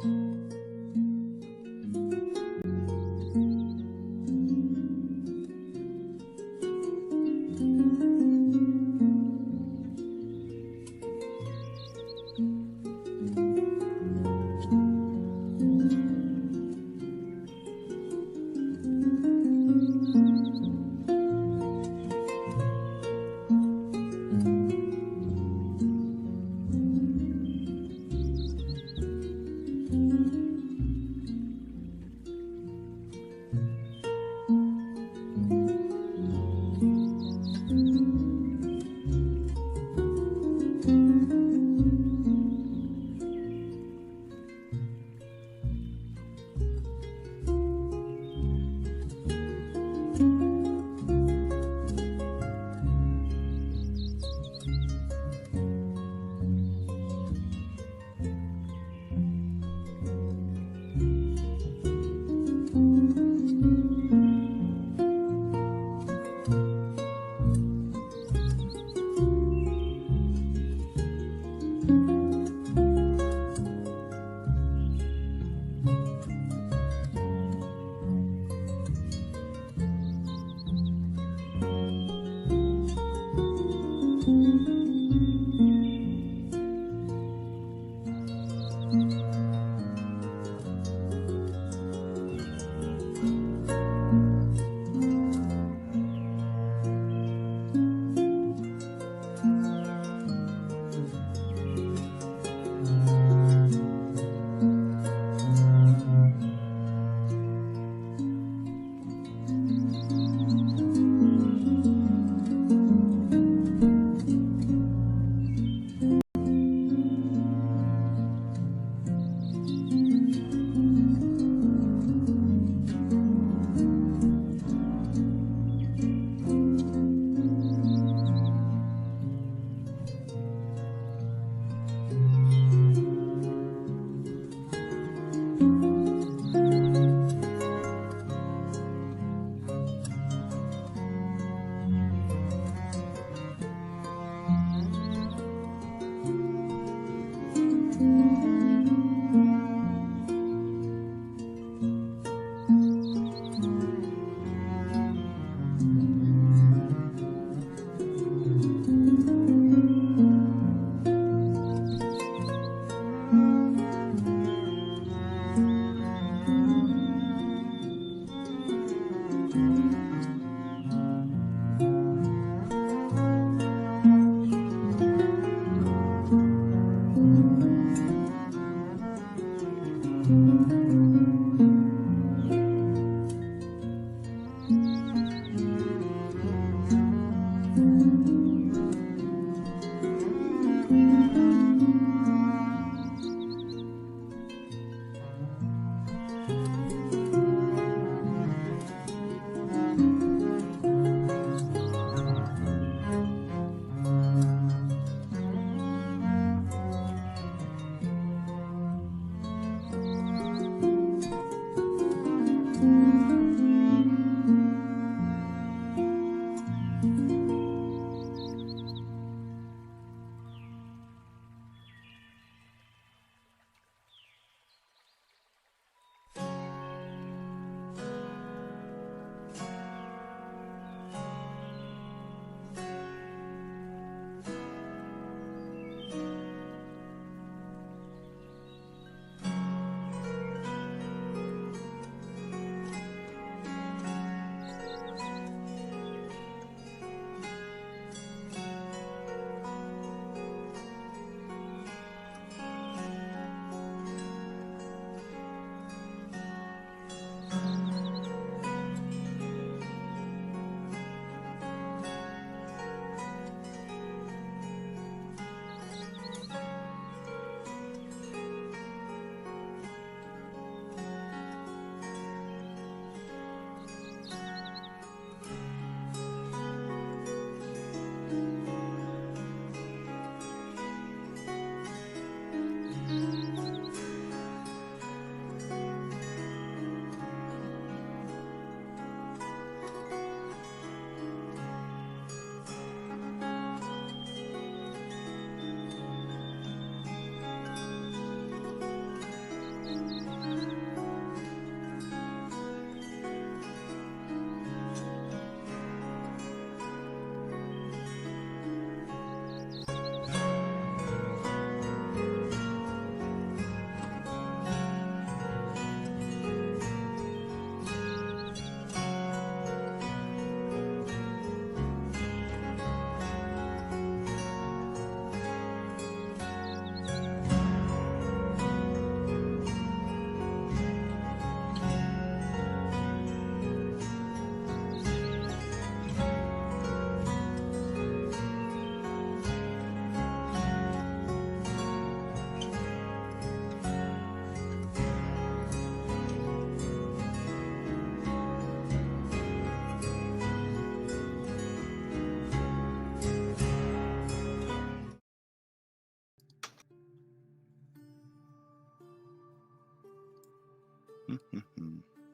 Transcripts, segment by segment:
Mm-hmm.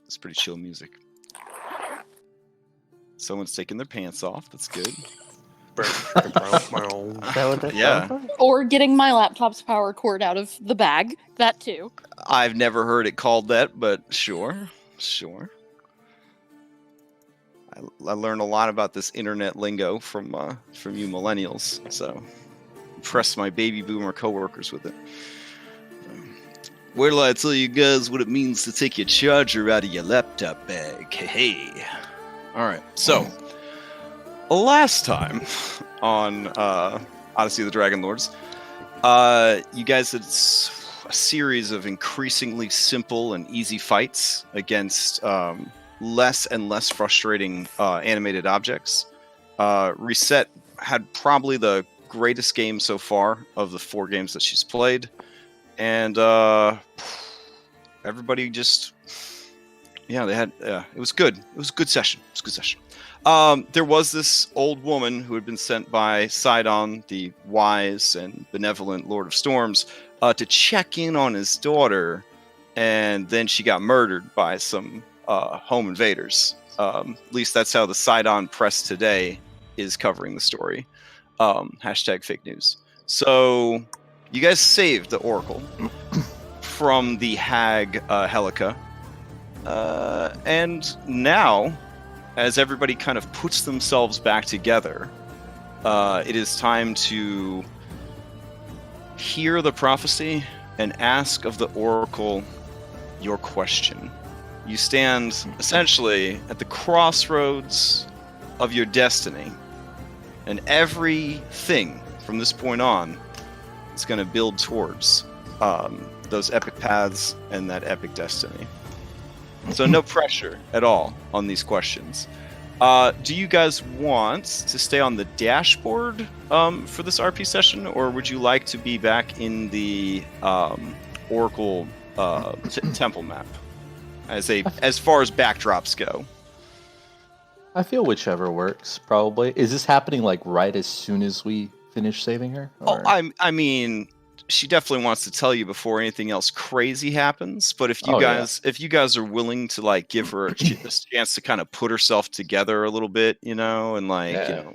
It's pretty chill music. Someone's taking their pants off. That's good. Yeah. Or getting my laptop's power cord out of the bag. That too. I've never heard it called that, but sure. I learned a lot about this internet lingo from you millennials, so impress my baby boomer coworkers with it. Where till I tell you guys what it means to take your charger out of your laptop bag? Hey. All right, so last time on Odyssey of the Dragonlords, you guys had a series of increasingly simple and easy fights against less and less frustrating animated objects. Reset had probably the greatest game so far of the 4 games that she's played, and everybody just, they had, it was good. It was a good session. There was this old woman who had been sent by Sidon, the wise and benevolent Lord of Storms, to check in on his daughter, and then she got murdered by some home invaders. At least that's how the Sidon press today is covering the story. Hashtag fake news. So you guys saved the Oracle from the hag Helica. And now, as everybody kind of puts themselves back together, it is time to hear the prophecy and ask of the Oracle your question. You stand essentially at the crossroads of your destiny, and everything from this point on is going to build towards those epic paths and that epic destiny. So no pressure at all on these questions. Do you guys want to stay on the dashboard for this RP session, or would you like to be back in the Oracle temple map as far as backdrops go? I feel whichever works, probably. Is this happening like right as soon as we finish saving her? Or? Oh, I mean, she definitely wants to tell you before anything else crazy happens. But if you guys are willing to like give her a chance to kind of put herself together a little bit, and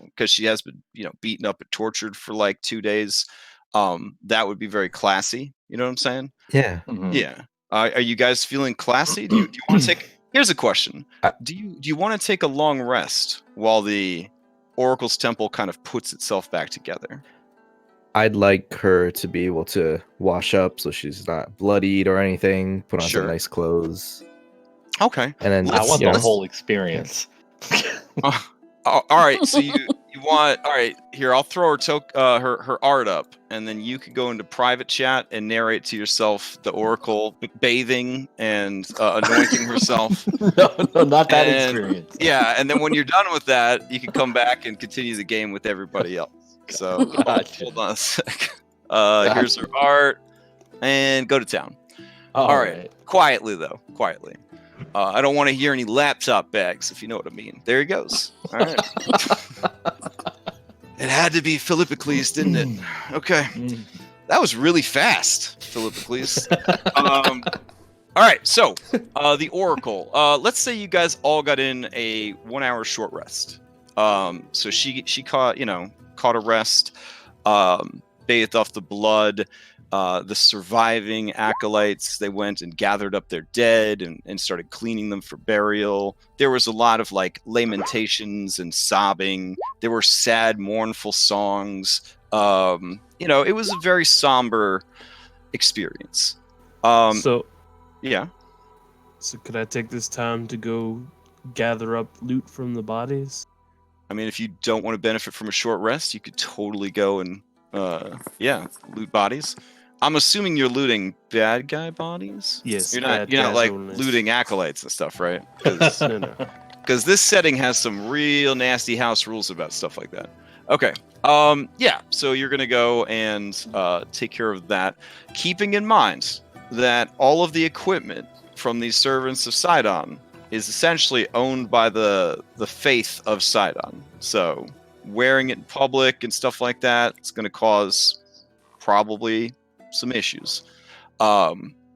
because she has been beaten up and tortured for like 2 days, that would be very classy. You know what I'm saying? Yeah. Mm-hmm. Yeah. Are you guys feeling classy? Do you want to take? Here's a question: Do you want to take a long rest while the Oracle's temple kind of puts itself back together? I'd like her to be able to wash up so she's not bloodied or anything. Put on some nice clothes. Okay. And then I want the whole experience. All right. So you want? All right. Here, I'll throw her art up, and then you could go into private chat and narrate to yourself the Oracle bathing and anointing herself. No, not that experience. Yeah, and then when you're done with that, you can come back and continue the game with everybody else. So hold on a sec. Here's her art, and go to town. All right. Quietly though. Quietly. I don't want to hear any laptop bags, if you know what I mean. There he goes. All right. It had to be Philippocles, didn't it? Okay. That was really fast, Philippocles. All right. So the Oracle. Let's say you guys all got in a 1-hour short rest. So she caught a rest, bathed off the blood. The surviving acolytes, they went and gathered up their dead and started cleaning them for burial. There was a lot of like lamentations and sobbing. There were sad, mournful songs. It was a very somber experience. So could I take this time to go gather up loot from the bodies? I mean, if you don't want to benefit from a short rest, you could totally go and loot bodies. I'm assuming you're looting bad guy bodies? Yes. You're not like looting acolytes and stuff, right? No. Because this setting has some real nasty house rules about stuff like that. Okay. So you're going to go and take care of that, keeping in mind that all of the equipment from these servants of Sidon is essentially owned by the faith of Sidon. So wearing it in public and stuff like that, it's going to cause probably some issues.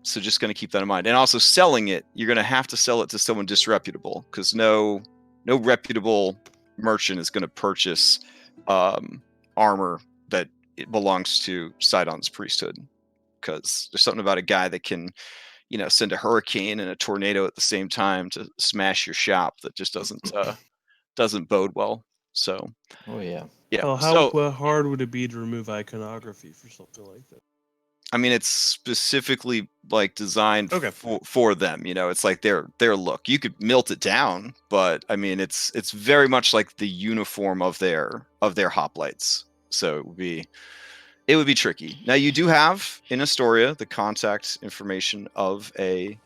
So just going to keep that in mind. And also selling it, you're going to have to sell it to someone disreputable, because no reputable merchant is going to purchase armor that it belongs to Sidon's priesthood, because there's something about a guy that can, send a hurricane and a tornado at the same time to smash your shop that just doesn't bode well. So, Oh yeah. yeah. Oh, how hard would it be to remove iconography for something like that? I mean, it's specifically like designed for them. It's like their look. You could melt it down, but I mean, it's very much like the uniform of their hoplites. So it would be tricky. Now you do have in Astoria the contact information of a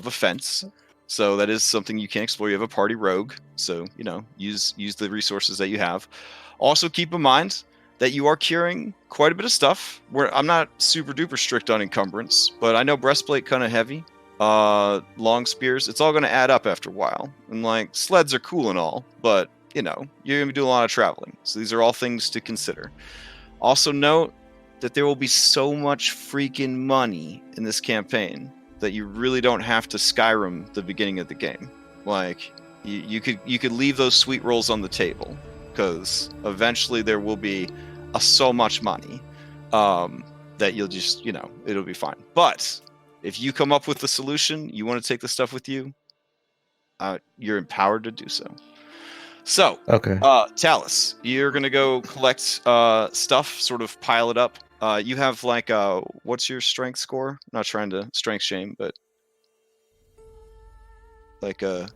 fence. So that is something you can explore. You have a party rogue, so use the resources that you have. Also keep in mind that you are carrying quite a bit of stuff. I'm not super duper strict on encumbrance, but I know breastplate kind of heavy. Long spears, it's all going to add up after a while. And like sleds are cool and all, but you're going to be doing a lot of traveling. So these are all things to consider. Also note that there will be so much freaking money in this campaign that you really don't have to Skyrim the beginning of the game. Like you could leave those sweet rolls on the table, because eventually there will be so much money that you'll just, it'll be fine. But if you come up with the solution, you want to take the stuff with you, you're empowered to do so. So, Okay. Talus, you're going to go collect stuff, sort of pile it up. You have like, what's your strength score? I'm not trying to strength shame, but like 12.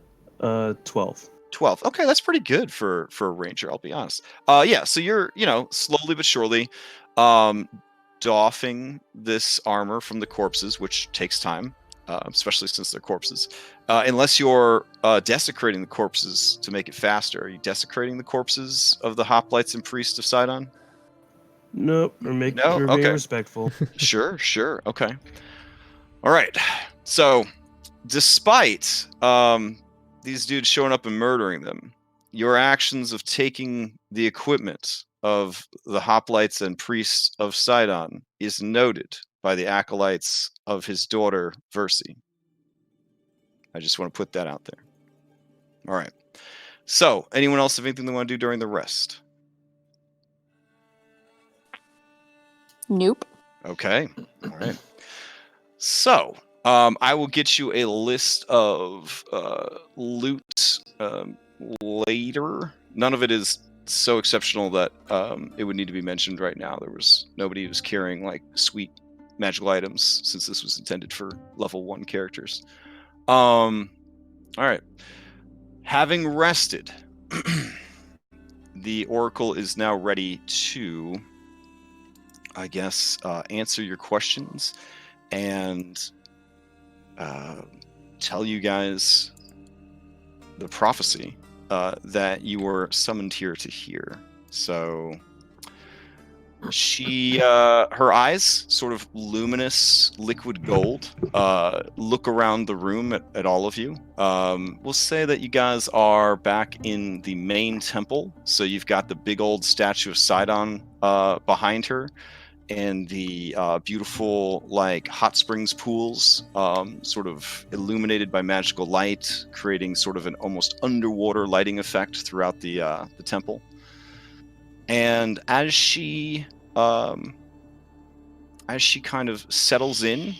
12. Okay, that's pretty good for a ranger, I'll be honest. Yeah, so you're, slowly but surely doffing this armor from the corpses, which takes time, especially since they're corpses. Unless you're desecrating the corpses to make it faster. Are you desecrating the corpses of the hoplites and priests of Sidon? Nope, we're being respectful. Sure. Okay. All right. So, despite these dudes showing up and murdering them, your actions of taking the equipment of the hoplites and priests of Sidon is noted by the acolytes of his daughter, Versi. I just want to put that out there. All right. So, anyone else have anything they want to do during the rest? Nope. Okay. All right. So, I will get you a list of loot later. None of it is so exceptional that it would need to be mentioned right now. There was nobody who was carrying like sweet magical items, since this was intended for level 1 characters. All right. Having rested, the Oracle is now ready to, I guess, answer your questions and tell you guys the prophecy that you were summoned here to hear. So she, her eyes, sort of luminous liquid gold, look around the room at all of you. We'll say that you guys are back in the main temple. So you've got the big old statue of Sidon behind her, and the beautiful like hot springs pools, sort of illuminated by magical light, creating sort of an almost underwater lighting effect throughout the temple. And as she kind of settles in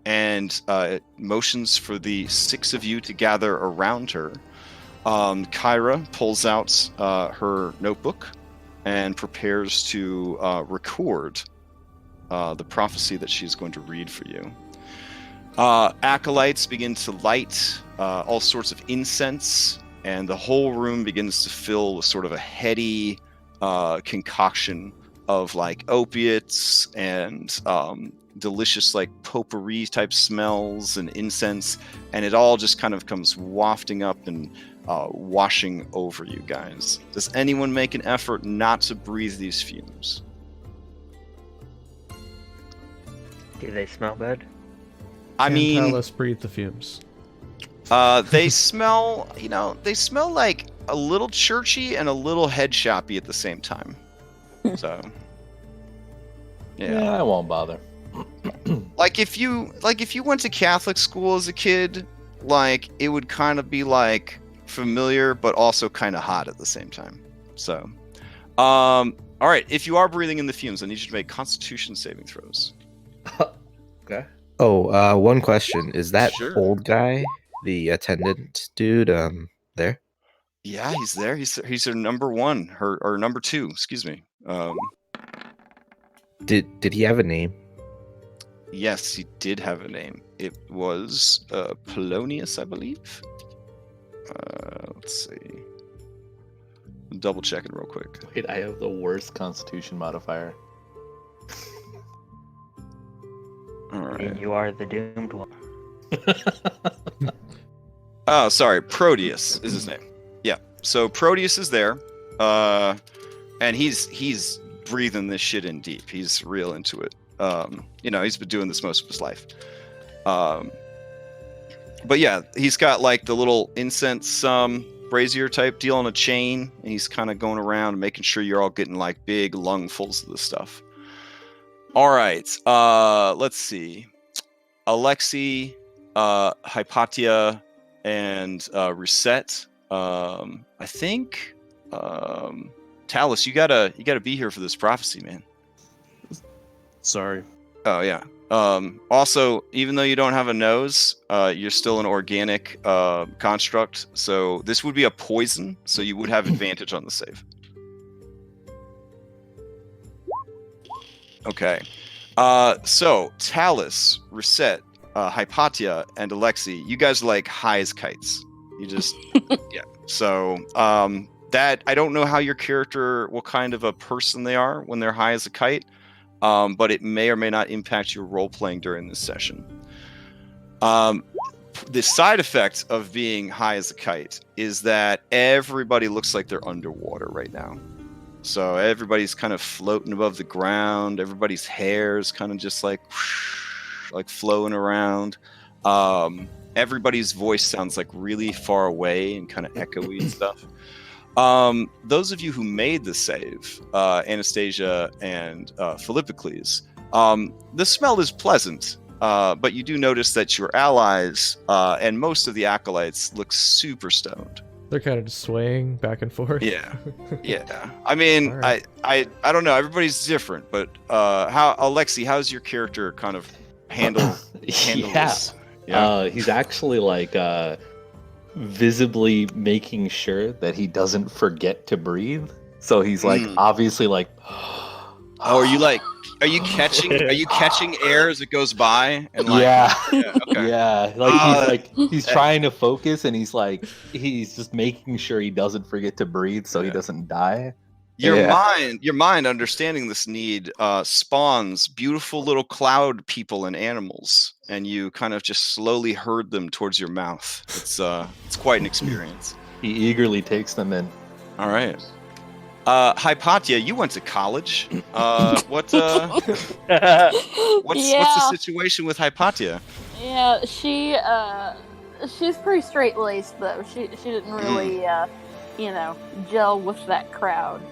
and motions for the 6 of you to gather around her, Kyra pulls out her notebook and prepares to record the prophecy that she's going to read for you. Acolytes begin to light all sorts of incense, and the whole room begins to fill with sort of a heady concoction of like opiates and delicious like potpourri type smells and incense, and it all just kind of comes wafting up and washing over you guys. Does anyone make an effort not to breathe these fumes? Do they smell good? I mean, let's breathe the fumes. they smell, they smell like a little churchy and a little head shoppy at the same time. So, yeah, I won't bother. like if you went to Catholic school as a kid, like it would kind of be like familiar, but also kind of hot at the same time. So, all right. If you are breathing in the fumes, I need you to make Constitution saving throws. Okay. Oh, one question: is that Sure. old guy, the attendant dude, there? Yeah, he's there. He's her number one, or number two. Excuse me. Did he have a name? Yes, he did have a name. It was Polonius, I believe. Let's see. I'm double checking real quick. Wait, I have the worst Constitution modifier. All right. And you are the doomed one. Oh, sorry. Proteus is his name. Yeah. So Proteus is there, and he's breathing this shit in deep. He's real into it. He's been doing this most of his life. But yeah, he's got like the little incense brazier type deal on a chain, and he's kind of going around and making sure you're all getting like big lungfuls of this stuff. All right, let's see. Alexei, Hypatia, and Reset. I think Talus, you gotta be here for this prophecy, man. Sorry. Oh yeah. Also, even though you don't have a nose, you're still an organic construct. So this would be a poison. So you would have advantage on the save. Okay. So Talus, Reset, Hypatia, and Alexei, you guys are like high as kites. You just yeah. So that I don't know how your character, what kind of a person they are when they're high as a kite. But it may or may not impact your role playing during this session. The side effect of being high as a kite is that everybody looks like they're underwater right now. So everybody's kind of floating above the ground. Everybody's hair is kind of just like flowing around. Everybody's voice sounds like really far away and kind of echoey and stuff. Those of you who made the save, Anastasia and Philippocles, the smell is pleasant, but you do notice that your allies and most of the acolytes look super stoned. They're kind of just swaying back and forth. Yeah, yeah. I mean, Right. I don't know. Everybody's different, but how Alexei, how's your character kind of handle this? Yeah. He's actually like visibly making sure that he doesn't forget to breathe. So he's like obviously like Oh, are you catching air as it goes by? And like, okay. yeah, like he's trying to focus and he's just making sure he doesn't forget to breathe so he doesn't die. Your mind understanding this need spawns beautiful little cloud people and animals, and you kind of just slowly herd them towards your mouth. It's quite an experience. He eagerly takes them in. All right. Hypatia, you went to college. What's the situation with Hypatia? Yeah, she's pretty straight-laced though. She didn't really gel with that crowd.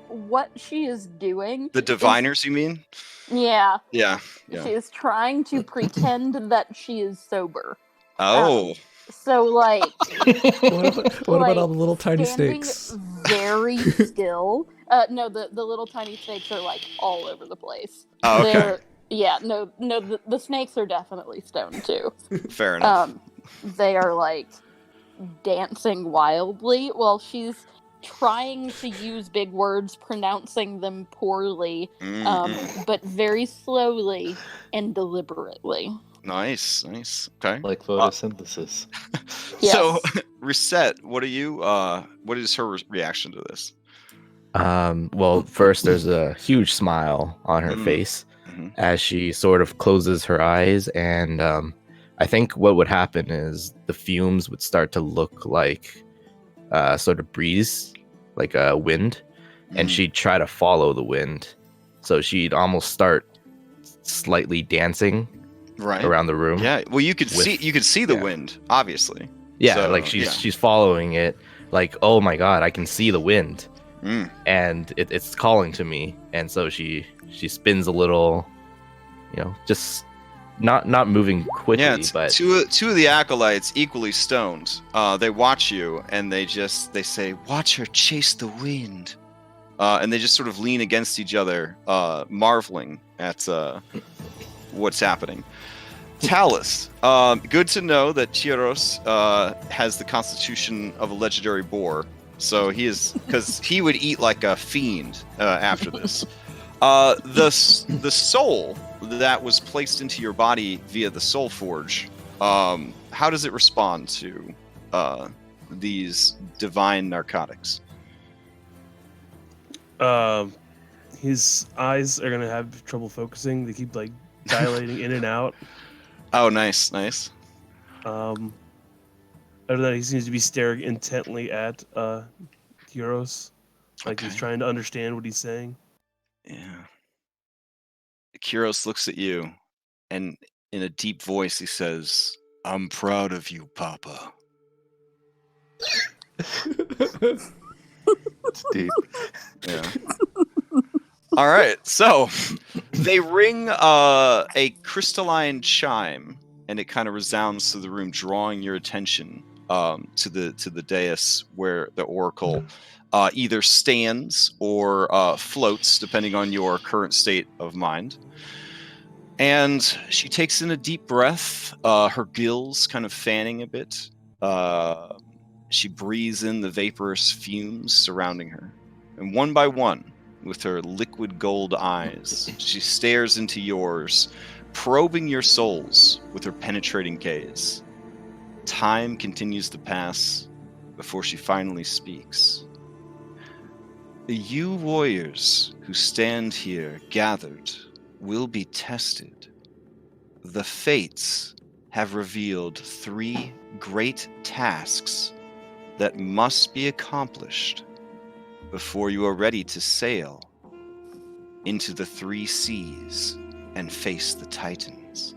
What she is doing, the diviners, you mean? Yeah. She is trying to pretend that she is sober. Oh. So like what about all the little tiny standing snakes? Very still. No, the little tiny snakes are like all over the place. Oh, okay. The snakes are definitely stoned too. Fair enough. They are like dancing wildly while she's trying to use big words, pronouncing them poorly, but very slowly and deliberately. Nice. Okay. Like photosynthesis. Yes. So, Reset, what is her reaction to this? Well, first there's a huge smile on her face as she sort of closes her eyes, and I think what would happen is the fumes would start to look like sort of breeze, like a wind, and she'd try to follow the wind. So she'd almost start slightly dancing around the room. Yeah. Well, you could see the wind, obviously. Yeah, So, like she's following it. Like, oh my god, I can see the wind, and it's calling to me. And so she spins a little, just not moving quickly. Yeah, but two of the acolytes, equally stoned, they watch you and they say, "Watch her chase the wind," and they just sort of lean against each other, marveling at what's happening. Talus, good to know that Tyros has the constitution of a legendary boar, so because he would eat like a fiend after this. The soul that was placed into your body via the Soul Forge, how does it respond to these divine narcotics? His eyes are gonna have trouble focusing. They keep like dilating in and out. Oh, nice. Other than that, he seems to be staring intently at Tyros, like he's trying to understand what he's saying. Yeah. Kyros looks at you, and in a deep voice he says, "I'm proud of you, Papa." It's deep. Yeah. All right, so they ring a crystalline chime, and it kind of resounds through the room, drawing your attention to the dais where the oracle either stands or floats, depending on your current state of mind. And she takes in a deep breath, her gills kind of fanning a bit. She breathes in the vaporous fumes surrounding her, and one by one, with her liquid gold eyes, she stares into yours, probing your souls with her penetrating gaze. Time continues to pass before she finally speaks. You warriors who stand here gathered will be tested. The fates have revealed 3 great tasks that must be accomplished before you are ready to sail into the 3 seas and face the Titans.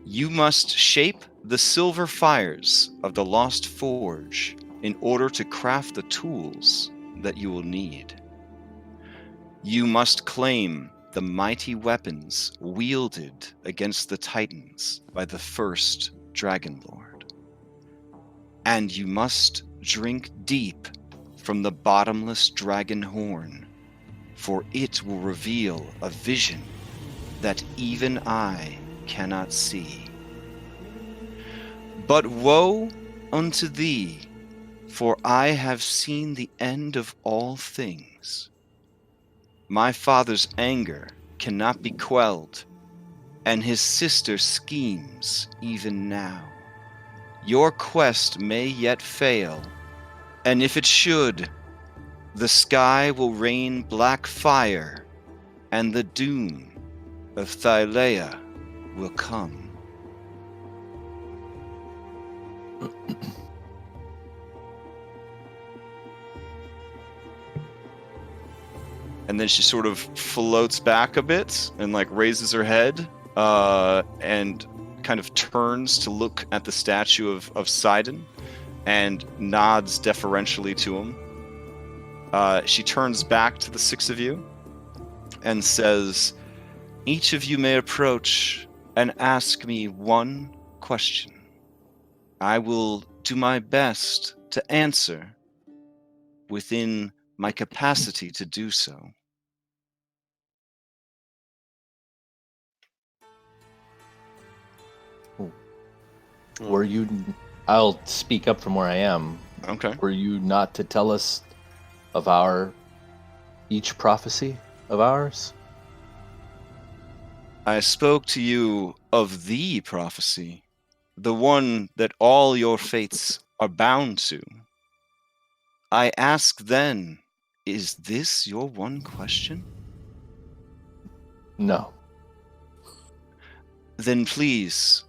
You must shape the silver fires of the Lost Forge in order to craft the tools that you will need. You must claim the mighty weapons wielded against the Titans by the first Dragonlord. And you must drink deep from the bottomless dragon horn, for it will reveal a vision that even I cannot see. But woe unto thee, for I have seen the end of all things. My father's anger cannot be quelled, and his sister schemes even now. Your quest may yet fail, and if it should, the sky will rain black fire, and the doom of Thylea will come. And then she sort of floats back a bit and like raises her head and kind of turns to look at the statue of Sidon and nods deferentially to him. She turns back to the 6 of you and says, "Each of you may approach and ask me one question. I will do my best to answer within my capacity to do so." Were you... I'll speak up from where I am. Okay. Were you not to tell us of each prophecy of ours? I spoke to you of the prophecy, the one that all your fates are bound to. I ask then, is this your one question? No. Then please,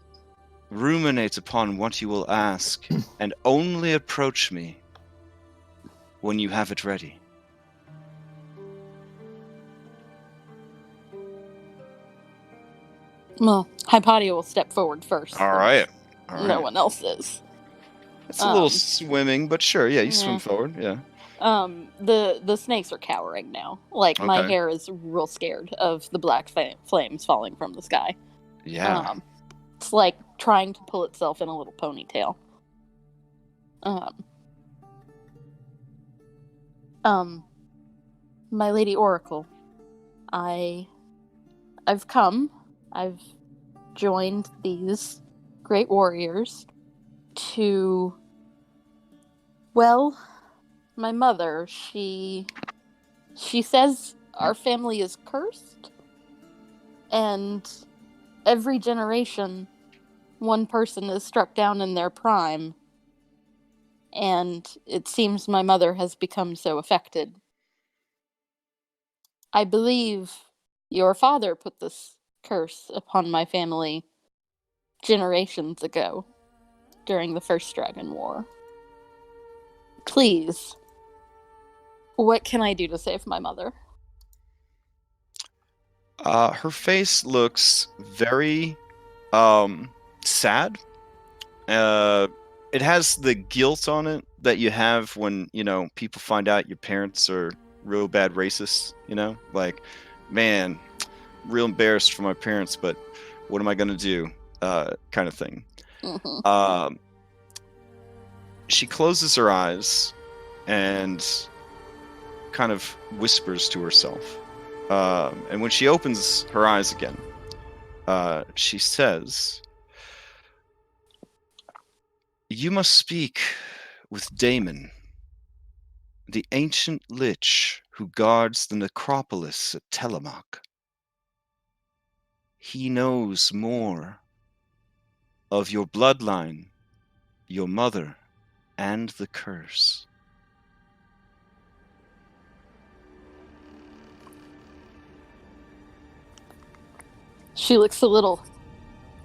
ruminate upon what you will ask, and only approach me when you have it ready. Well, Hypatia will step forward first. All right. No one else is. It's a little swimming, but sure, yeah, you swim forward, yeah. The snakes are cowering now. Like, my Okay. hair is real scared of the black flames falling from the sky. Yeah. It's like trying to pull itself in a little ponytail. My Lady Oracle, I've joined these great warriors to, well, my mother, she says our family is cursed, and every generation, one person is struck down in their prime, and it seems my mother has become so affected. I believe your father put this curse upon my family generations ago, during the First Dragon War. Please, what can I do to save my mother? Her face looks very sad. It has the guilt on it that you have when, people find out your parents are real bad racists, like, man, real embarrassed for my parents, but what am I going to do? Kind of thing. Mm-hmm. She closes her eyes and kind of whispers to herself. And when she opens her eyes again, she says, "You must speak with Damon, the ancient lich who guards the necropolis at Telemark. He knows more of your bloodline, your mother, and the curse." She looks a little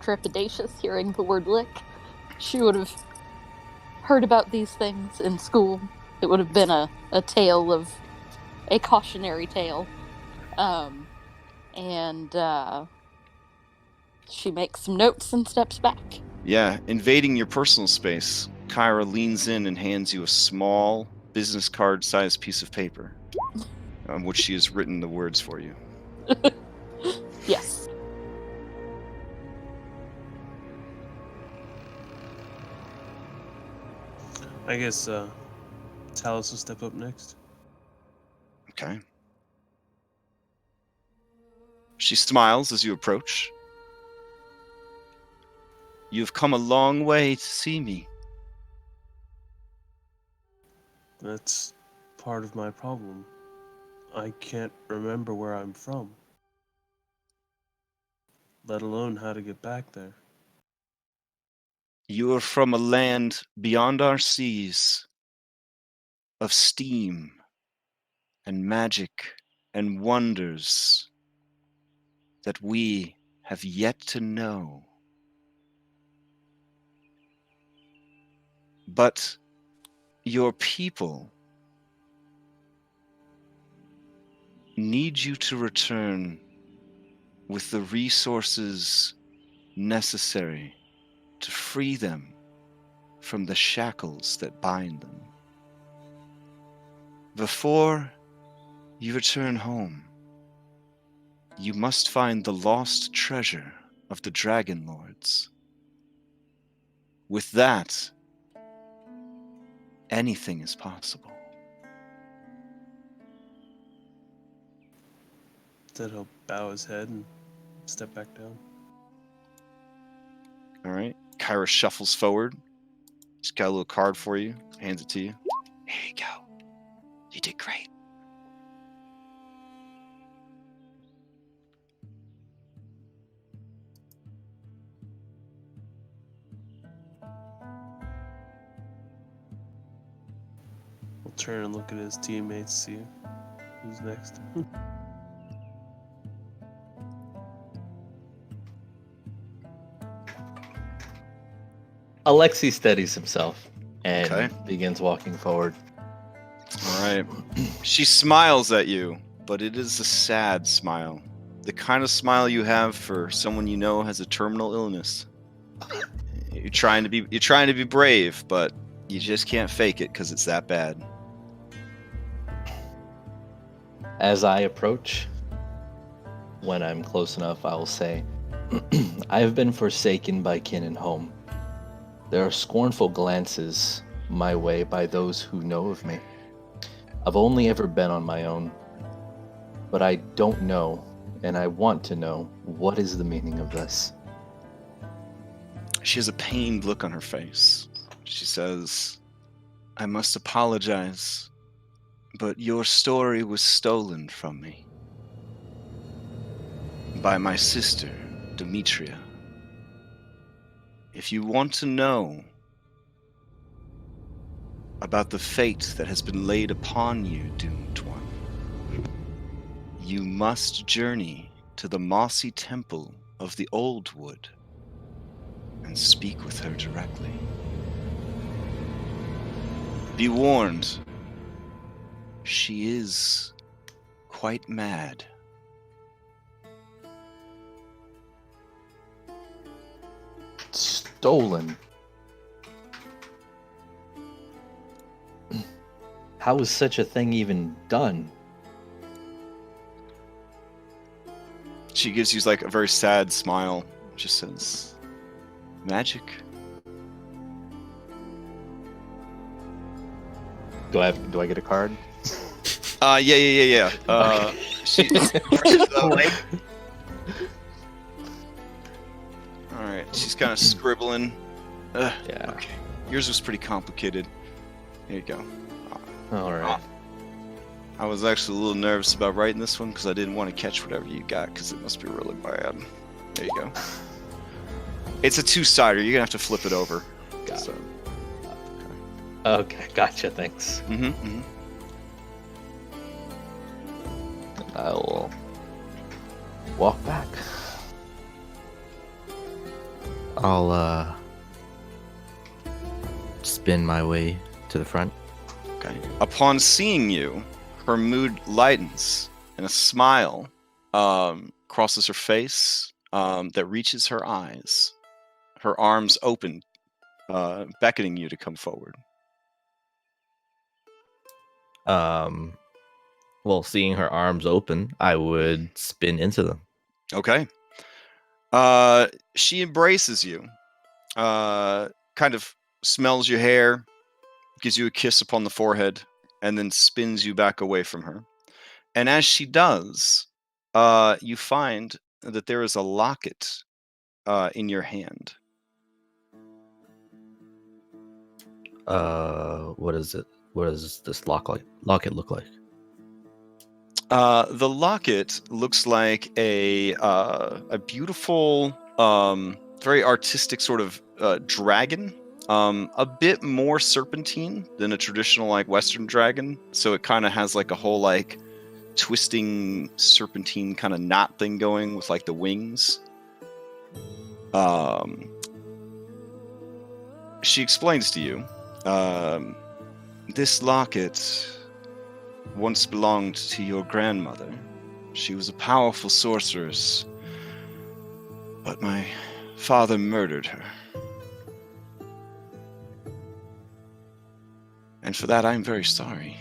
trepidatious hearing the word lick. She would have heard about these things in school. It would have been a cautionary tale. She makes some notes and steps back. Yeah, invading your personal space, Kyra leans in and hands you a small business card-sized piece of paper on which she has written the words for you. Yes. I guess Talos will step up next. Okay. She smiles as you approach. "You've come a long way to see me." That's part of my problem. I can't remember where I'm from, let alone how to get back there. "You are from a land beyond our seas, of steam and magic and wonders that we have yet to know. But your people need you to return with the resources necessary to free them from the shackles that bind them. Before you return home, you must find the lost treasure of the Dragonlords. With that, anything is possible." Then he'll bow his head and step back down. All right. Kyra shuffles forward. She's got a little card for you. Hands it to you. "Here you go. You did great." We'll turn and look at his teammates, see who's next. Alexei steadies himself and Okay. begins walking forward. All right. She smiles at you, but it is a sad smile. The kind of smile you have for someone you know has a terminal illness. You're trying to be brave, but you just can't fake it because it's that bad. As I approach, when I'm close enough, I will say, I have been forsaken by kin and home. There are scornful glances my way by those who know of me. I've only ever been on my own, but I don't know, and I want to know, what is the meaning of this? She has a pained look on her face. She says, I must apologize, but your story was stolen from me by my sister, Demetria. If you want to know about the fate that has been laid upon you, doomed one, you must journey to the mossy temple of the Old Wood and speak with her directly. Be warned, she is quite mad. Stolen. How is such a thing even done? She gives you like a very sad smile. Just says, magic. Do I get a card? Yeah. She. All right, she's kind of scribbling. Yeah. Okay. Yours was pretty complicated. Here you go. All right. I was actually a little nervous about writing this one because I didn't want to catch whatever you got because it must be really bad. There you go. It's a two-sider. You're gonna have to flip it over. Got it. Okay, gotcha. Thanks. I will walk back. I'll spin my way to the front. Okay. Upon seeing you, her mood lightens and a smile crosses her face that reaches her eyes. Her arms open, beckoning you to come forward. Well, seeing her arms open, I would spin into them. Okay. She embraces you, kind of smells your hair, gives you a kiss upon the forehead, and then spins you back away from her. And as she does, you find that there is a locket in your hand. What is it? What does this locket look like? The locket looks like a beautiful, very artistic sort of dragon. A bit more serpentine than a traditional like Western dragon. So it kind of has like a whole like twisting serpentine kind of knot thing going with like the wings. She explains to you, this locket once belonged to your grandmother. She was a powerful sorceress, but my father murdered her. And for that I am very sorry.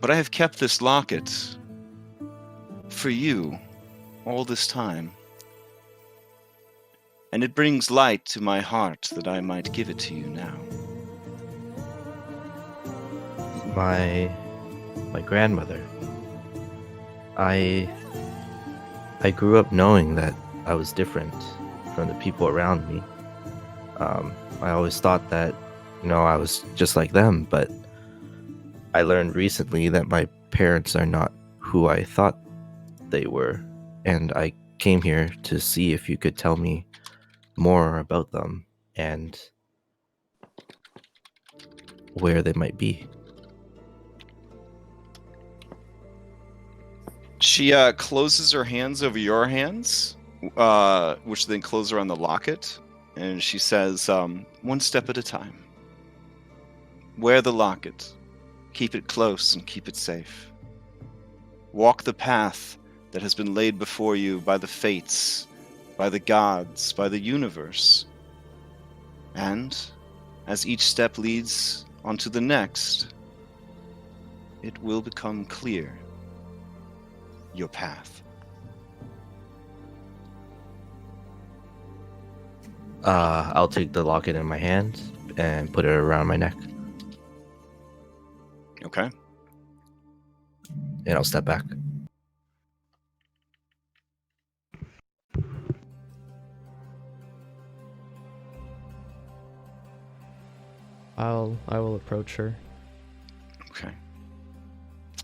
But I have kept this locket for you all this time. And it brings light to my heart that I might give it to you now. My grandmother. I grew up knowing that I was different from the people around me. I always thought that, I was just like them, but I learned recently that my parents are not who I thought they were, and I came here to see if you could tell me more about them and where they might be. She closes her hands over your hands, which then close around the locket, and she says, one step at a time. Wear the locket. Keep it close and keep it safe. Walk the path that has been laid before you by the fates, by the gods, by the universe. And as each step leads onto the next, it will become clear your path. I'll take the locket in my hand and put it around my neck, Okay. and I'll step back. I will approach her Okay.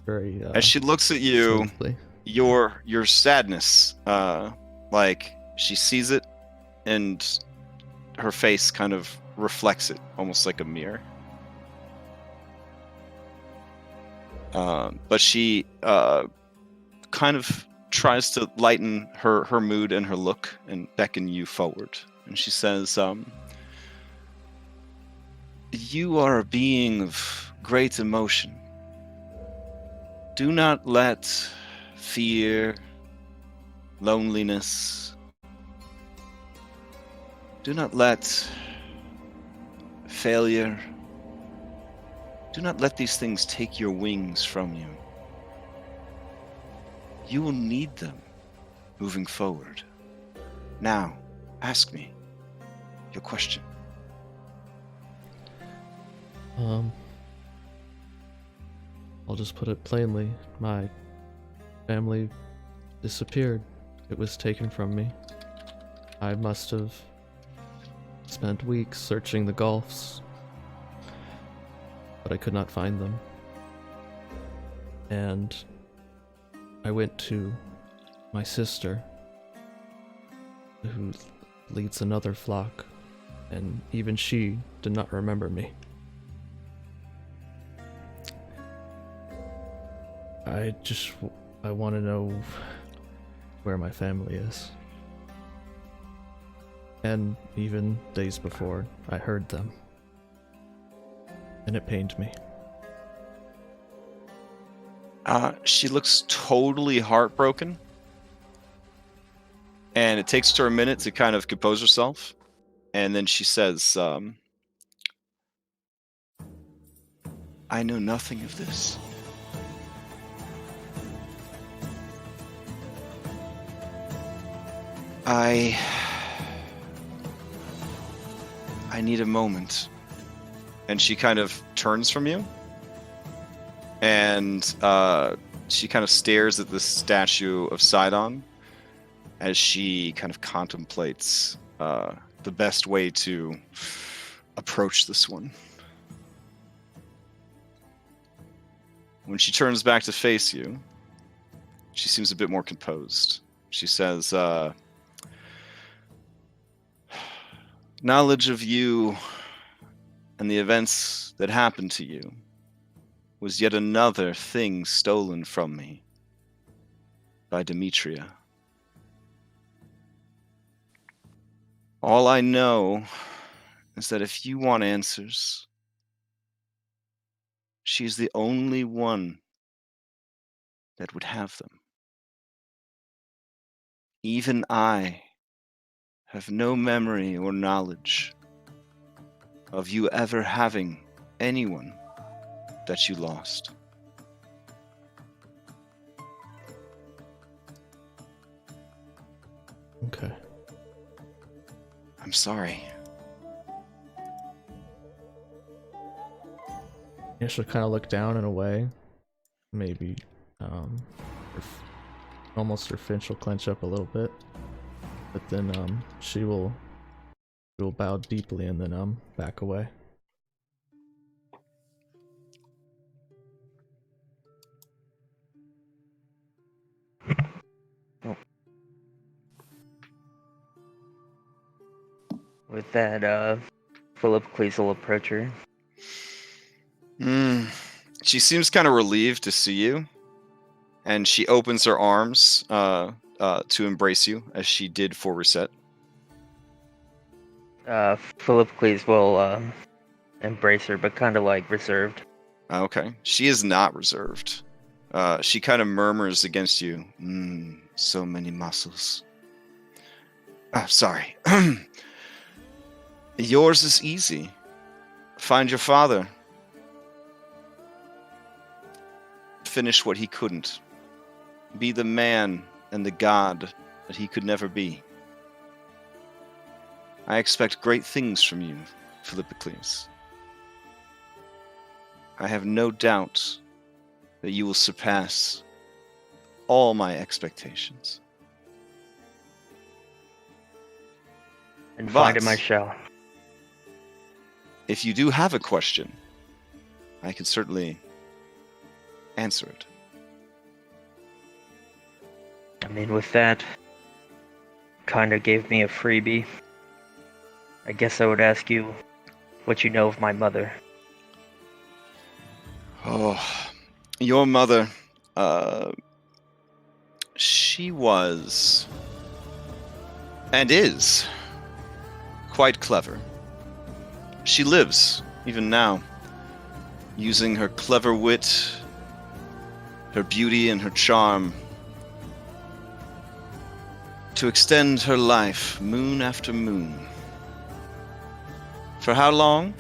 very As she looks at you, smoothly. your sadness, like she sees it, and her face kind of reflects it, almost like a mirror. But she kind of tries to lighten her mood and her look and beckon you forward. And she says, you are a being of great emotion. Do not let fear, loneliness, do not let failure, do not let these things take your wings from you. You will need them moving forward. Now, ask me your question. I'll just put it plainly. My family disappeared. It was taken from me. I must have spent weeks searching the gulfs, but I could not find them. And I went to my sister, who leads another flock, and even she did not remember me. I want to know where my family is. And even days before, I heard them. And it pained me. She looks totally heartbroken. And it takes her a minute to kind of compose herself. And then she says, I know nothing of this. I need a moment. And she kind of turns from you. And she kind of stares at the statue of Sidon as she kind of contemplates the best way to approach this one. When she turns back to face you, she seems a bit more composed. She says, knowledge of you and the events that happened to you was yet another thing stolen from me by Demetria. All I know is that if you want answers, she's the only one that would have them. Even I have no memory or knowledge of you ever having anyone that you lost. Okay. I'm sorry. Yeah, she'll kind of look down in a way. Maybe, almost her fin will clench up a little bit. But then, she will bow deeply and then, back away. With that, Philip Cleese will approach her. She seems kind of relieved to see you, and she opens her arms to embrace you, as she did for Reset. Philip Cleese will embrace her, but kind of like reserved. Okay. She is not reserved. She kind of murmurs against you. So many muscles. Sorry. Yours is easy. Find your father. finish what he couldn't. Be the man and the god that he could never be. I expect great things from you, Philippocles. I have no doubt that you will surpass all my expectations. And But find him I shall. if you do have a question, I can certainly answer it. I mean, with that, kind of gave me a freebie. I guess I would ask you what you know of my mother. Oh, your mother, she was and is quite clever. She lives, even now, using her clever wit, her beauty, and her charm to extend her life moon after moon. For how long?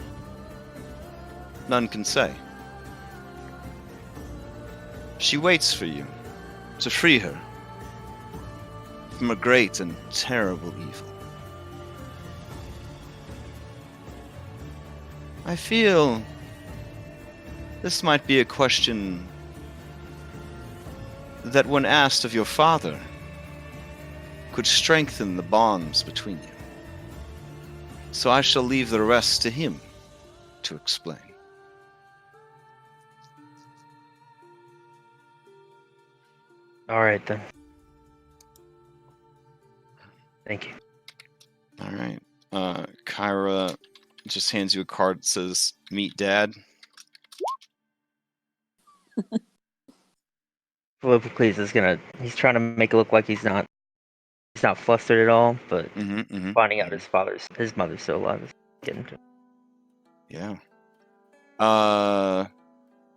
None can say. She waits for you to free her from a great and terrible evil. I feel this might be a question that, when asked of your father, could strengthen the bonds between you. So I shall leave the rest to him to explain. All right, then. Thank you. All right. Kyra just hands you a card that says, "Meet Dad." Philippocles is he's trying to make it look like he's not flustered at all, but finding out his mother's still alive is getting to him. Yeah.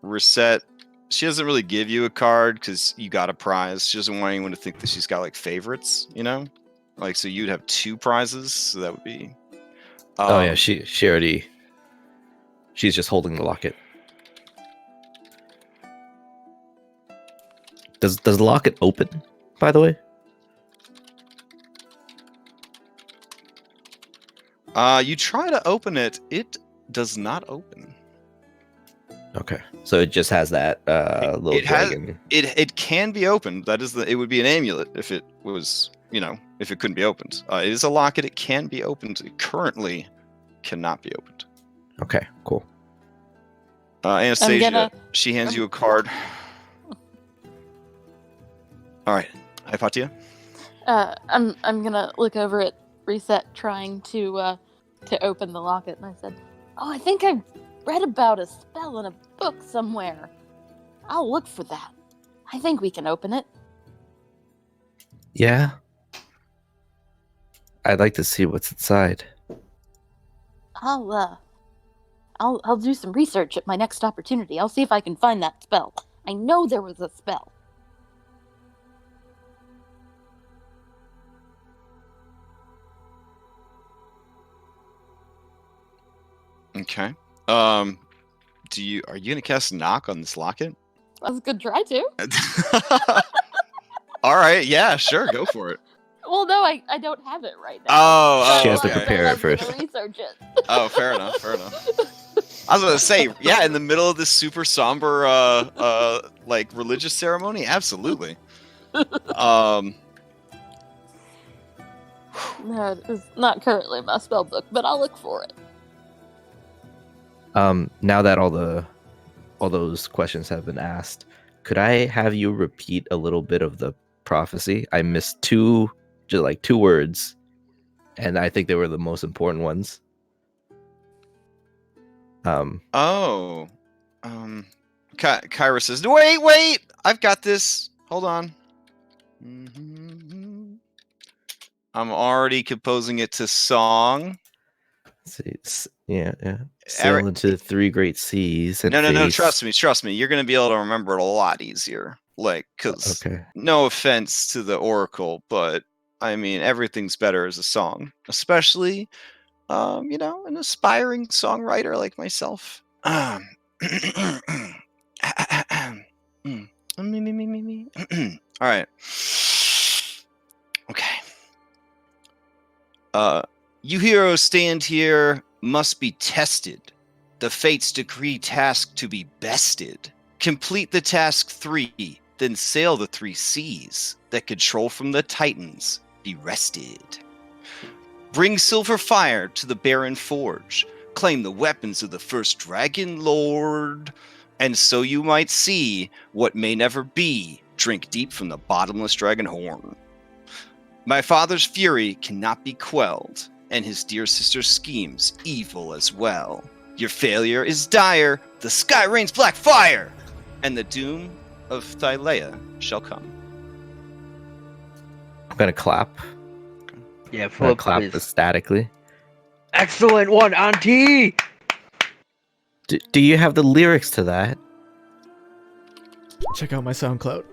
Reset. She doesn't really give you a card because you got a prize. She doesn't want anyone to think that she's got like favorites, you know? Like, so you'd have 2 prizes, so that would be. Oh yeah, she already. She's just holding the locket. Does the locket open, by the way? You try to open it. It does not open. Okay, so it just has that little dragon. It can be opened. That is it would be an amulet if it was, if it couldn't be opened. It is a locket. It can be opened. It currently cannot be opened. Okay, cool. Anastasia, she hands you a card. All right, Hypatia. I'm gonna look over at Reset, trying to open the locket, and I said, "Oh, I think I've read about a spell in a book somewhere. I'll look for that. I think we can open it." Yeah. I'd like to see what's inside. I'll do some research at my next opportunity. I'll see if I can find that spell. I know there was a spell. Okay. Are you gonna cast knock on this locket? I was gonna try to. All right, yeah, sure, go for it. Well, no, I don't have it right now. Oh, she has to okay. prepare it I'm gonna first. research it. Oh, fair enough. I was gonna say, yeah, in the middle of this super somber, like religious ceremony, absolutely. No, it's not currently in my spell book, but I'll look for it. Now that all those questions have been asked, could I have you repeat a little bit of the prophecy? I missed two words, and I think they were the most important ones. Kyra says, wait, I've got this. Hold on. I'm already composing it to song. Yeah. Sail into 3 great seas. And no, trust me. You're going to be able to remember it a lot easier. Like, because no offense to the Oracle, but I mean, everything's better as a song, especially, an aspiring songwriter like myself. Me. All right. Okay. You heroes stand here must be tested. The fates decree task to be bested. Complete the task 3, then sail the 3 seas that control from the Titans be rested. Bring silver fire to the barren forge. Claim the weapons of the first Dragonlord. And so you might see what may never be. Drink deep from the bottomless dragon horn. My father's fury cannot be quelled, and his dear sister's schemes evil as well. Your failure is dire, the sky rains black fire, and the doom of Thylea shall come. I'm gonna clap. Yeah, I'm full gonna up, clap please. ecstatically. Excellent one, Auntie! Do you have the lyrics to that? Check out my SoundCloud.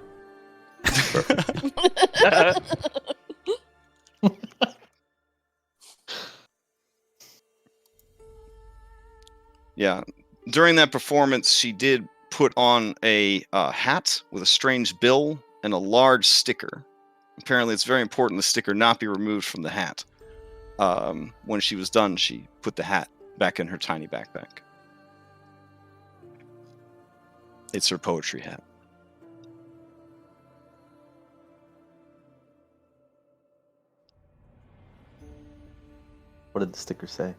Yeah. During that performance, she did put on a hat with a strange bill and a large sticker. Apparently, it's very important the sticker not be removed from the hat. When she was done, she put the hat back in her tiny backpack. It's her poetry hat. What did the sticker say?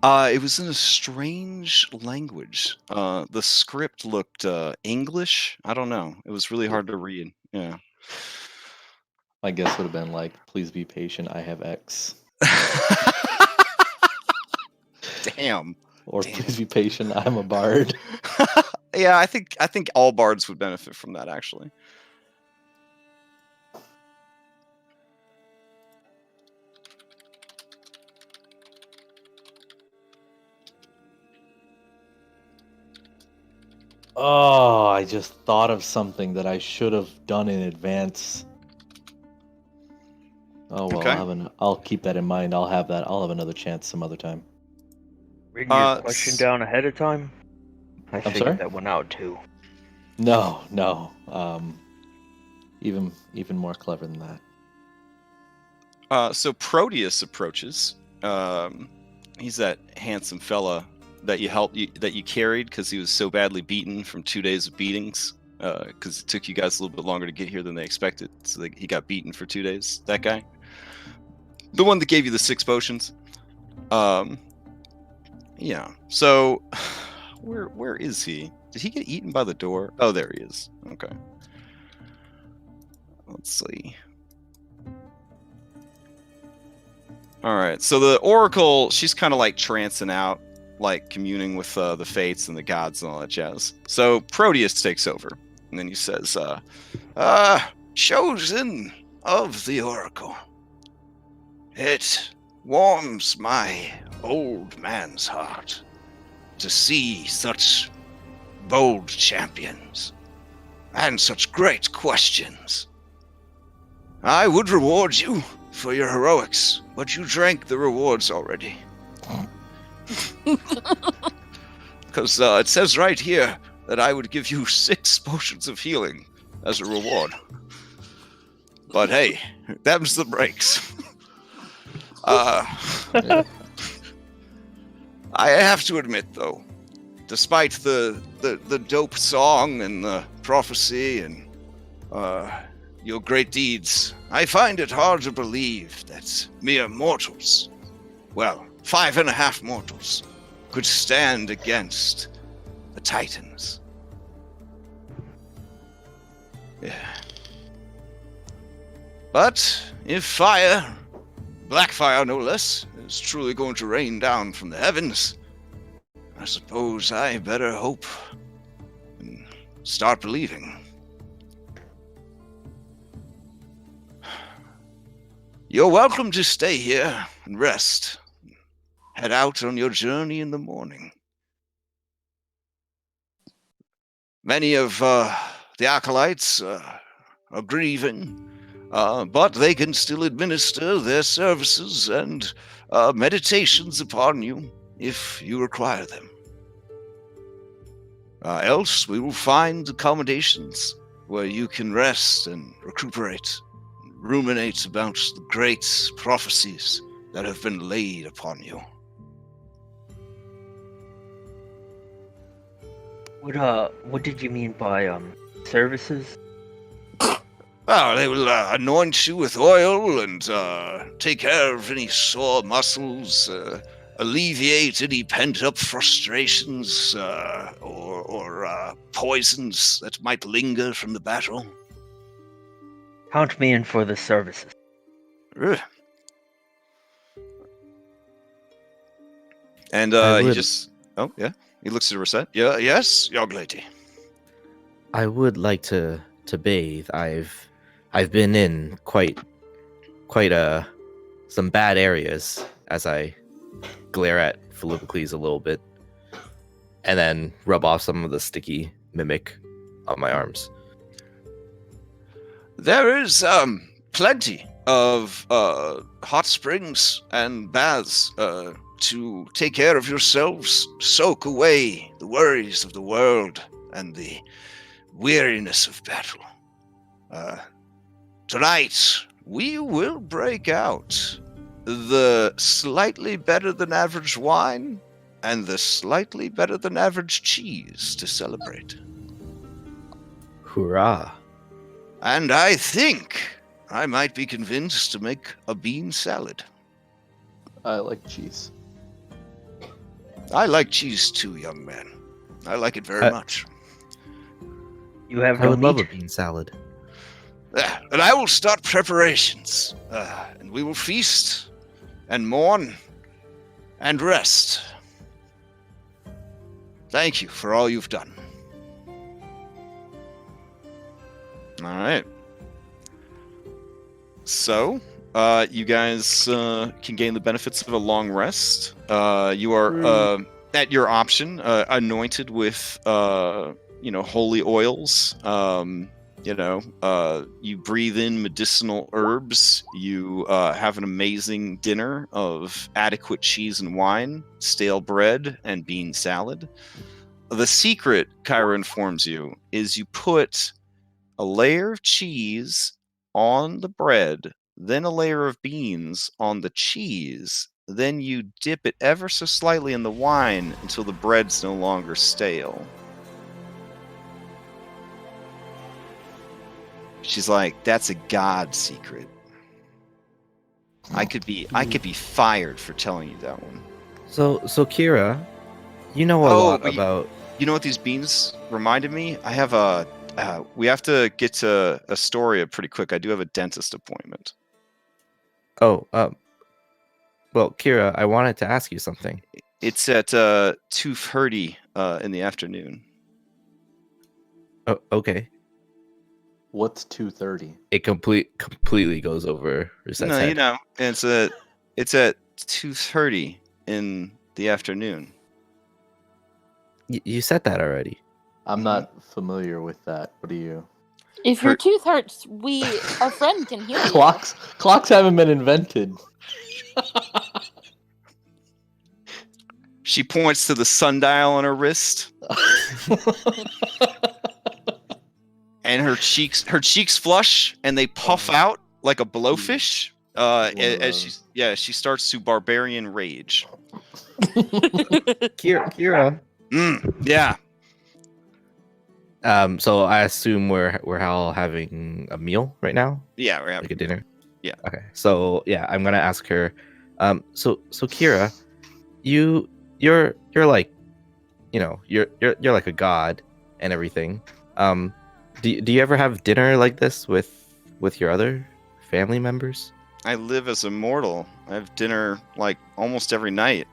It was in a strange language. The script looked English. I don't know. It was really hard to read. Yeah. My guess would have been like, please be patient, I have X. Damn. Or please be patient, I'm a bard. Yeah, I think all bards would benefit from that, actually. Oh, I just thought of something that I should have done in advance. Oh well, Okay. I'll keep that in mind. I'll have another chance some other time. Written your question down ahead of time? I I'm figured sorry? that one out too. No. Even more clever than that. So Proteus approaches. He's that handsome fella that you carried because he was so badly beaten from 2 days of beatings. Because it took you guys a little bit longer to get here than they expected. So he got beaten for 2 days. That guy, the one that gave you the 6 potions. Yeah. So where is he? Did he get eaten by the door? Oh, there he is. Okay. Let's see. All right. So the Oracle, she's kind of like trancing out, like communing with the fates and the gods and all that jazz. So Proteus takes over, and then he says, chosen of the Oracle, it warms my old man's heart to see such bold champions and such great questions. I would reward you for your heroics, but you drank the rewards already. Because it says right here that I would give you 6 potions of healing as a reward. But hey, them's the breaks. I have to admit, though, despite the dope song and the prophecy and your great deeds, I find it hard to believe that mere mortals, well, 5.5 mortals, could stand against the Titans. Yeah. But if fire, black fire no less, is truly going to rain down from the heavens, I suppose I better hope and start believing. You're welcome to stay here and rest. Head out on your journey in the morning. Many of the acolytes are grieving, but they can still administer their services and meditations upon you if you require them. Else we will find accommodations where you can rest and recuperate, and ruminate about the great prophecies that have been laid upon you. What did you mean by services? Oh, they will anoint you with oil and take care of any sore muscles, alleviate any pent-up frustrations or poisons that might linger from the battle. Count me in for the services. And he looks at Rosette. Yeah, yes, young lady. I would like to bathe. I've been in quite some bad areas as I glare at Philippocles a little bit, and then rub off some of the sticky mimic on my arms. There is plenty of hot springs and baths to take care of yourselves, soak away the worries of the world and the weariness of battle. Tonight, we will break out the slightly better than average wine and the slightly better than average cheese to celebrate. Hurrah! And I think I might be convinced to make a bean salad. I like cheese. I like cheese too, young man. I like it very much. You have I no would meat? love a bean salad. And I will start preparations, and we will feast, and mourn, and rest. Thank you for all you've done. All right. So, you guys can gain the benefits of a long rest. You are, at your option, anointed with, holy oils. You breathe in medicinal herbs. You have an amazing dinner of adequate cheese and wine, stale bread, and bean salad. The secret, Kyra informs you, is you put a layer of cheese on the bread, then a layer of beans on the cheese, then you dip it ever so slightly in the wine until the bread's no longer stale. She's like, that's a god secret. I could be fired for telling you that one. So Kira, you know a lot about. You know what these beans reminded me? I have we have to get to Astoria pretty quick. I do have a dentist appointment. Well, Kira, I wanted to ask you something. It's at 2:30 in the afternoon. Oh, okay. What's 2:30? It completely goes over Rosette's head. It's at 2:30 in the afternoon. You said that already. I'm not familiar with that. What do you? If your tooth hurts, our friend can heal you. Clocks haven't been invented. She points to the sundial on her wrist. And her cheeks flush and they puff out like a blowfish. As she starts to barbarian rage. Kira. Yeah. So I assume we're all having a meal right now. Yeah, we're having like a dinner. Yeah. Okay. So yeah, I'm gonna ask her. So Kira, you're like, you're like a god and everything. Do you ever have dinner like this with your other family members? I live as a mortal. I have dinner like almost every night.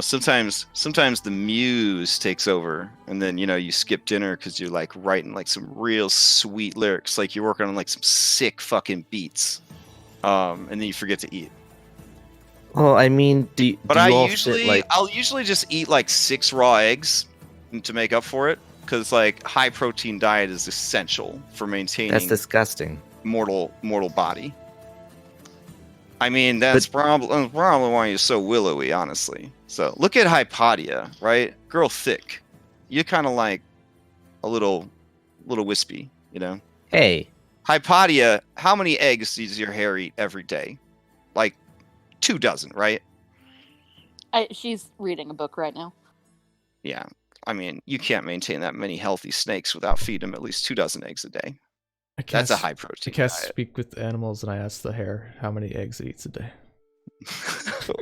Sometimes the muse takes over, and then you skip dinner because you're like writing like some real sweet lyrics, like you're working on like some sick fucking beats, and then you forget to eat. Well, I mean, I'll usually just eat like 6 raw eggs to make up for it, because like high protein diet is essential for maintaining. That's disgusting. Mortal body. I mean, that's probably why you're so willowy, honestly. So look at Hypatia, right? Girl thick. you're kind of like a little wispy, you know. Hey, Hypatia, how many eggs does your hair eat every day? Like 24, right? She's reading a book right now. Yeah. I mean, you can't maintain that many healthy snakes without feeding them at least 24 eggs a day. That's a high protein I can't diet. speak with animals, and I ask the hare how many eggs it eats a day.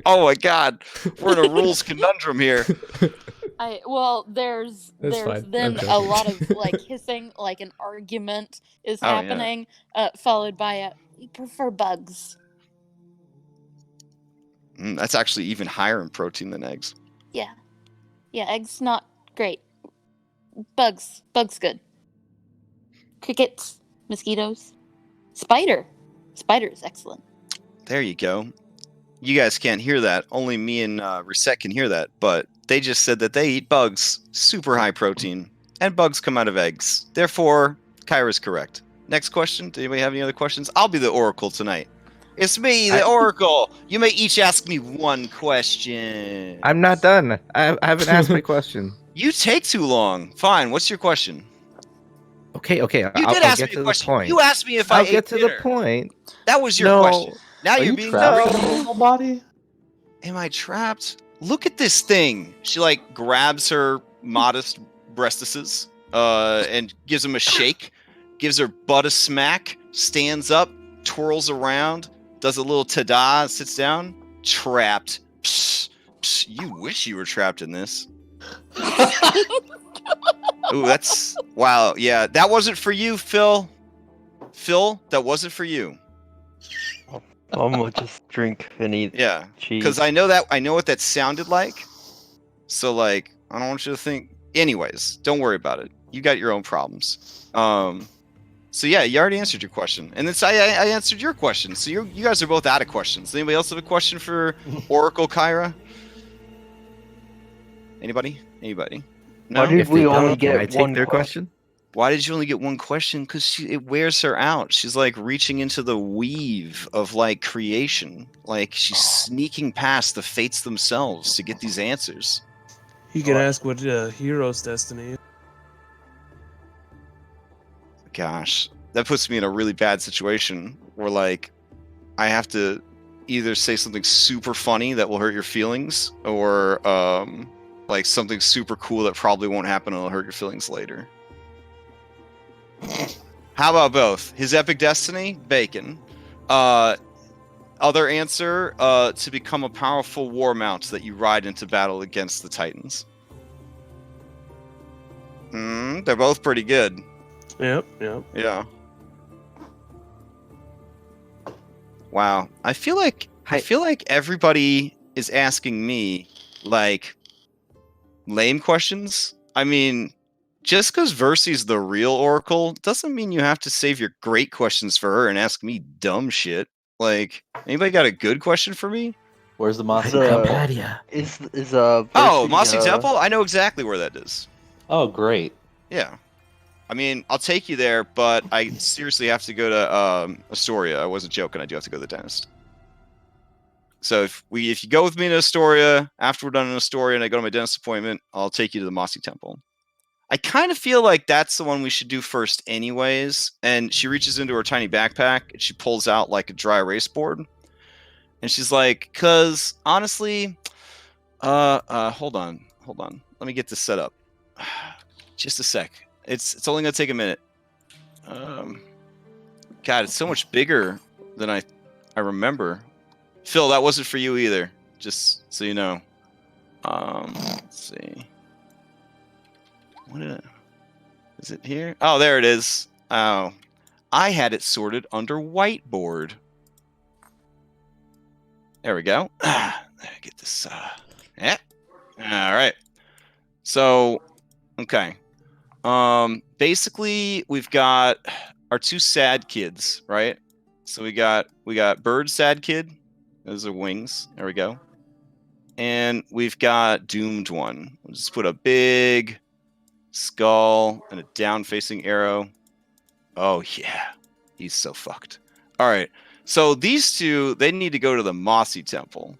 Oh my god, we're in a rules conundrum here. There's fine. then a lot of like hissing, like an argument is happening, followed by a we prefer bugs. That's actually even higher in protein than eggs. Yeah, eggs not great. Bugs good. Crickets, mosquitoes, spider is excellent. There you go. You guys can't hear that. Only me and Reset can hear that. But they just said that they eat bugs, super high protein, and bugs come out of eggs. Therefore, Kyra's correct. Next question. Do anybody have any other questions? I'll be the Oracle tonight. It's me, the Oracle. You may each ask me one question. I'm not done. I haven't asked my question. You take too long. Fine. What's your question? Okay. You did I'll ask get me to a the question. point. You asked me if I I'll ate get to dinner. the point. That was your question. Now Are you're you being trapped no. in a little body? Am I trapped? Look at this thing. She like grabs her modest breastises and gives them a shake, gives her butt a smack, stands up, twirls around, does a little ta-da, sits down. Trapped. Psh, psh, you wish you were trapped in this. Ooh, that's wow. Yeah, that wasn't for you, Phil. Phil, that wasn't for you. I'm gonna just drink and eat. Yeah, cheese. because I know what that sounded like. So like, I don't want you to think. Anyways, don't worry about it. You got your own problems. So yeah, you already answered your question, and I answered your question. So you guys are both out of questions. Anybody else have a question for Oracle Kyra? Anybody? No. Why did If we they only don't, can I get take one their question? question? Why did you only get one question? Because it wears her out. She's like reaching into the weave of like creation. Like she's sneaking past the fates themselves to get these answers. You can ask what hero's destiny is. Gosh, that puts me in a really bad situation where like I have to either say something super funny that will hurt your feelings or like something super cool that probably won't happen and will hurt your feelings later. How about both? His epic destiny, bacon. Other answer, to become a powerful war mount that you ride into battle against the Titans. They're both pretty good. Yep. Yeah. Wow. I feel like everybody is asking me like lame questions. I mean, just because Versi's the real Oracle doesn't mean you have to save your great questions for her and ask me dumb shit. Like, anybody got a good question for me? Where's the Mossy The- Temple? Is Oh, Percy, Mossy Temple? I know exactly where that is. Oh, great. Yeah. I mean, I'll take you there, but I seriously have to go to Astoria. I wasn't joking. I do have to go to the dentist. So if you go with me to Astoria, after we're done in Astoria and I go to my dentist appointment, I'll take you to the Mossy Temple. I kind of feel like that's the one we should do first anyways. And she reaches into her tiny backpack and she pulls out like a dry erase board. And she's like, cause honestly, hold on. Let me get this set up. Just a sec. It's only gonna take a minute. God, it's so much bigger than I remember. Phil, that wasn't for you either. Just so you know. Let's see. Is it here? Oh, there it is. Oh, I had it sorted under whiteboard. There we go. Get this. Yeah. All right. So, okay. Basically, we've got our two sad kids, right? So we got Bird sad kid. Those are wings. There we go. And we've got doomed one. We'll just put a big skull and a down-facing arrow. Oh yeah, he's so fucked. All right. So these two, they need to go to the Mossy Temple,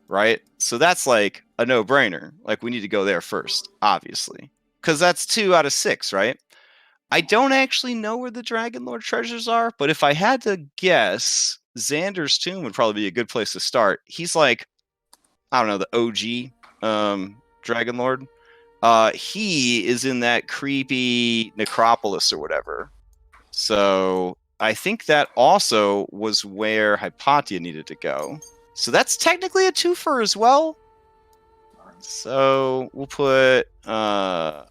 right? So that's like a no-brainer. Like we need to go there first, obviously. because that's 2 out of 6, right? I don't actually know where the Dragonlord treasures are, but if I had to guess, Xander's tomb would probably be a good place to start. He's like, I don't know, the OG Dragonlord. He is in that creepy necropolis or whatever. So I think that also was where Hypatia needed to go. So that's technically a twofer as well. So we'll put a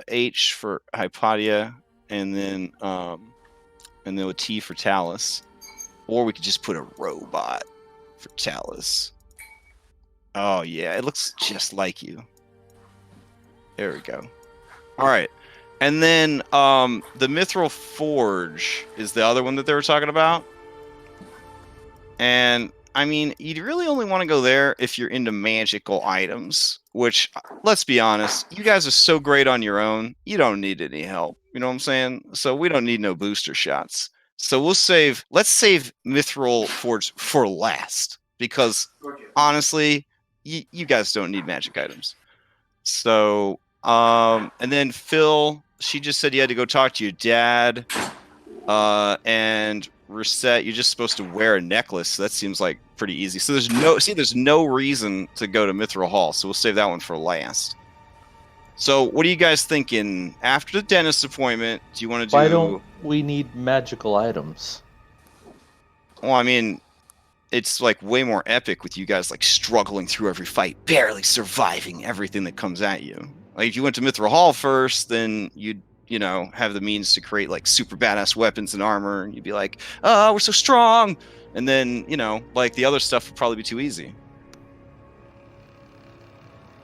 H for Hypatia, and then a T for Talus, or we could just put a robot for Talus. Oh yeah, it looks just like you. There we go. All right, and then the Mithril Forge is the other one that they were talking about, and I mean, you'd really only want to go there if you're into magical items, which, let's be honest, you guys are so great on your own, you don't need any help. You know what I'm saying? So we don't need no booster shots. So let's save Mithril Forge for last, because honestly, you guys don't need magic items. So, and then Phil, she just said you had to go talk to your dad, and Reset, you're just supposed to wear a necklace. So that seems like pretty easy. So there's no reason to go to Mithril Hall. So we'll save that one for last. So what are you guys thinking? After the dentist appointment, do you want to do... Why don't we need magical items? Well, I mean, it's like way more epic with you guys like struggling through every fight, barely surviving everything that comes at you. Like if you went to Mithril Hall first, then you'd have the means to create like super badass weapons and armor, and you'd be like, oh, we're so strong. And then, like the other stuff would probably be too easy.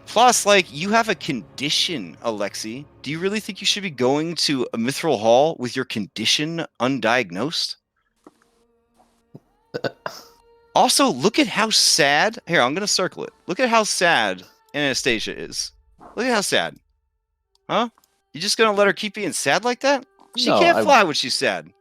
Plus, like, you have a condition, Alexi. Do you really think you should be going to a Mithril Hall with your condition undiagnosed? Also, look at how sad... Here, I'm going to circle it. Look at how sad Anastasia is. Look at how sad. Huh? You just going to let her keep being sad like that? She can't fly when she's sad.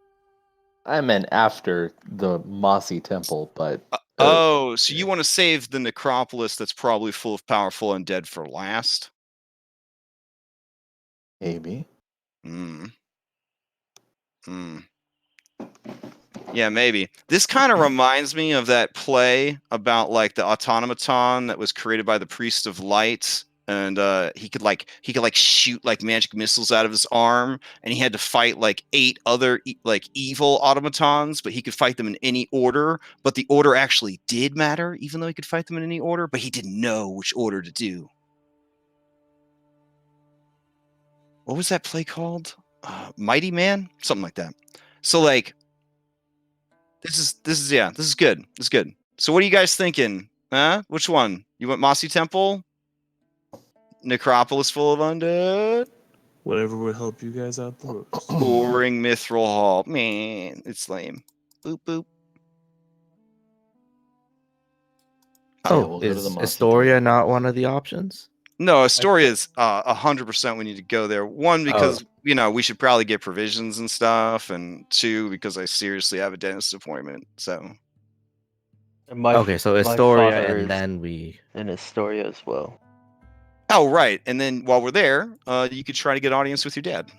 I meant after the Mossy Temple, but... so you want to save the necropolis that's probably full of powerful undead for last? Maybe. Yeah, maybe. This kind of reminds me of that play about like the automaton that was created by the Priest of Light, and he could shoot like magic missiles out of his arm, and he had to fight like 8 other like evil automatons, but he could fight them in any order. But the order actually did matter, even though he could fight them in any order, but he didn't know which order to do. What was that play called? Mighty Man, something like that. So like. This is good. This is good. So what are you guys thinking? Huh? Which one? You want Mossy Temple? Necropolis full of undead? Whatever would help you guys out the most. Boring Mithril Hall. Man, it's lame. Boop boop. Oh, is Astoria not one of the options? No, Astoria is 100% we need to go there. One, because we should probably get provisions and stuff, and 2, because I seriously have a dentist appointment. So so Astoria, and then we in Astoria as well. Oh, right. And then while we're there, you could try to get audience with your dad.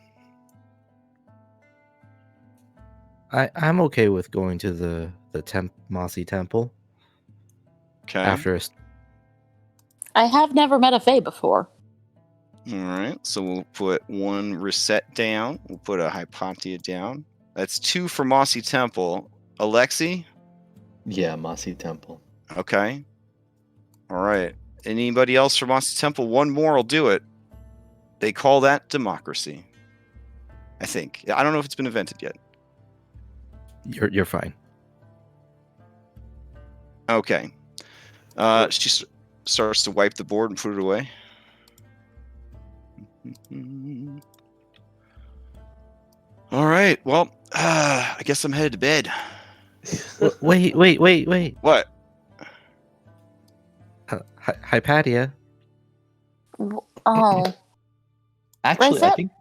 I'm okay with going to the Mossy Temple. Okay. After I have never met a Fae before. All right. So we'll put 1 Reset down. We'll put a Hypatia down. That's 2 for Mossy Temple. Alexi? Yeah, Mossy Temple. Okay. All right. Anybody else for Mossy Temple? 1 more will do it. They call that democracy. I think. I don't know if it's been invented yet. You're fine. Okay. She starts to wipe the board and put it away. All right. Well, I guess I'm headed to bed. Wait. What? Hypatia. Oh. Actually, I think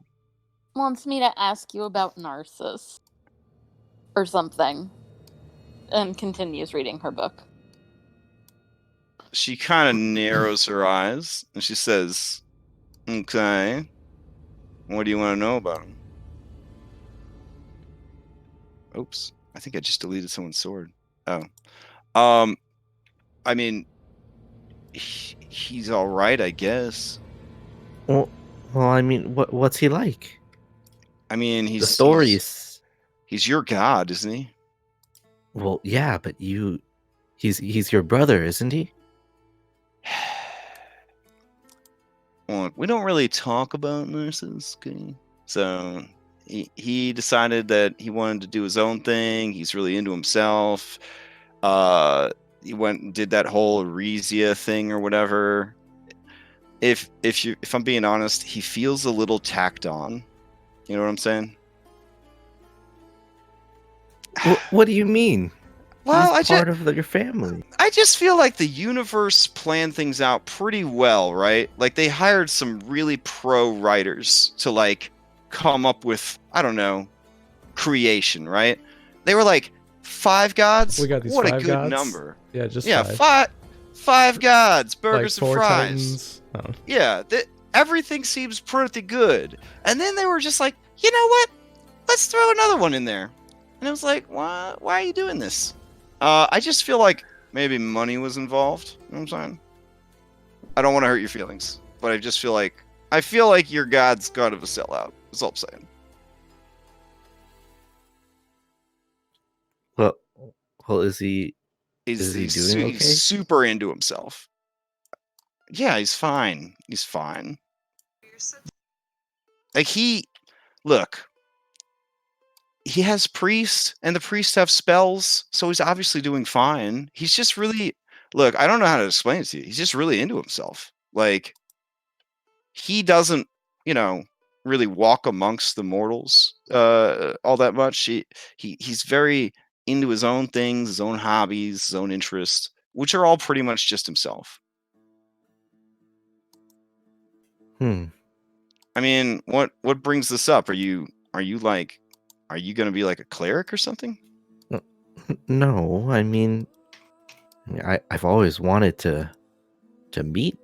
wants me to ask you about Narcissus or something, and continues reading her book. She kind of narrows her eyes and she says, "Okay, What do you want to know about him? Oops, I think I just deleted someone's sword. Oh. I mean, he's all right, I guess. Well, I mean, what's he like? I mean, The stories. He's your god, isn't he? Well, yeah, but he's your brother, isn't he? Well, we don't really talk about nurses, okay? So he decided that he wanted to do his own thing. He's really into himself. He went and did that whole Aresia thing or whatever. If I'm being honest, he feels a little tacked on. You know what I'm saying? What do you mean? Well, He's part of your family. I just feel like the universe planned things out pretty well, right? Like they hired some really pro writers to like come up with, I don't know, creation, right? They were like, 5 gods? We got these what 5 a good gods? number. Yeah, just yeah, 5. 5 gods, burgers like and 4 fries. Titans. Oh. Yeah, everything seems pretty good. And then they were just like, you know what? Let's throw another one in there. And I was like, why are you doing this? I just feel like maybe money was involved. You know what I'm saying? I don't want to hurt your feelings, but I just feel like your god's kind of a sellout. That's all I'm saying. Well, is he doing okay? He's super into himself. Yeah, he's fine. He's fine. Like look, he has priests, and the priests have spells, so he's obviously doing fine. He's just really, look, I don't know how to explain it to you. He's just really into himself. Like, he doesn't, really walk amongst the mortals all that much. He's very into his own things, his own hobbies, his own interests, which are all pretty much just himself. I mean, what brings this up? Are you gonna be like a cleric or something? No, I mean, I've always wanted to meet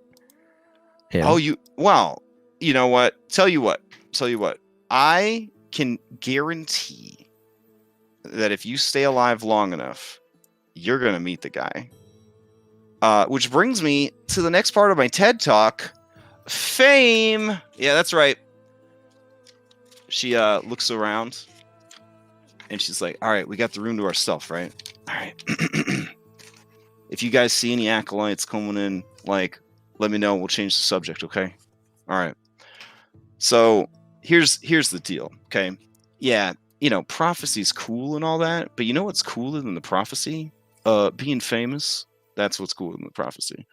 him. Oh, well, you know what? Tell you what. I can guarantee that if you stay alive long enough, you're gonna meet the guy. Which brings me to the next part of my TED Talk. Fame. Yeah, that's right. She looks around and she's like, all right, we got the room to ourselves, right? All right. If you guys see any acolytes coming in, like, let me know. We'll change the subject, okay? All right. So here's the deal, okay? Yeah, prophecy's cool and all that, but you know what's cooler than the prophecy? Being famous. That's what's cooler than the prophecy.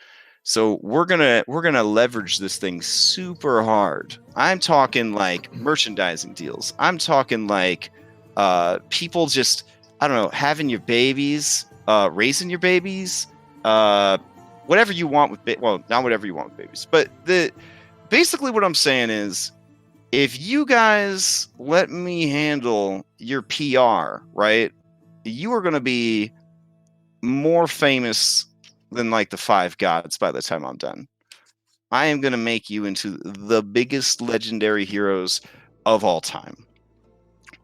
So we're gonna leverage this thing super hard. I'm talking like merchandising deals. I'm talking like people just, I don't know, having your babies, raising your babies, whatever you want with well, not whatever you want with babies, but basically what I'm saying is, if you guys let me handle your PR, right, you are gonna be more famous than like the 5 gods by the time I'm done. I am going to make you into the biggest legendary heroes of all time.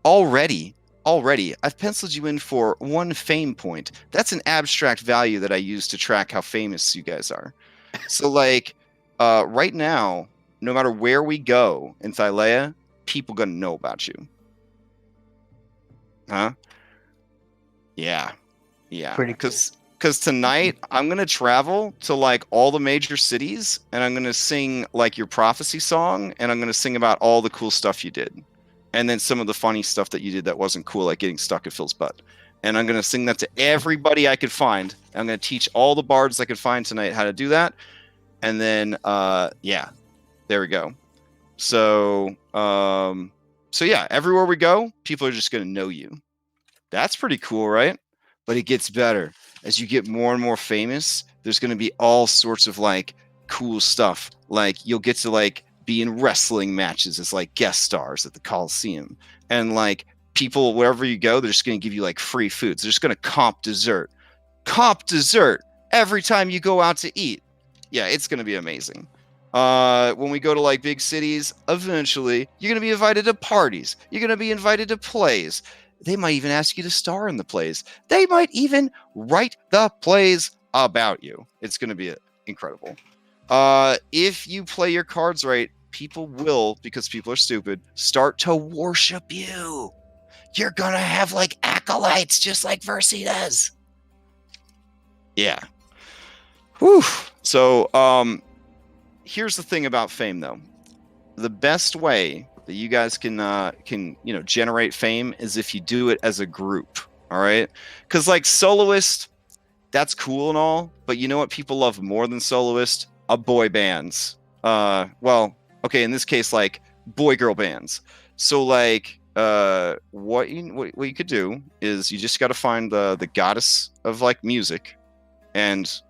Already, I've penciled you in for 1 fame point. That's an abstract value that I use to track how famous you guys are. So like, right now, no matter where we go in Thylea, people going to know about you. Huh? Yeah. Pretty cool. Because tonight I'm gonna travel to like all the major cities, and I'm gonna sing like your prophecy song, and I'm gonna sing about all the cool stuff you did, and then some of the funny stuff that you did that wasn't cool, like getting stuck in Phil's butt. And I'm gonna sing that to everybody I could find. I'm gonna teach all the bards I could find tonight how to do that, and then yeah, there we go. So yeah, everywhere we go, people are just gonna know you. That's pretty cool, right? But it gets better. As you get more and more famous, there's going to be all sorts of like cool stuff. Like you'll get to like be in wrestling matches as like guest stars at the Coliseum. And like people, wherever you go, they're just going to give you like free foods. They're just going to comp dessert every time you go out to eat. Yeah, it's going to be amazing. When we go to like big cities, eventually you're gonna be invited to parties. You're gonna be invited to plays. They might even ask you to star in the plays. They might even write the plays about you. It's gonna be incredible. If you play your cards right, people will, because people are stupid, start to worship you. You're gonna have like acolytes, just like Versi does. Yeah. Whew. So, here's the thing about fame, though. The best way that you guys can generate fame is if you do it as a group. All right, because like soloist, that's cool and all, but you know what people love more than soloist? Boy bands. Well, okay, in this case, like boy girl bands. So like, what you could do is you just got to find the goddess of like music and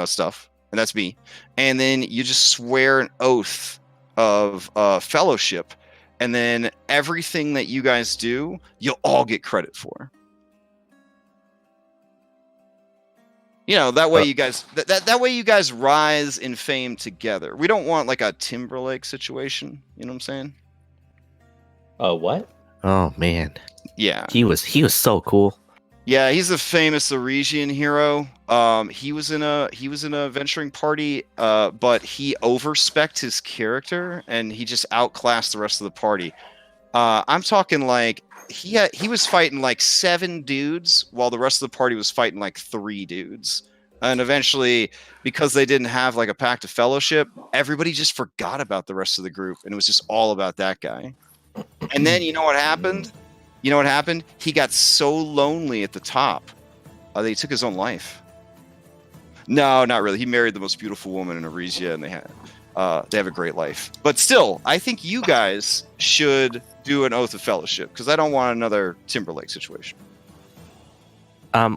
stuff, and that's me. And then you just swear an oath of fellowship, and then everything that you guys do, you'll all get credit for. You know, that way you guys that way you guys rise in fame together. We don't want like a Timberlake situation. You know what I'm saying? What? Oh man. Yeah. He was so cool. Yeah, he's a famous Oresian hero. He was in a venturing party, but he overspec'd his character and he just outclassed the rest of the party. I'm talking like he was fighting like 7 dudes while the rest of the party was fighting like 3 dudes. And eventually, because they didn't have like a pact of fellowship, everybody just forgot about the rest of the group and it was just all about that guy. And then you know what happened? You know what happened? He got so lonely at the top that he took his own life. No, not really. He married the most beautiful woman in Orysia, and they have a great life. But still, I think you guys should do an oath of fellowship because I don't want another Timberlake situation.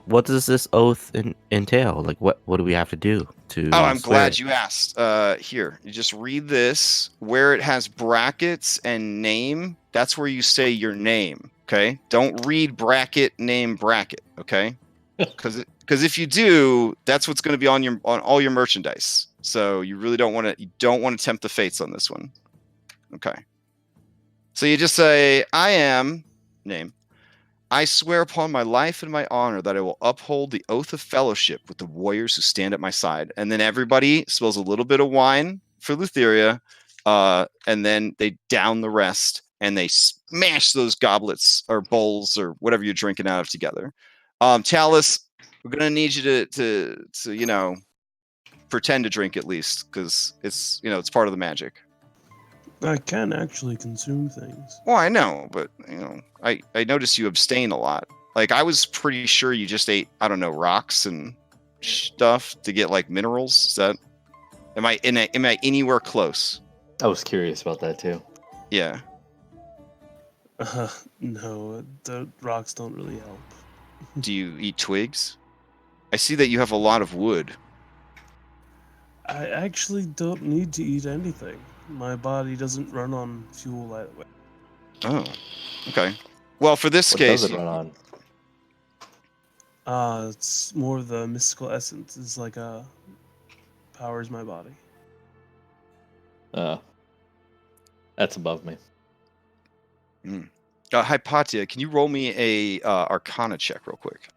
What does this oath entail? Like, what do we have to do to? Oh, I'm glad it? you asked. Here, you just read this. Where it has brackets and name, that's where you say your name. Okay, don't read bracket name bracket. Okay, because if you do, that's what's going to be on all your merchandise. So you really don't want to tempt the fates on this one. Okay, so you just say I am name. I swear upon my life and my honor that I will uphold the oath of fellowship with the warriors who stand at my side. And then everybody spills a little bit of wine for Lutheria, and then they down the rest and they smash those goblets or bowls or whatever you're drinking out of together. Chalice, we're gonna need you to pretend to drink at least because it's part of the magic. I can actually consume things. Well, I know, but I noticed you abstain a lot. Like I was pretty sure you just ate, I don't know, rocks and stuff to get like minerals. Is that? Am I anywhere close? I was curious about that too. Yeah. No, the rocks don't really help. Do you eat twigs? I see that you have a lot of wood. I actually don't need to eat anything. My body doesn't run on fuel that way. Oh, okay. Well, for this What case, does it run on? It's more of the mystical essence. It's like powers my body. That's above me. Hypatia, can you roll me a Arcana check real quick?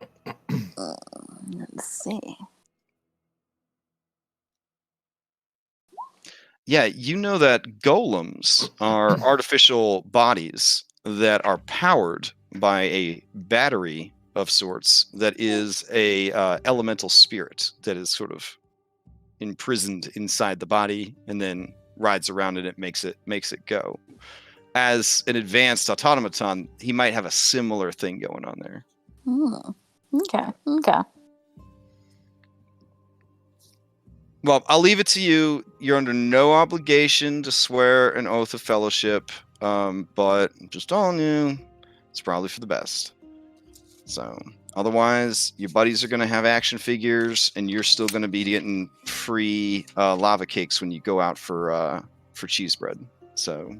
Let's see. Yeah, you know that golems are artificial bodies that are powered by a battery of sorts that is a elemental spirit that is sort of imprisoned inside the body and then rides around and it makes it go. As an advanced automaton, he might have a similar thing going on there. Okay. Well, I'll leave it to you. You're under no obligation to swear an oath of fellowship, but just telling you, it's probably for the best. So, otherwise, your buddies are going to have action figures, and you're still going to be getting free lava cakes when you go out for cheese bread. So,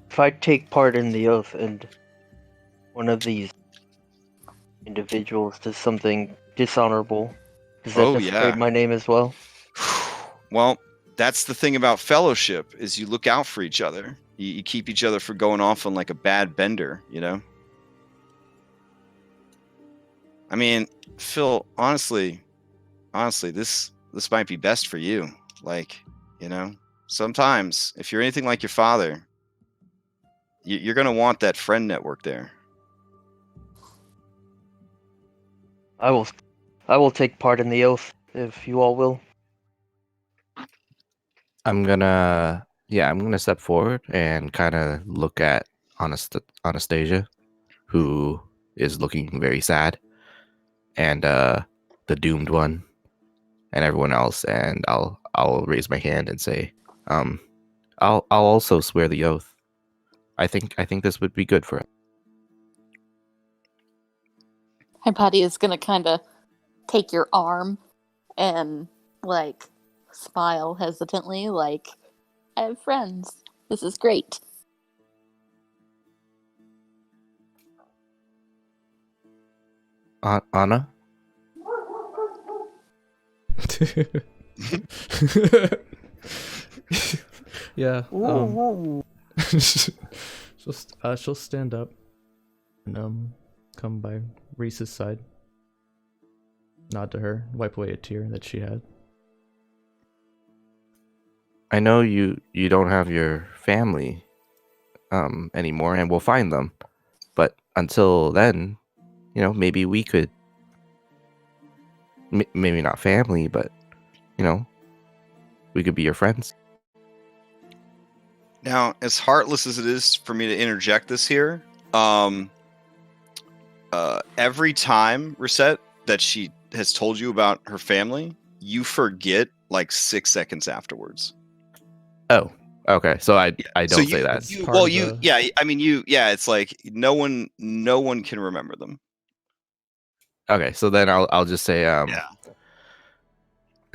if I take part in the oath and one of these individuals does something dishonorable, does that desecrate my name as well? Well, that's the thing about fellowship, is you look out for each other. You keep each other from going off on like a bad bender, you know? I mean, Phil, honestly, this might be best for you. Like, you know, sometimes if you're anything like your father, you're going to want that friend network there. I will take part in the oath if you all will. I'm gonna step forward and kind of look at Anastasia, who is looking very sad, and the doomed one, and everyone else, and I'll raise my hand and say, I'll also swear the oath. I think this would be good for it. Hypatia is gonna kind of take your arm and like smile hesitantly, like, I have friends. This is great. Anna? Yeah. She'll stand up and come by Reese's side. Nod to her, wipe away a tear that she had. I know you don't have your family anymore, and we'll find them. But until then, you know, maybe we could, maybe not family, but, you know, we could be your friends. Now, as heartless as it is for me to interject this here, every time, Reset, that she has told you about her family, you forget like 6 seconds afterwards. Oh, okay. So I don't say that. It's like no one can remember them. Okay, so then I'll just say, I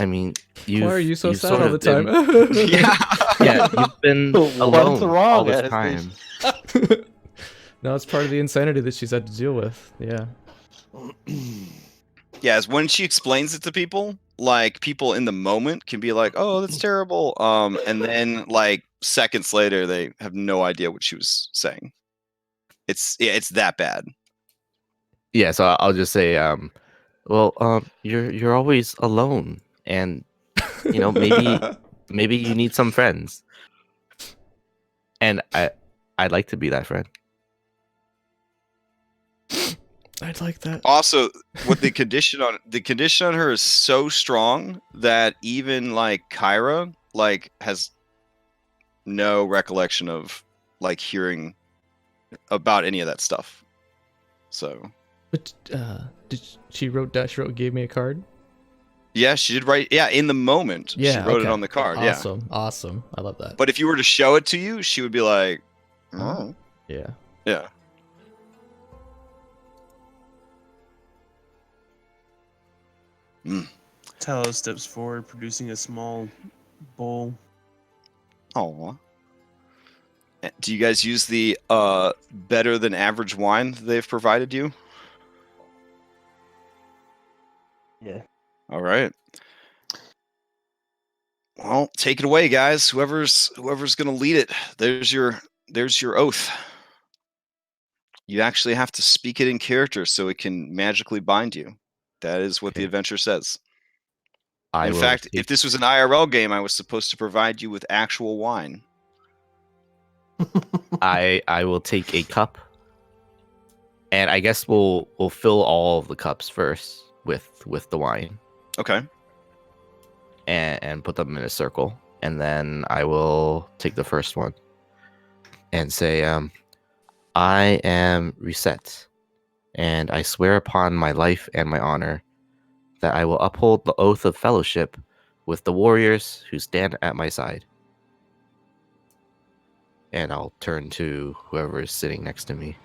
mean, why are you so sad all the been, time? yeah, you've been alone all this time. No, it's part of the insanity that she's had to deal with. Yeah. Yeah, as when she explains it to people, like people in the moment can be like, "Oh, that's terrible," and then like seconds later, they have no idea what she was saying. It's that bad. Yeah, so I'll just say, you're always alone, and you know, maybe you need some friends, and I'd like to be that friend. I'd like that. Also, what the condition on her is so strong that even like Kyra like has no recollection of like hearing about any of that stuff. So, but she gave me a card? Yeah, she did write. Yeah, in the moment, she wrote it on the card. Awesome. I love that. But if you were to show it to you, she would be like, "Oh, yeah." Talos steps forward, producing a small bowl. Oh. Do you guys use the better than average wine they've provided you? Yeah. All right. Well, take it away, guys. Whoever's going to lead it. There's your oath. You actually have to speak it in character so it can magically bind you. That is what the adventure says. In fact, if this was an IRL game, I was supposed to provide you with actual wine. I will take a cup, and I guess we'll fill all of the cups first with the wine. Okay. And put them in a circle, and then I will take the first one and say, I am Reset, and I swear upon my life and my honor that I will uphold the oath of fellowship with the warriors who stand at my side. And I'll turn to whoever is sitting next to me.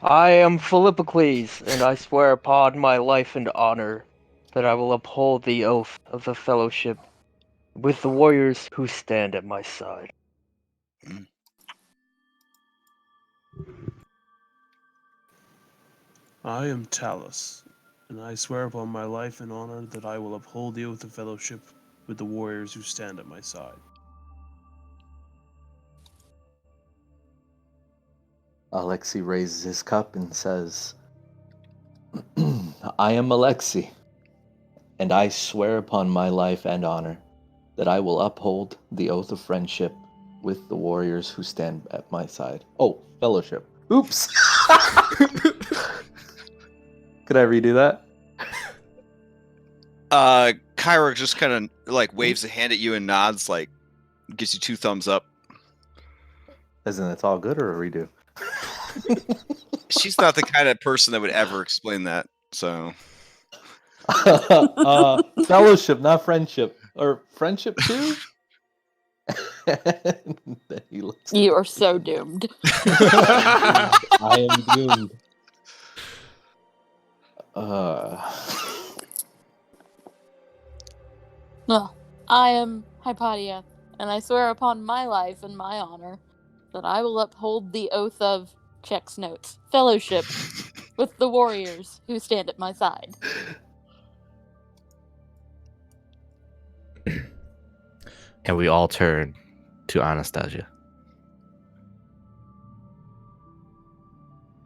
I am Philippocles, and I swear upon my life and honor that I will uphold the oath of the fellowship with the warriors who stand at my side. I am Talos, and I swear upon my life and honor that I will uphold the oath of fellowship with the warriors who stand at my side. Alexei raises his cup and says, I am Alexei, and I swear upon my life and honor that I will uphold the oath of friendship with the warriors who stand at my side. Oh, fellowship. Oops. Could I redo that? Kyra just kind of like waves a hand at you and nods, like gives you 2 thumbs up. As in, it's all good or a redo? She's not the kind of person that would ever explain that. So, fellowship, not friendship, or friendship too. Then he looks. You are so doomed. I am doomed. No, I am Hypatia, and I swear upon my life and my honor that I will uphold the oath of checks notes fellowship with the warriors who stand at my side. And we all turn to Anastasia.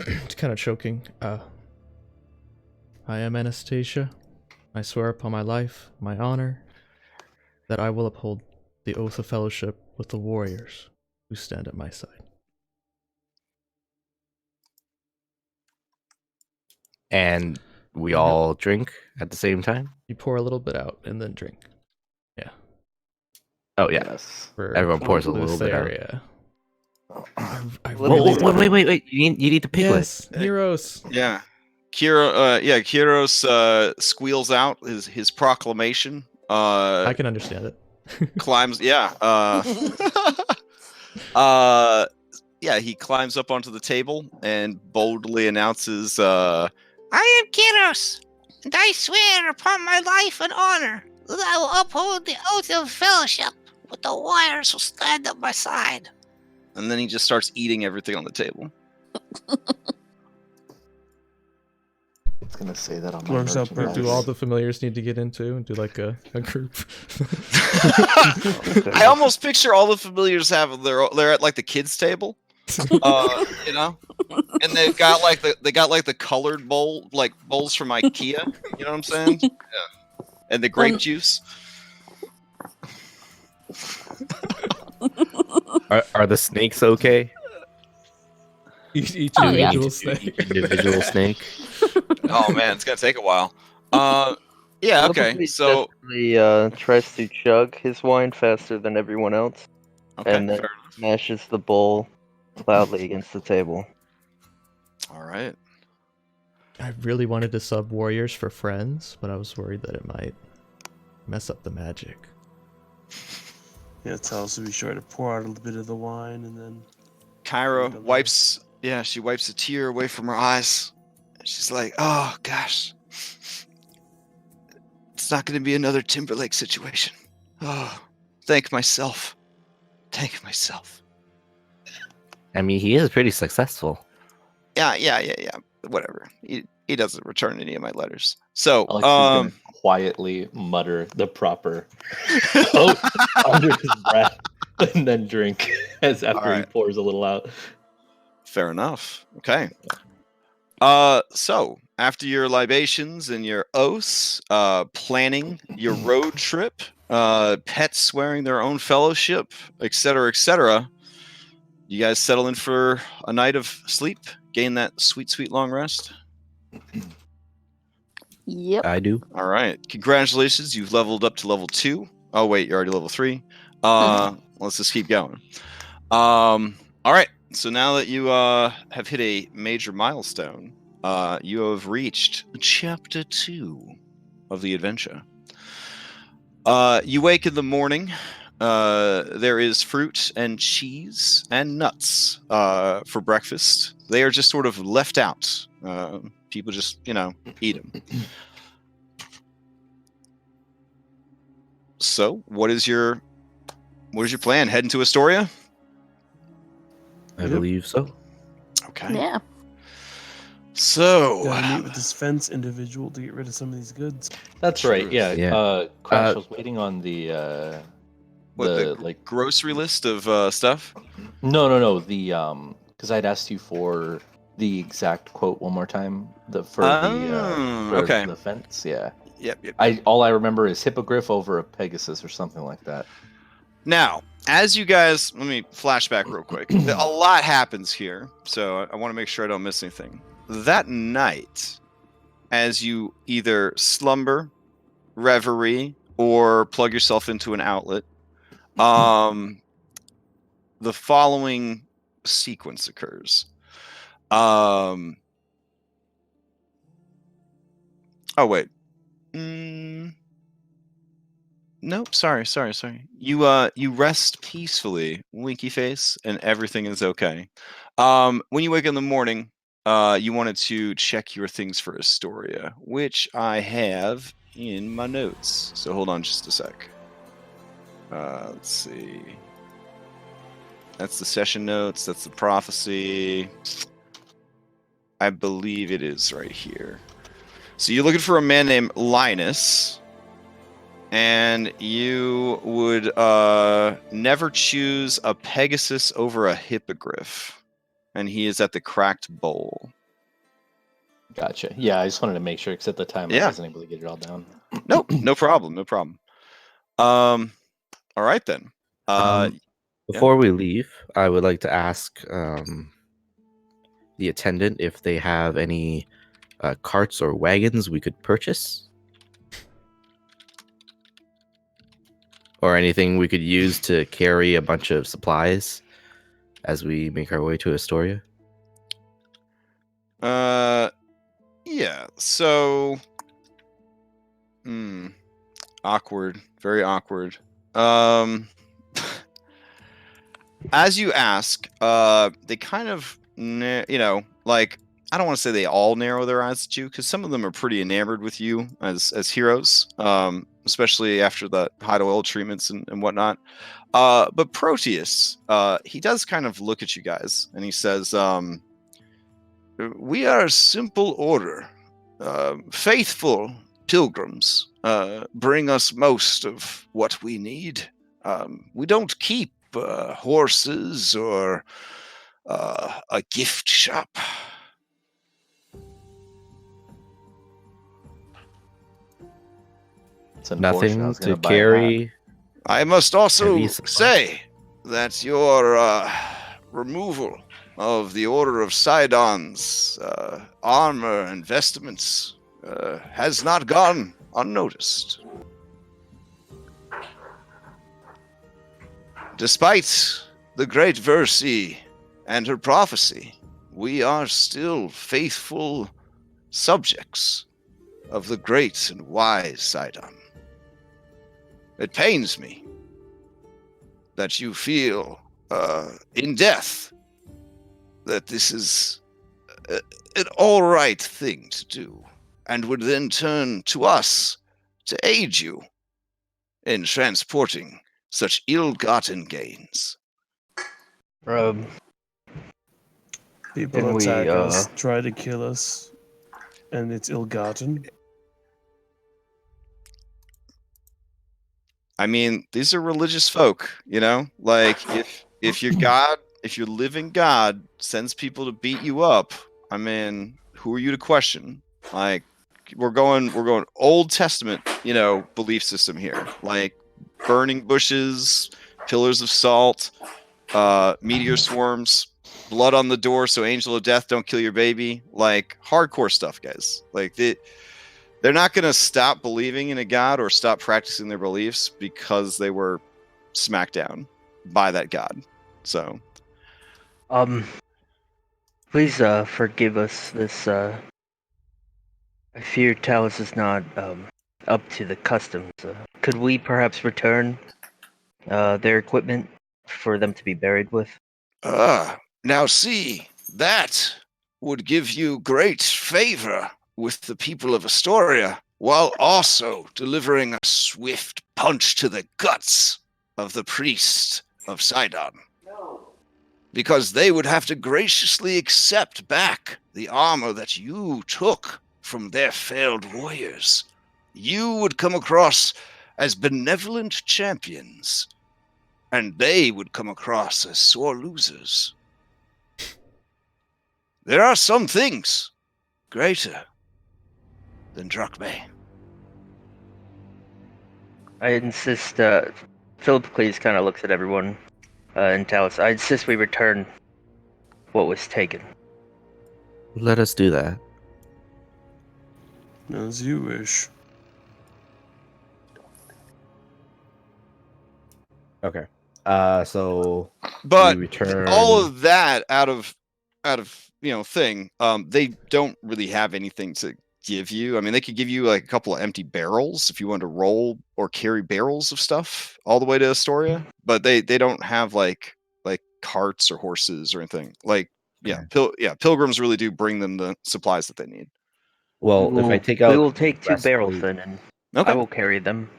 It's kind of choking. I am Anastasia. I swear upon my life, my honor, that I will uphold the oath of fellowship with the warriors who stand at my side. And we all drink at the same time? You pour a little bit out and then drink. Yeah. Oh, yeah. Yes. Everyone pours a little bit out. Wait. You need the piglets. Yes, heroes. Yeah. Kyros squeals out his proclamation. I can understand it. Climbs, he climbs up onto the table and boldly announces, I am Kyros, and I swear upon my life and honor that I will uphold the oath of fellowship with the warriors who stand at my side. And then he just starts eating everything on the table. It's gonna say that on my Works out merchandise. Do all the familiars need to get into and do like a group? I almost picture all the familiars they're at like the kids table, you know, and they've got like the colored bowls from IKEA. You know what I'm saying? Yeah. And the grape juice. Are the snakes okay? Each individual snake. Individual snake. Oh man, it's gonna take a while. Yeah. Okay. So he tries to chug his wine faster than everyone else, and then smashes the bowl loudly against the table. All right. I really wanted to sub warriors for friends, but I was worried that it might mess up the magic. Yeah, tell us to be sure to pour out a little bit of the wine, and then Kyra wipes a tear away from her eyes. She's like, oh gosh, it's not going to be another Timberlake situation. Oh, thank myself. I mean, he is pretty successful. Yeah. Whatever. He doesn't return any of my letters. So, Alex is gonna quietly mutter the proper oath under his breath, and then drink after he pours a little out. Fair enough. Okay. So after your libations and your oaths, planning your road trip, pets swearing their own fellowship, etc., you guys settle in for a night of sleep, gain that sweet long rest. Yep. I do. All right. Congratulations. You've leveled up to level 2. Oh, wait. You're already level 3. Let's just keep going. All right. So now that you have hit a major milestone, you have reached chapter 2 of the adventure. You wake in the morning. There is fruit and cheese and nuts for breakfast. They are just sort of left out. People just, eat them. So, what is your plan? Heading to Astoria? I believe so. Okay. Yeah. So gotta meet with this fence individual to get rid of some of these goods. That's right. Yeah. Yeah. Crash was waiting on the grocery list of stuff. No. The because I'd asked you for the exact quote one more time. For the fence. Yeah. Yep. All I remember is hippogriff over a Pegasus or something like that. Now, as you guys, let me flash back real quick. A lot happens here, so I want to make sure I don't miss anything. That night, as you either slumber, reverie, or plug yourself into an outlet, the following sequence occurs. Oh wait. Nope. Sorry. You rest peacefully, winky face, and everything is okay. When you wake in the morning, you wanted to check your things for Astoria, which I have in my notes. So hold on just a sec. Let's see. That's the session notes. That's the prophecy. I believe it is right here. So you're looking for a man named Linus. And you would never choose a Pegasus over a hippogriff. And he is at the Cracked Bowl. Gotcha. Yeah, I just wanted to make sure, because at the time I wasn't able to get it all down. Nope, no problem. All right, then. Before we leave, I would like to ask the attendant if they have any carts or wagons we could purchase. Or anything we could use to carry a bunch of supplies as we make our way to Astoria? Yeah. So, awkward. Very awkward. As you ask, they kind of, I don't want to say they all narrow their eyes at you, because some of them are pretty enamored with you as heroes, especially after the hide oil treatments and whatnot. But Proteus, he does kind of look at you guys, and he says, we are a simple order. Faithful pilgrims bring us most of what we need. We don't keep horses or a gift shop. Nothing to carry. I must also say that your removal of the Order of Sidon's armor and vestments has not gone unnoticed. Despite the great Versi and her prophecy, we are still faithful subjects of the great and wise Sidon. It pains me that you feel in death that this is an all right thing to do, and would then turn to us to aid you in transporting such ill-gotten gains. People attack us, try to kill us, and it's ill-gotten. I mean, these are religious folk, Like, if your God, if your living God sends people to beat you up, I mean, who are you to question? Like, we're going Old Testament, belief system here. Like, burning bushes, pillars of salt, meteor swarms, blood on the door so angel of death don't kill your baby. Like, hardcore stuff, guys. Like, they're not going to stop believing in a god or stop practicing their beliefs because they were smacked down by that god. So, please forgive us. This I fear Talos is not up to the customs. Could we perhaps return their equipment for them to be buried with? Now see, that would give you great favor with the people of Astoria, while also delivering a swift punch to the guts of the priest of Sidon. because they would have to graciously accept back the armor that you took from their failed warriors. You would come across as benevolent champions, and they would come across as sore losers. There are some things greater than drachmae. I insist, Philippocles kind of looks at everyone and tells, I insist we return what was taken. Let us do that. As you wish. Okay. So But we return. all of that out of thing, they don't really have anything to give you. I mean, they could give you like a couple of empty barrels if you want to roll or carry barrels of stuff all the way to Astoria, but they don't have like carts or horses or anything. Like pilgrims really do bring them the supplies that they need. Well, if I take out, we will take 2 breastplate- barrels then, and Okay. I will carry them.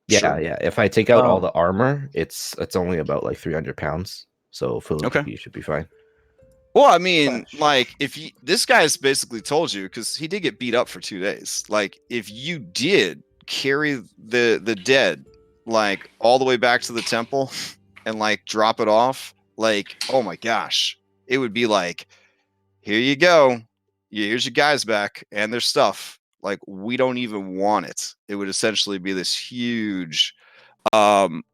Yeah, Sure. yeah. If I take out all Oh. the armor, it's only about like 300 pounds. So Philip, Okay. you should be fine. Well, I mean, Flash. like, this guy's basically told you, because he did get beat up for 2 days. Like, if you did carry the dead, like, all the way back to the temple and, like, drop it off, like, oh my gosh, it would be like, here you go. Here's your guys back and their stuff. Like, we don't even want it. It would essentially be this huge, like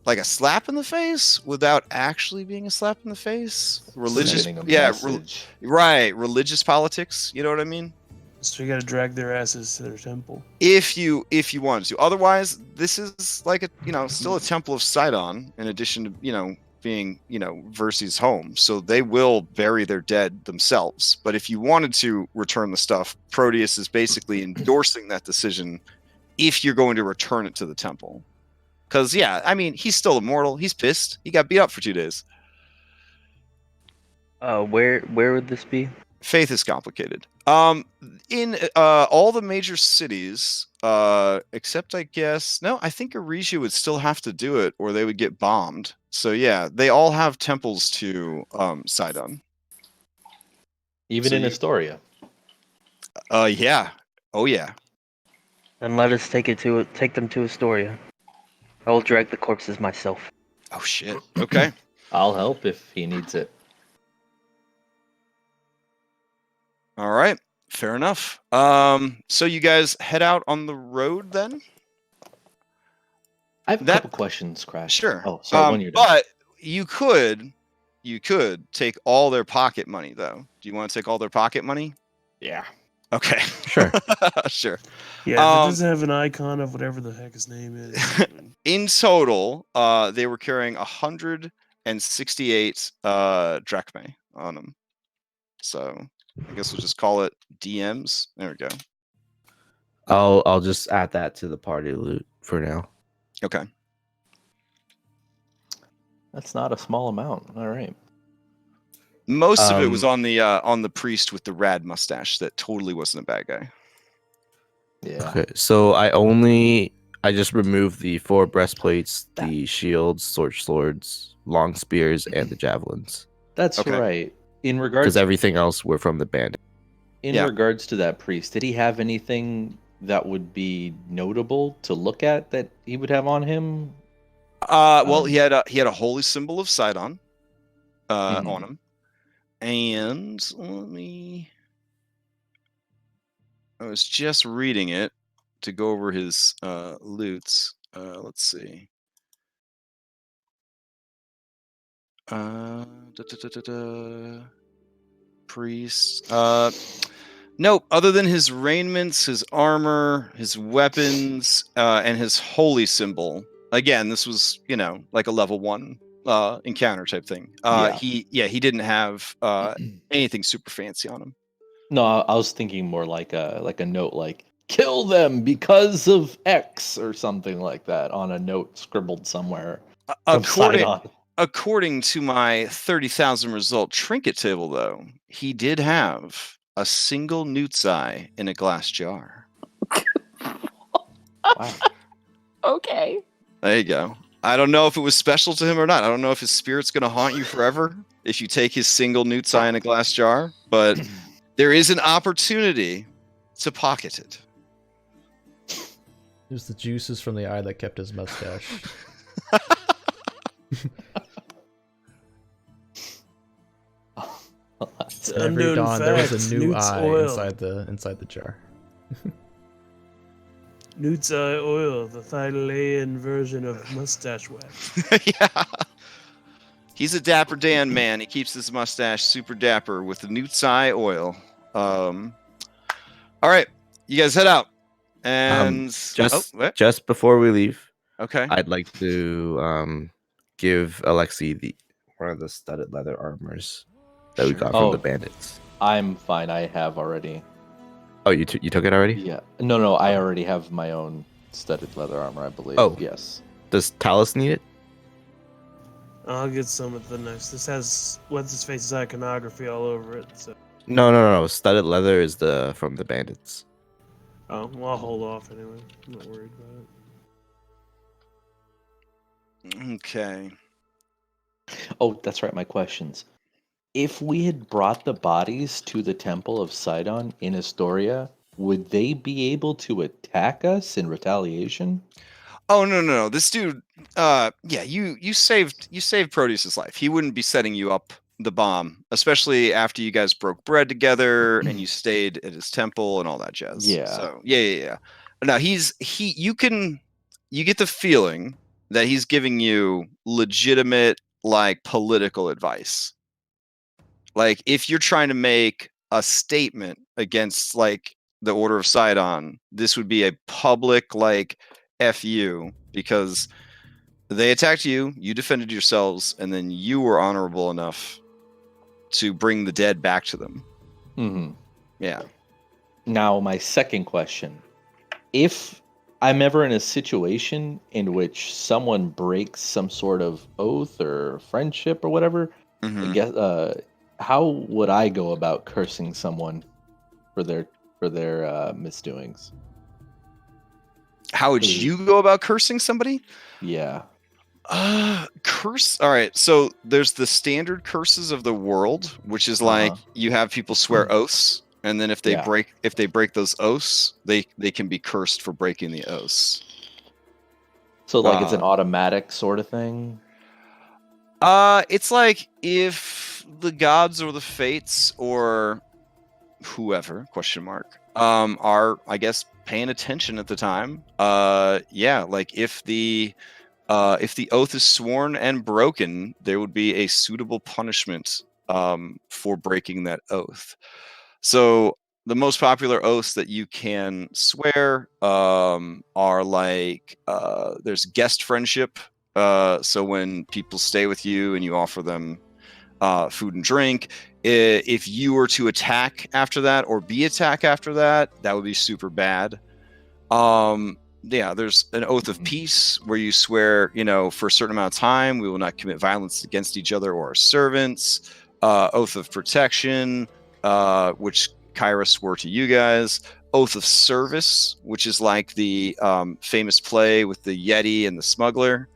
a slap in the face without actually being a slap in the face. Religious, Sending a yeah, message. right. Religious politics. You know what I mean? So you got to drag their asses to their temple. If you wanted to. Otherwise, this is like still a temple of Sidon. In addition to being Versi's home, so they will bury their dead themselves. But if you wanted to return the stuff, Proteus is basically endorsing that decision. If you're going to return it to the temple. Because, yeah, I mean, he's still immortal. He's pissed. He got beat up for 2 days. Where would this be? Faith is complicated. In all the major cities, except I guess... No, I think Eregia would still have to do it, or they would get bombed. So, yeah, they all have temples to Sidon. Even So in Astoria. Yeah. Oh, yeah. Then let us take them to Astoria. I will drag the corpses myself. Oh, shit. Okay. I'll help if he needs it. All right. Fair enough. So you guys head out on the road then? I have a couple questions, Crash. Sure. Oh, sorry, when you're done. But you could take all their pocket money, though. Do you want to take all their pocket money? Yeah. Okay. Sure. Sure. Yeah, if it doesn't have an icon of whatever the heck his name is. In total, they were carrying 168 drachmae on them. So I guess we'll just call it DMs. There we go. I'll just add that to the party loot for now. Okay. That's not a small amount. All right. Most of it was on the priest with the rad mustache that totally wasn't a bad guy. Yeah. Okay, so I just removed the 4 breastplates, the shields, swords, long spears, and the javelins. That's Okay. right. In regards Because everything else were from the bandit. in Yeah. regards to that priest, did he have anything that would be notable to look at that he would have on him? Well, he had a holy symbol of Sidon on him, and I was just reading it to go over his loots. Let's see. Priest. Nope. Other than his raiments, his armor, his weapons, and his holy symbol. Again, this was like a level 1 encounter type thing. He didn't have anything super fancy on him. No, I was thinking more like a note, like "kill them because of X" or something like that on a note scribbled somewhere. According to my 30,000 result trinket table, though, he did have a single newt's eye in a glass jar. Wow. Okay. There you go. I don't know if it was special to him or not. I don't know if his spirit's going to haunt you forever if you take his single newt's eye in a glass jar, but there is an opportunity to pocket it. It was the juices from the eye that kept his mustache. Every dawn there was a new Newt's eye oil. inside the jar. Newt's eye oil, the Thylean version of mustache wax. Yeah. He's a dapper Dan man. He keeps his mustache super dapper with the newt's eye oil. All right, you guys head out. And just before we leave, okay, I'd like to give Alexi one of the studded leather armors that we got from the bandits. I'm fine. I have already. Oh, you took it already? Yeah. No. I already have my own studded leather armor, I believe. Oh. Yes. Does Talus need it? I'll get some of the next. This has what's his face's iconography all over it. So. No. Studded leather is from the bandits. Oh, well, I'll hold off anyway. I'm not worried about it. Okay. Oh, that's right. My questions. If we had brought the bodies to the Temple of Sidon in Astoria, would they be able to attack us in retaliation? Oh no. This dude, you saved Proteus's life. He wouldn't be setting you up the bomb, especially after you guys broke bread together and you stayed at his temple and all that jazz. Yeah. So yeah. Now you get the feeling that he's giving you legitimate like political advice. Like if you're trying to make a statement against like the Order of Sidon, this would be a public like F you because they attacked you, you defended yourselves, and then you were honorable enough to bring the dead back to them. Mm-hmm. Yeah. Now, my second question. If I'm ever in a situation in which someone breaks some sort of oath or friendship or whatever, I guess, how would I go about cursing someone for their misdoings? How would you go about cursing somebody? Yeah. Curse. All right. So there's the standard curses of the world, which is like you have people swear oaths, and then if they break those oaths, they can be cursed for breaking the oaths. So like it's an automatic sort of thing. It's like if the gods or the fates or whoever are, I guess, paying attention at the time. Like if the oath is sworn and broken, there would be a suitable punishment for breaking that oath. So the most popular oaths that you can swear are like there's guest friendship. So when people stay with you and you offer them food and drink, if you were to attack after that or be attacked after that, that would be super bad. There's an oath of peace where you swear, for a certain amount of time, we will not commit violence against each other or our servants. Oath of protection, which Kyra swore to you guys. Oath of service, which is like the famous play with the Yeti and the smuggler,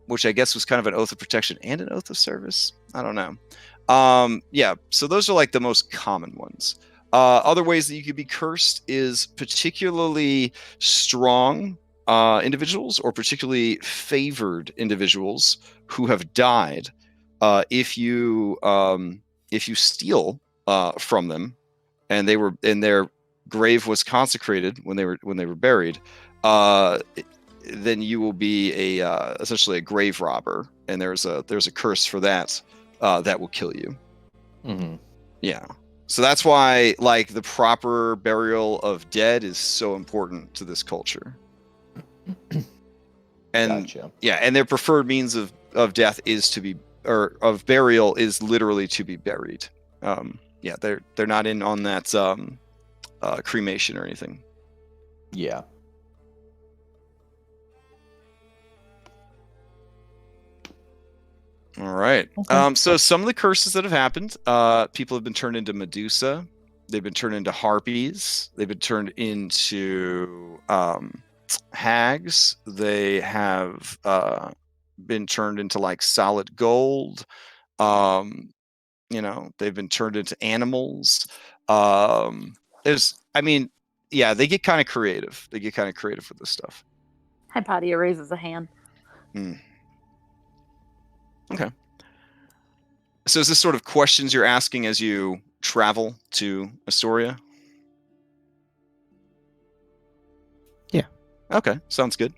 which I guess was kind of an oath of protection and an oath of service. I don't know. So those are like the most common ones. Other ways that you could be cursed is particularly strong individuals or particularly favored individuals who have died. If you steal from them, and their grave was consecrated when they were buried, then you will be essentially a grave robber, and there's a curse for that that will kill you. Mm-hmm. Yeah. So that's why, like, the proper burial of dead is so important to this culture. And gotcha. Yeah, and their preferred means of death is of burial is literally to be buried. They're not in on that cremation or anything. Yeah. All right. Okay. So some of the curses that have happened, people have been turned into Medusa. They've been turned into harpies. They've been turned into hags. They have been turned into like solid gold. They've been turned into animals. Yeah, they get kind of creative. They get kind of creative with this stuff. Hypatia raises a hand. Okay. So is this sort of questions you're asking as you travel to Astoria? Yeah. Okay, sounds good.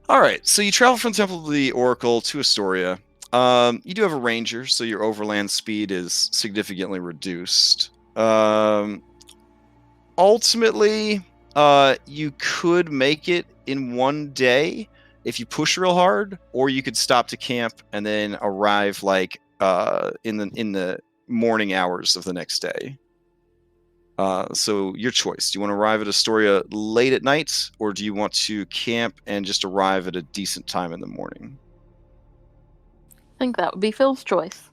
All right, so you travel from the Temple of the Oracle to Astoria. You do have a ranger, so your overland speed is significantly reduced. Ultimately, you could make it in one day if you push real hard, or you could stop to camp and then arrive like in the morning hours of the next day. So your choice. Do you want to arrive at Astoria late at night, or do you want to camp and just arrive at a decent time in the morning? I think that would be Phil's choice.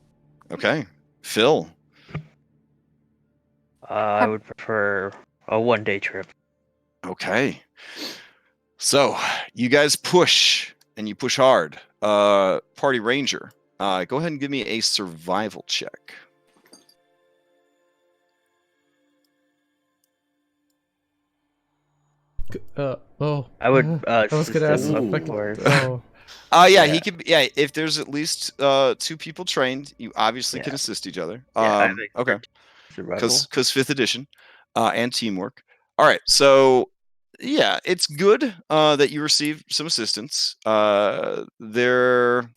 Okay. Phil. I would prefer a one-day trip. Okay. So you guys push, and you push hard. Party Ranger, go ahead and give me a survival check. I would I was gonna ask system if I could. or- Yeah, Yeah. he could. Yeah, if there's at least two people trained, you obviously can Yeah. assist each other. I have Okay, survival. because 5th edition, and teamwork. All right, so yeah, it's good that you received some assistance. Your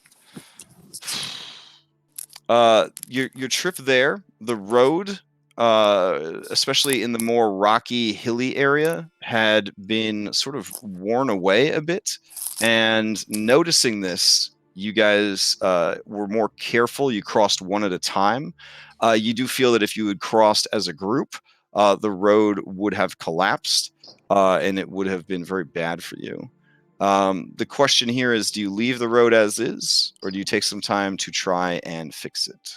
trip there, the road, especially in the more rocky, hilly area, had been sort of worn away a bit. And noticing this, you guys were more careful. You crossed one at a time. You do feel that if you had crossed as a group, the road would have collapsed, and it would have been very bad for you. The question here is, do you leave the road as is, or do you take some time to try and fix it?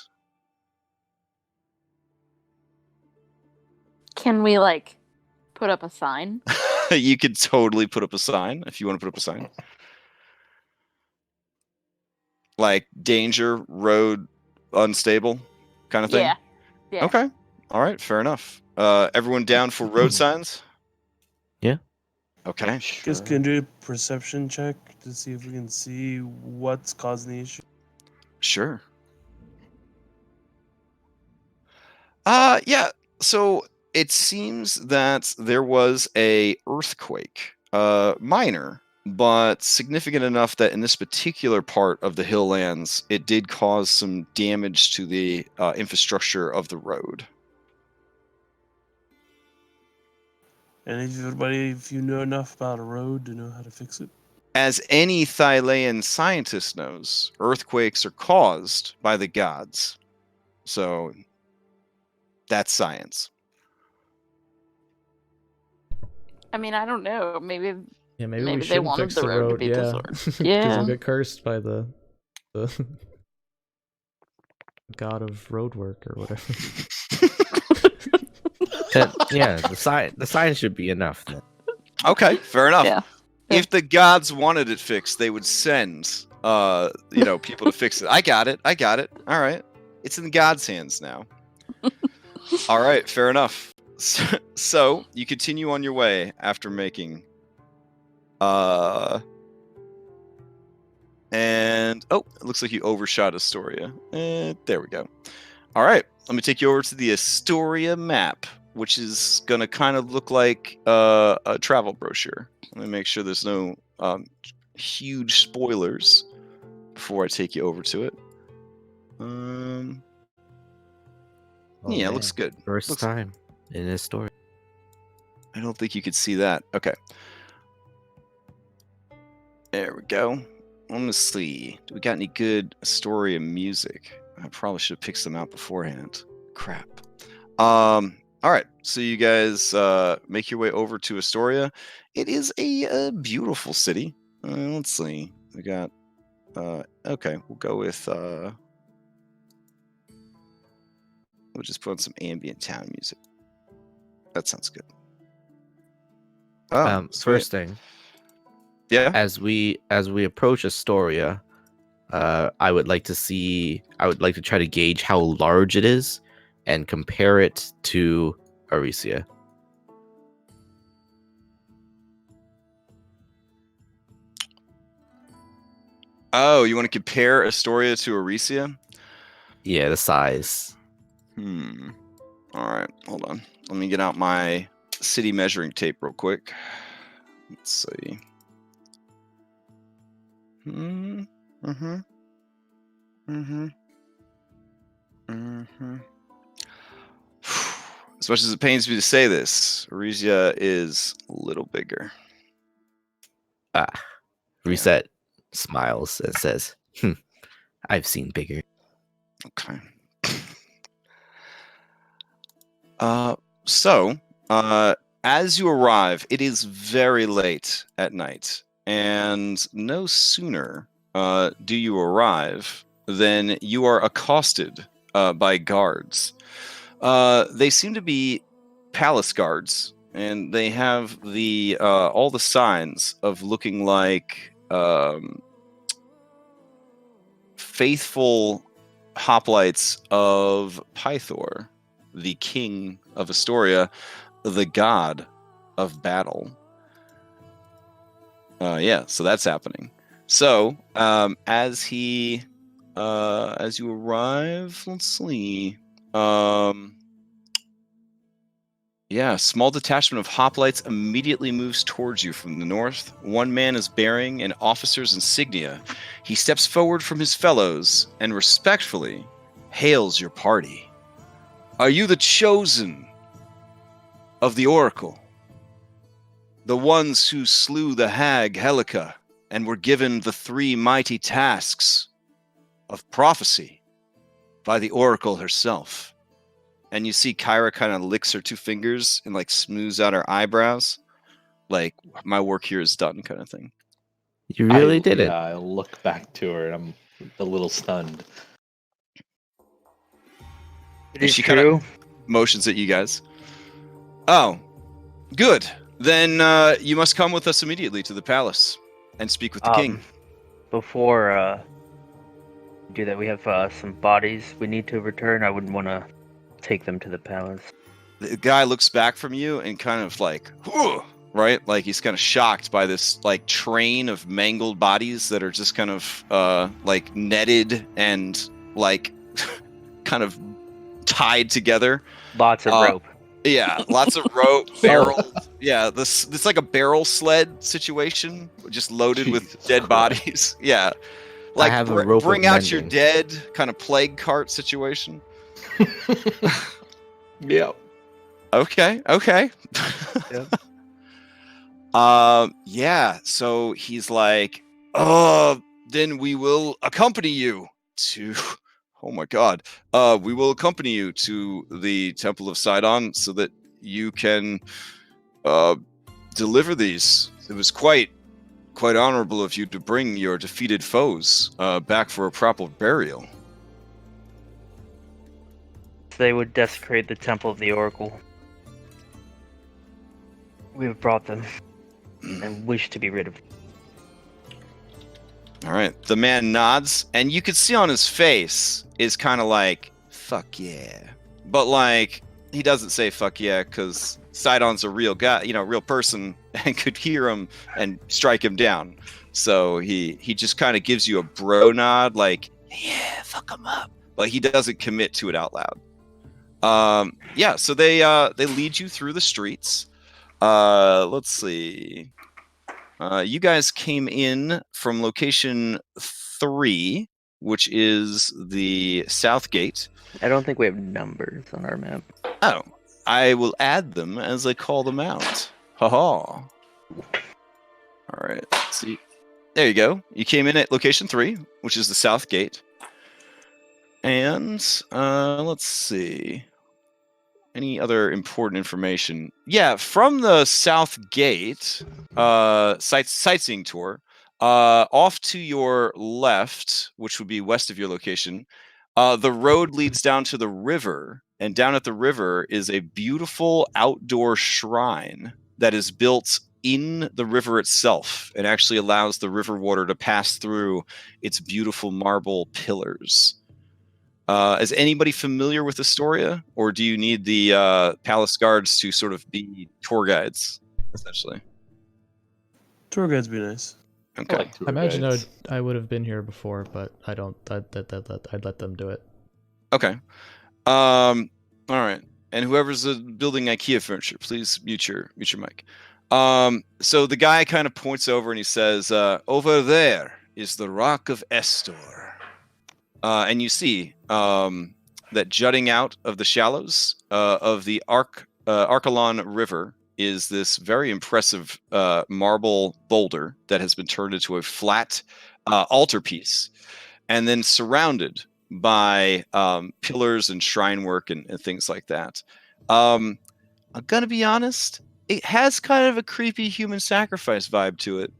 Can we, like, put up a sign? You could totally put up a sign if you want to put up a sign. Like, danger, road, unstable kind of thing? Yeah. Yeah. Okay. All right, fair enough. Everyone down for road signs? Yeah. Okay. Just can do a perception check to see if we can see what's causing the issue. Sure. Yeah. So it seems that there was a earthquake, minor, but significant enough that in this particular part of the hill lands, it did cause some damage to the infrastructure of the road. And if you know enough about a road to know how to fix it. As any Thylean scientist knows, earthquakes are caused by the gods. So that's science. I mean, I don't know. Maybe Yeah, maybe Maybe we they shouldn't wanted fix the road to be yeah. disordered. Because Yeah. we'll get cursed by the god of roadwork or whatever. Yeah, the sign should be enough then. Okay, fair enough. Yeah. If the gods wanted it fixed, they would send people to fix it. I got it. All right. It's in the gods' hands now. All right, fair enough. So you continue on your way after making and it looks like you overshot Astoria. There we go. All right, let me take you over to the Astoria map, which is gonna kind of look like a travel brochure. Let me make sure there's no huge spoilers before I take you over to it. Yeah, it looks good. First time in his story. I don't think you could see that. Okay. There we go. Let me see. Do we got any good Astoria music? I probably should have picked some out beforehand. Crap. All right. So you guys make your way over to Astoria. It is a beautiful city. Let's see. We got. Okay, we'll go with. We'll just put on some ambient town music. That sounds good. Oh, First thing, Yeah. As we approach Astoria, I would like to try to gauge how large it is and compare it to Arisia. Oh, you want to compare Astoria to Arisia? Yeah, the size. All right, hold on. Let me get out my city measuring tape real quick. Let's see. As much as it pains me to say this, Arisia is a little bigger. Reset smiles and says, I've seen bigger. Okay. So, as you arrive, it is very late at night, and no sooner do you arrive than you are accosted by guards. They seem to be palace guards, and they have the all the signs of looking like faithful hoplites of Pythor, the king of Astoria, the god of battle. So that's happening. So as you arrive, let's see. Small detachment of hoplites immediately moves towards you from the north. One man is bearing an officer's insignia. He steps forward from his fellows and respectfully hails your party. Are you the chosen of the Oracle? The ones who slew the hag Helica and were given the 3 mighty tasks of prophecy by the Oracle herself. And you see Kyra kind of licks her 2 fingers and like smooths out her eyebrows. Like, my work here is done kind of thing. You really did it. Yeah, I look back to her and I'm a little stunned. It is she true. Kinda motions at you guys. Oh, good. Then you must come with us immediately to the palace and speak with the king. Before we do that, we have some bodies we need to return. I wouldn't want to take them to the palace. The guy looks back from you and kind of like, whew, right? Like he's kind of shocked by this like train of mangled bodies that are just kind of like netted and like kind of tied together. Lots of rope. Yeah, lots of rope, barrel. Yeah, this like a barrel sled situation, just loaded with dead bodies. Yeah, like I have a rope bring of out your mending. dead kind of plague cart situation. Yeah. Okay. Yep. So he's like, then we will accompany you to. Oh my God. We will accompany you to the Temple of Sidon so that you can deliver these. It was quite honorable of you to bring your defeated foes back for a proper burial. They would desecrate the Temple of the Oracle. We have brought them and wish to be rid of them. All right. The man nods, and you can see on his face is kind of like, fuck yeah. But like, he doesn't say fuck yeah because Sidon's a real guy, real person, and could hear him and strike him down. So he just kind of gives you a bro nod, like, yeah, fuck him up. But he doesn't commit to it out loud. So they lead you through the streets. Let's see. You guys came in from location 3, which is the South Gate. I don't think we have numbers on our map. Oh, I will add them as I call them out. Ha-ha. All right. See, there you go. You came in at location 3, which is the South Gate. And let's see. Any other important information? Yeah, from the South Gate sightseeing tour, off to your left, which would be west of your location, the road leads down to the river, and down at the river is a beautiful outdoor shrine that is built in the river itself and actually allows the river water to pass through its beautiful marble pillars. Is anybody familiar with Astoria, or do you need the palace guards to sort of be tour guides, essentially? Tour guides be nice. Okay. I like tour I imagine guides. I would have been here before, but I don't. I'd let them do it. Okay. All right. And whoever's building IKEA furniture, please mute your mic. So the guy kind of points over and he says, "Over there is the Rock of Estor." And you see that jutting out of the shallows of the Archelon River is this very impressive marble boulder that has been turned into a flat altarpiece, and then surrounded by pillars and shrine work and things like that. I'm gonna be honest, it has kind of a creepy human sacrifice vibe to it.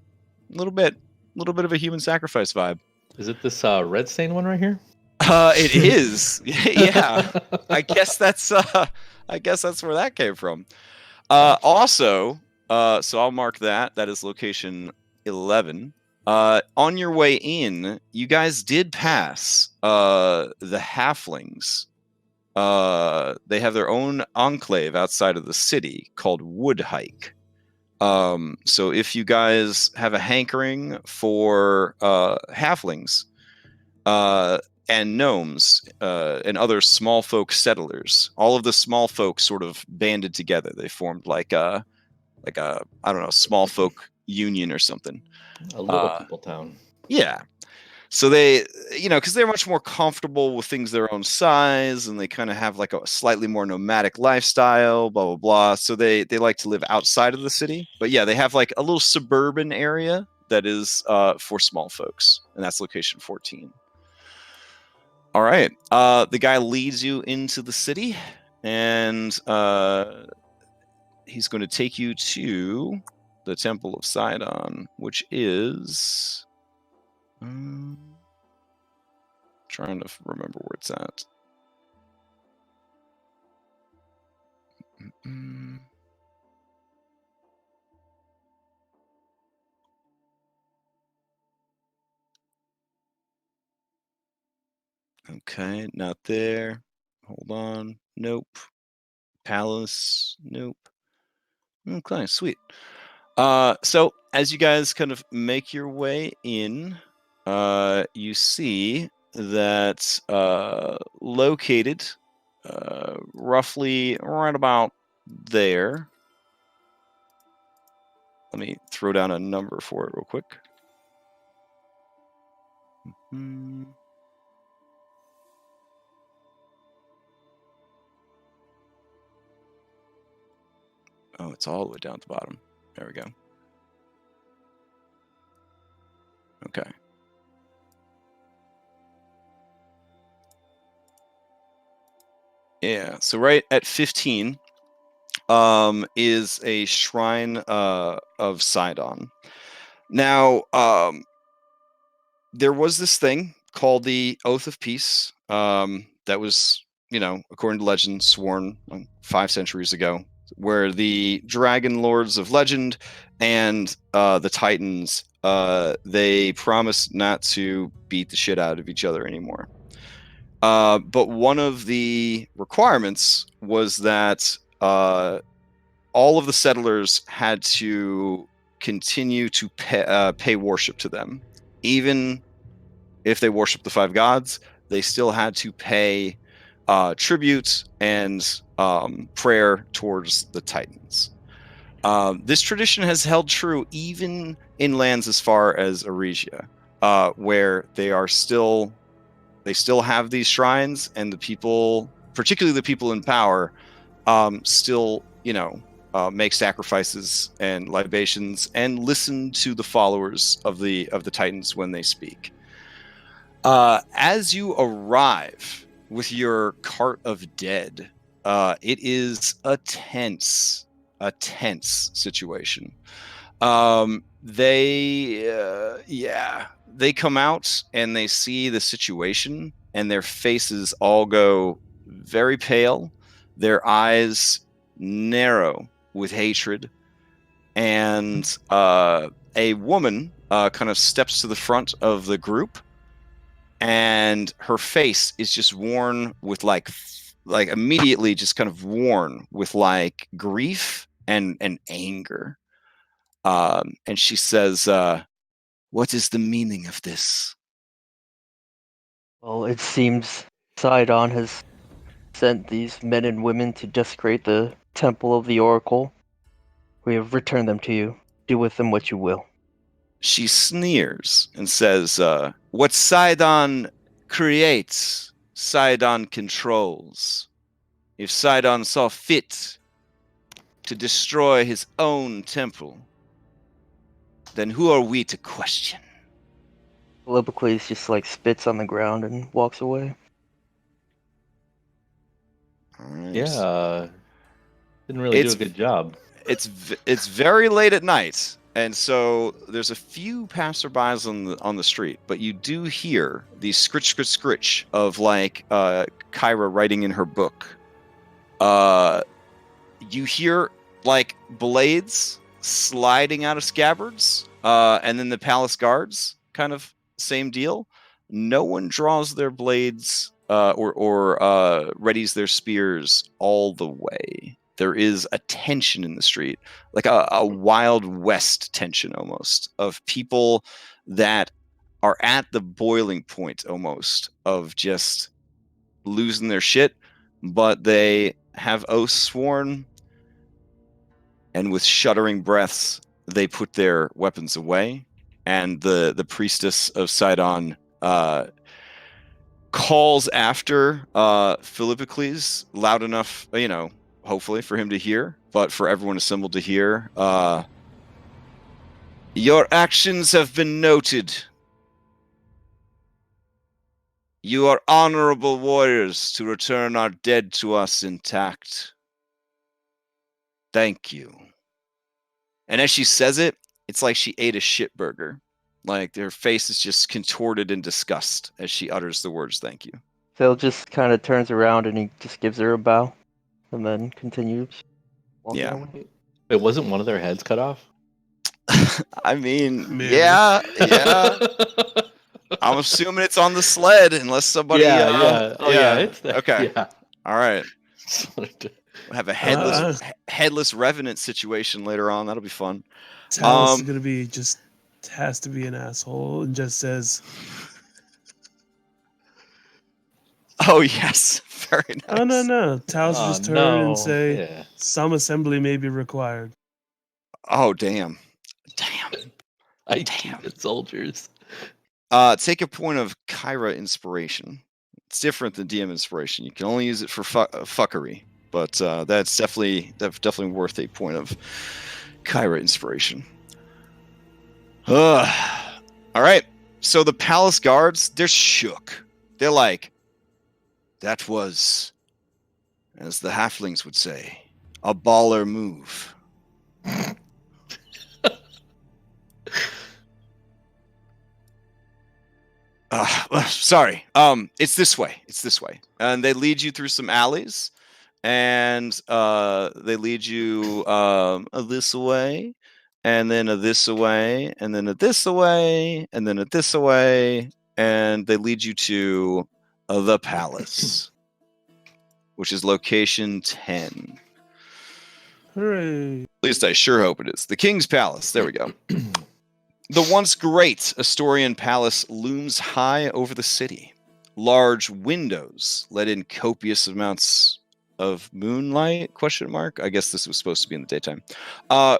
A little bit of a human sacrifice vibe. Is it this red stain one right here? It is. Yeah. I guess that's where that came from. Also, so I'll mark that. That is location 11. On your way in, you guys did pass the halflings. They have their own enclave outside of the city called Woodhike. So if you guys have a hankering for halflings and gnomes and other small folk settlers, all of the small folk sort of banded together. They formed like a I don't know, small folk union or something. A little people town. Yeah. So they, because they're much more comfortable with things their own size, and they kind of have like a slightly more nomadic lifestyle, blah, blah, blah. So they like to live outside of the city. But yeah, they have like a little suburban area that is for small folks, and that's location 14. All right. The guy leads you into the city, and he's going to take you to the Temple of Sidon, which is... trying to remember where it's at. Okay, not there. Hold on. Nope. Palace. Nope. Okay, sweet. So as you guys kind of make your way in, you see that located roughly right about there. Let me throw down a number for it real quick. Oh, it's all the way down at the bottom. There we go. Okay. Yeah, so right at 15 is a shrine of Sidon. Now, there was this thing called the Oath of Peace that was, according to legend, sworn 5 centuries ago, where the Dragonlords of legend and the Titans, they promised not to beat the shit out of each other anymore. But one of the requirements was that all of the settlers had to continue to pay worship to them. Even if they worshiped the 5 gods, they still had to pay tribute and prayer towards the Titans. This tradition has held true even in lands as far as Eregia, where they still have these shrines, and the people, particularly the people in power, still, make sacrifices and libations and listen to the followers of the Titans when they speak. As you arrive with your cart of dead, it is a tense situation. They come out and they see the situation, and their faces all go very pale. Their eyes narrow with hatred. and a woman kind of steps to the front of the group, and her face is just worn with like immediately just kind of worn with like grief and anger. And she says, "What is the meaning of this?" Well, it seems Sidon has sent these men and women to desecrate the temple of the Oracle. We have returned them to you. Do with them what you will. She sneers and says, "What Sidon creates, Sidon controls. If Sidon saw fit to destroy his own temple, then who are we to question?" Philippocles just like spits on the ground and walks away. All right. Yeah, didn't really do a good job. It's very late at night, and so there's a few passerbys on the street, but you do hear the scritch scritch scritch of like Kyra writing in her book. You hear like blades sliding out of scabbards, and then the palace guards kind of same deal. No one draws their blades or readies their spears all the way. There is a tension in the street, like a Wild West tension almost, of people that are at the boiling point almost of just losing their shit, but they have oaths sworn, and with shuddering breaths, they put their weapons away, and the priestess of Sidon calls after Philippocles loud enough, hopefully for him to hear, but for everyone assembled to hear. Your actions have been noted. You are honorable warriors to return our dead to us intact. Thank you. And as she says it, it's like she ate a shit burger. Like their face is just contorted in disgust as she utters the words, "Thank you." Phil just kind of turns around and he just gives her a bow, and then continues walking Yeah. away. Wait, wasn't one of their heads cut off? I mean, Maybe. yeah. I'm assuming it's on the sled, unless somebody. It's there. Okay. Yeah. All right. Uh, We'll have a headless revenant situation later on. That'll be fun. Talus is gonna be has to be an asshole and just says, Oh yes, very nice. "Oh no!" Talus will just turn and say, Yeah. "Some assembly may be required." Oh damn. I keep it, soldiers. Take a point of Kyra inspiration. It's different than DM inspiration. You can only use it for fuckery, but that's definitely worth a point of Kyra inspiration. All right. So the palace guards, they're shook. They're like, that was, as the halflings would say, a baller move. Sorry. It's this way. And they lead you through some alleys, and they lead you this way, and then a this away, and then a this away, and then a this away, and they lead you to the palace, which is location 10. Hooray! At least I sure hope it is. The King's Palace. There we go. The once great Astorian palace looms high over the city. Large windows let in copious amounts of moonlight, ? I guess this was supposed to be in the daytime,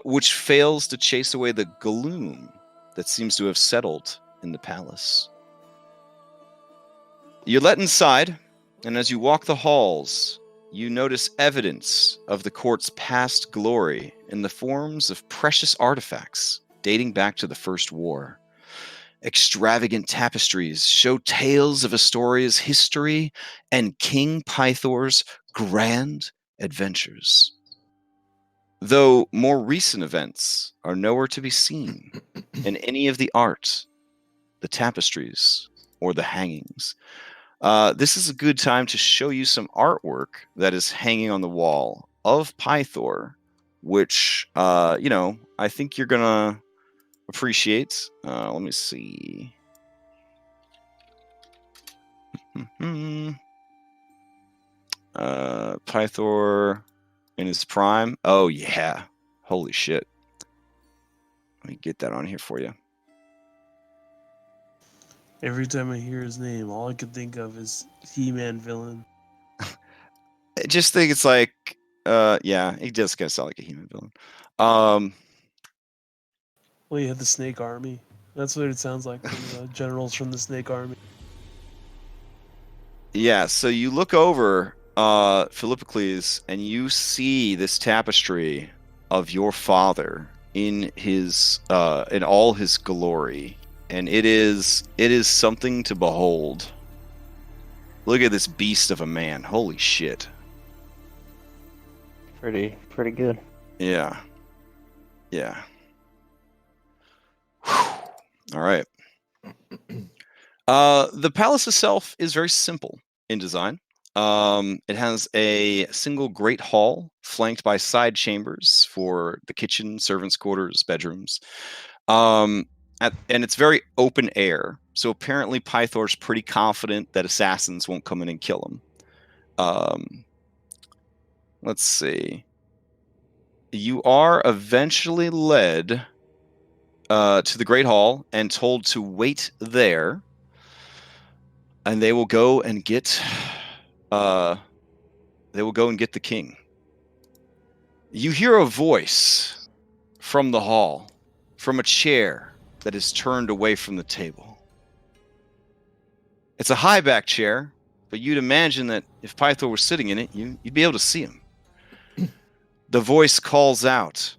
which fails to chase away the gloom that seems to have settled in the palace. You're let inside, and as you walk the halls, you notice evidence of the court's past glory in the forms of precious artifacts dating back to the First War. Extravagant tapestries show tales of Astoria's history and King Pythor's grand adventures. Though more recent events are nowhere to be seen in any of the art, the tapestries, or the hangings. This is a good time to show you some artwork that is hanging on the wall of Pythor which I think you're gonna appreciate. Let me see. Pythor in his prime. Oh yeah, holy shit. Let me get that on here for you. Every time I hear his name, all I can think of is He-Man villain. I just think it's like, yeah, he does kind of sound like a human villain. Well, you have the Snake Army. That's what it sounds like from the generals from the Snake Army. Yeah, so you look over Philippocles and you see this tapestry of your father in his in all his glory, and it is something to behold. Look at this beast of a man. Holy shit. Pretty good. Yeah. Yeah. All right. The palace itself is very simple in design. It has a single great hall flanked by side chambers for the kitchen, servants' quarters, bedrooms. And it's very open air. So apparently Pythor's pretty confident that assassins won't come in and kill him. Let's see. You are eventually led to the Great Hall and told to wait there. And they will go and get the king. You hear a voice from the hall, from a chair that is turned away from the table. It's a high back chair, but you'd imagine that if Pythor was sitting in it, you'd be able to see him. The voice calls out,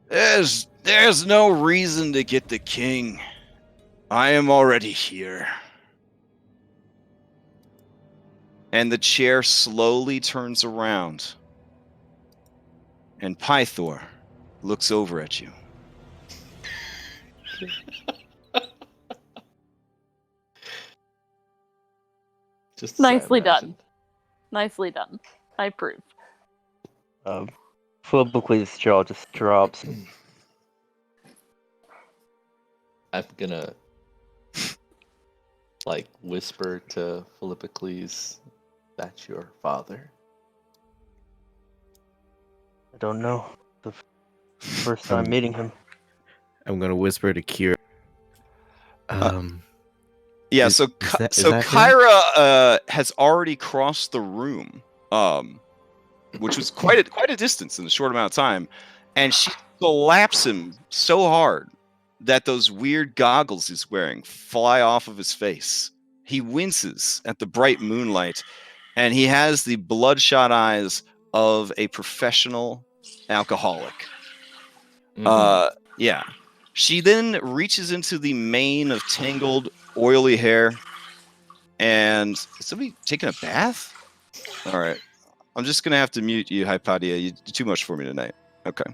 There's no reason to get the king. I am already here. And the chair slowly turns around. And Pythor looks over at you. Just Nicely done. Nicely done. I approve. Philippocles' jaw just drops. I'm gonna whisper to Philippocles, "That's your father." I don't know. The first time meeting him. I'm gonna whisper to Kyra. Yeah, Is so that him? Kyra has already crossed the room, which was quite a distance in a short amount of time, and she slaps him so hard that those weird goggles he's wearing fly off of his face. He winces at the bright moonlight, and he has the bloodshot eyes of a professional alcoholic. Yeah. She then reaches into the mane of tangled, oily hair. And is somebody taking a bath? All right. I'm just going to have to mute you, Hypatia. You do too much for me tonight. Okay.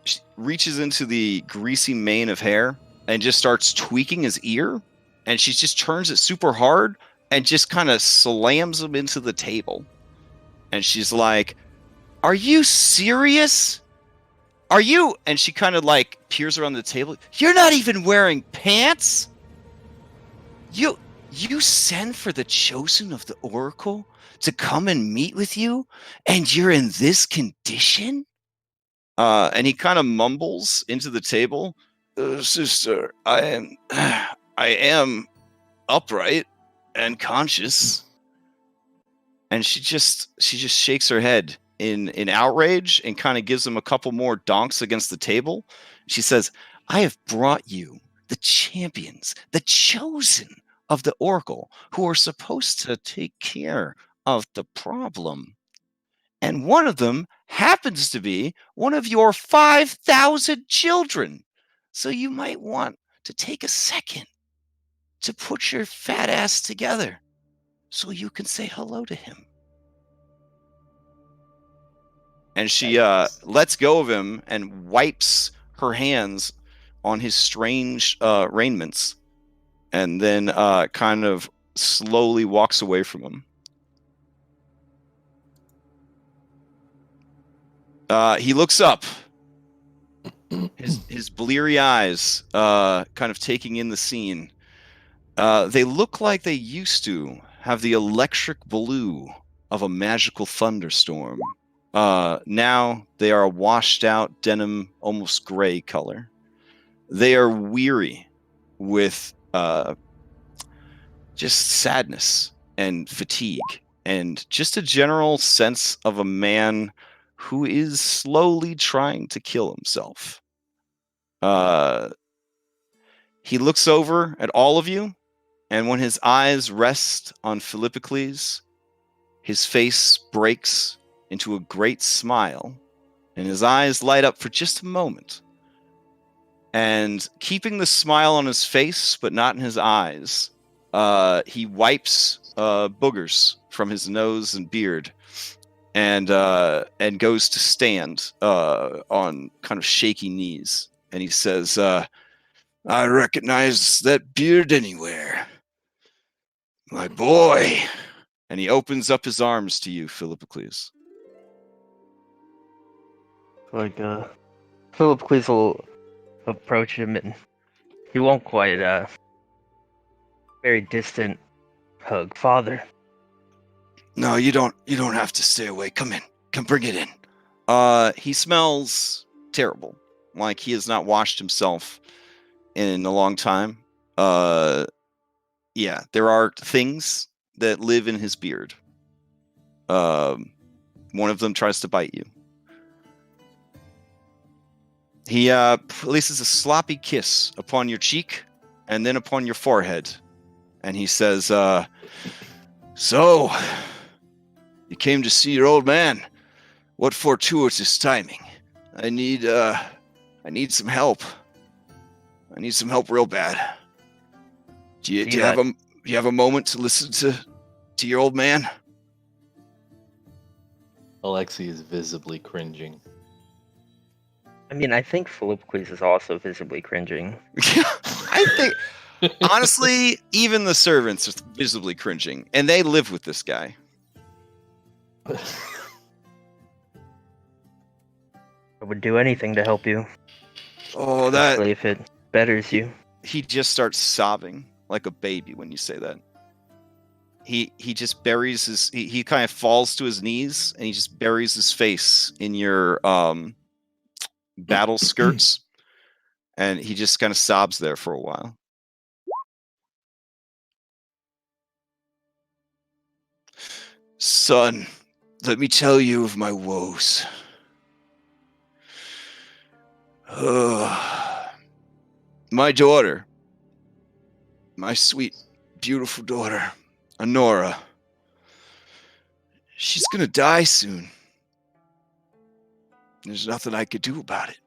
She reaches into the greasy mane of hair and just starts tweaking his ear. And she just turns it super hard and just kind of slams him into the table. And she's like, Are you serious? Are you? And she kind of peers around the table. You're not even wearing pants? You send for the chosen of the Oracle to come and meet with you, and you're in this condition? And he kind of mumbles into the table, Sister, I am upright and conscious. And she just shakes her head in outrage and kind of gives him a couple more donks against the table. She says, I have brought you the champions, the chosen of the Oracle, who are supposed to take care of the problem. And one of them happens to be one of your 5,000 children. So you might want to take a second to put your fat ass together so you can say hello to him. And she lets go of him and wipes her hands on his strange raiments, and then kind of slowly walks away from him. He looks up. His bleary eyes kind of taking in the scene. They look like they used to have the electric blue of a magical thunderstorm. Now they are a washed out denim, almost gray color. They are weary with just sadness and fatigue and just a general sense of a man who is slowly trying to kill himself. He looks over at all of you, and when his eyes rest on Philippocles, his face breaks into a great smile, and his eyes light up for just a moment. And keeping the smile on his face, but not in his eyes, he wipes boogers from his nose and beard, and goes to stand on kind of shaky knees, and he says, "I recognize that beard anywhere, my boy." And he opens up his arms to you, Philippocles. Like, Philippocles will approach him, and he won't quite, very distant hug. Father. No, you don't have to stay away. Come in. Come bring it in. He smells terrible. Like he has not washed himself in a long time. Yeah, there are things that live in his beard. One of them tries to bite you. He places a sloppy kiss upon your cheek and then upon your forehead. And he says, "So, you came to see your old man. What fortuitous timing. I need some help. I need some help real bad. Do you have a moment to listen to your old man?" Alexei is visibly cringing. I mean, I think Philippocles is also visibly cringing. I think, honestly, even the servants are visibly cringing, and they live with this guy. I would do anything to help you. Oh, that... Especially if it betters you. He just starts sobbing like a baby when you say that. He just buries his... He kind of falls to his knees, and he just buries his face in your battle skirts, and he just kind of sobs there for a while. "Son, let me tell you of my woes. My daughter, my sweet, beautiful daughter, Honora, she's gonna die soon. There's nothing I could do about it.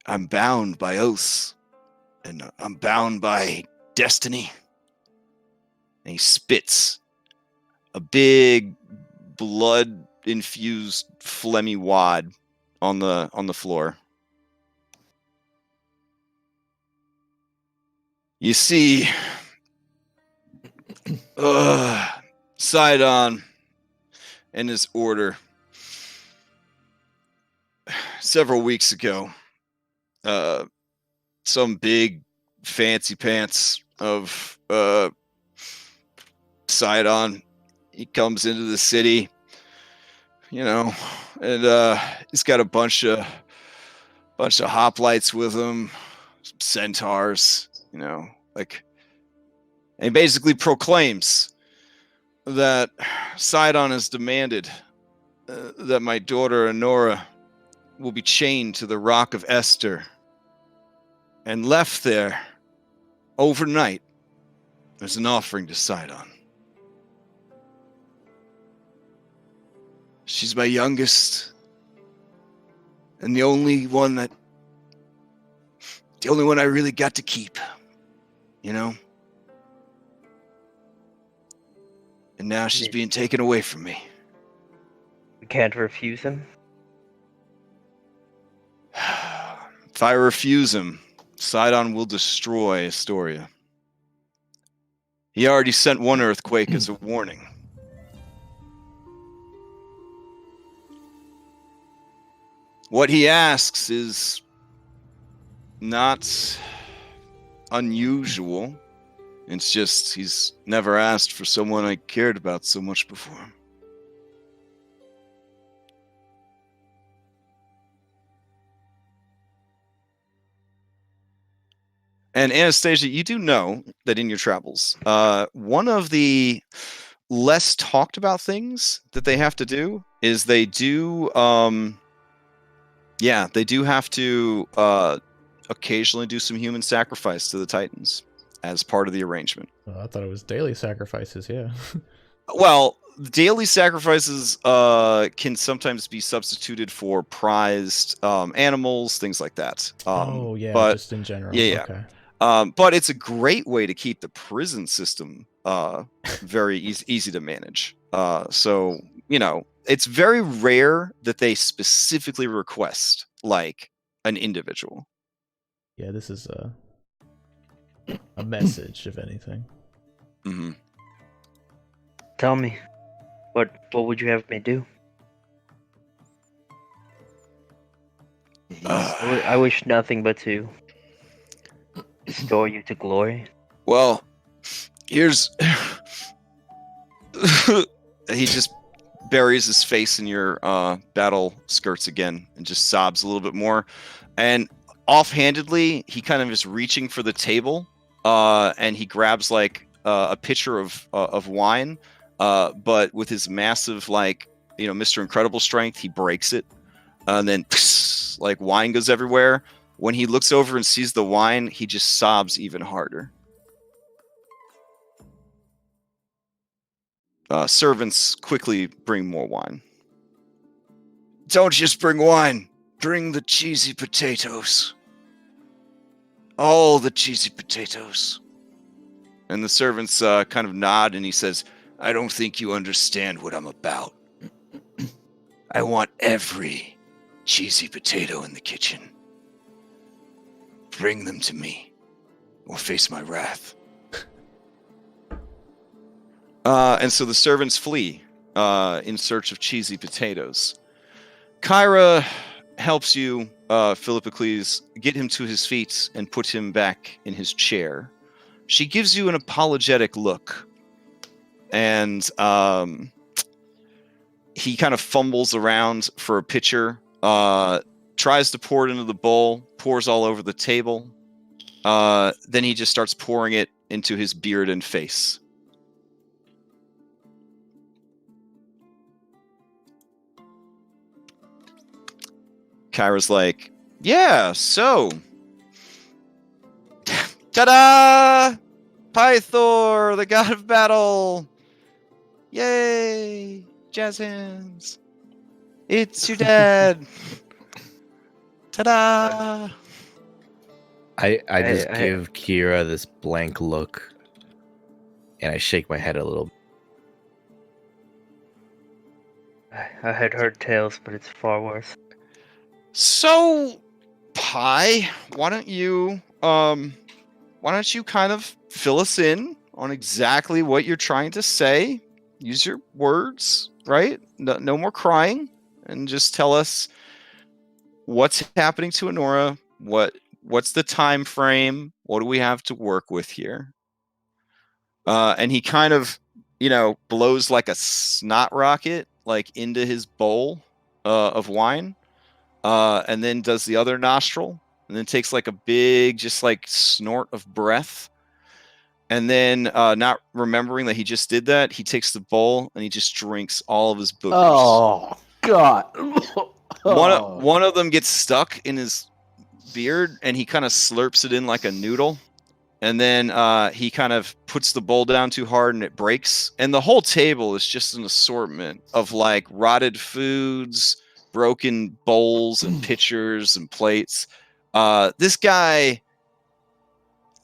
I'm bound by oaths, and I'm bound by destiny." And he spits a big blood-infused phlegmy wad on the floor. "You see, Sidon and his order, several weeks ago, some big fancy pants of Sidon, he comes into the city, and he's got a bunch of hoplites with him, some centaurs, and he basically proclaims that Sidon has demanded that my daughter Honora will be chained to the Rock of Esther and left there overnight as an offering to Sidon. She's my youngest, and the only one I really got to keep, And now she's being taken away from me. We can't refuse him. If I refuse him, Sidon will destroy Astoria. He already sent one earthquake as a warning. What he asks is not unusual. It's just he's never asked for someone I cared about so much before. And Anastasia, you do know that in your travels, one of the less talked about things that they have to do is they do have to occasionally do some human sacrifice to the Titans as part of the arrangement. I thought it was daily sacrifices, yeah. Well, daily sacrifices can sometimes be substituted for prized animals, things like that. But just in general. yeah. Okay. But it's a great way to keep the prison system very easy to manage. So, it's very rare that they specifically request like an individual. Yeah, this is a message, if anything. Mm-hmm. Tell me, what would you have me do? I wish nothing but to restore you to glory. Well, here's... He just buries his face in your battle skirts again and just sobs a little bit more. And offhandedly, he kind of is reaching for the table and he grabs like a pitcher of wine, but with his massive, Mr. Incredible strength, he breaks it. And then like wine goes everywhere. When he looks over and sees the wine, he just sobs even harder. Servants quickly bring more wine. Don't just bring wine. Bring the cheesy potatoes. All the cheesy potatoes. And the servants kind of nod and he says, I don't think you understand what I'm about. I want every cheesy potato in the kitchen. Bring them to me or face my wrath. And so the servants flee in search of cheesy potatoes. Kyra helps you, Philippocles, get him to his feet and put him back in his chair. She gives you an apologetic look. And he kind of fumbles around for a pitcher, tries to pour it into the bowl, pours all over the table. Then he just starts pouring it into his beard and face. Kyra's like, yeah, so. Ta-da! Pythor, the god of battle. Yay! Jazz hands. It's your dad. Ta-da! I just give Kira this blank look, and I shake my head a little. I had heard tales, but it's far worse. So, Pi, why don't you kind of fill us in on exactly what you're trying to say? Use your words, right? No more crying, and just tell us what's happening to Honora. What's the time frame? What do we have to work with here? And he kind of, blows like a snot rocket, like into his bowl of wine. And then does the other nostril, and then takes like a big, just like snort of breath. And then, not remembering that he just did that, he takes the bowl and he just drinks all of his boogers. Oh God! One of them gets stuck in his beard, and he kind of slurps it in like a noodle. And then he kind of puts the bowl down too hard, and it breaks. And the whole table is just an assortment of like rotted foods, broken bowls and pitchers and plates. This guy,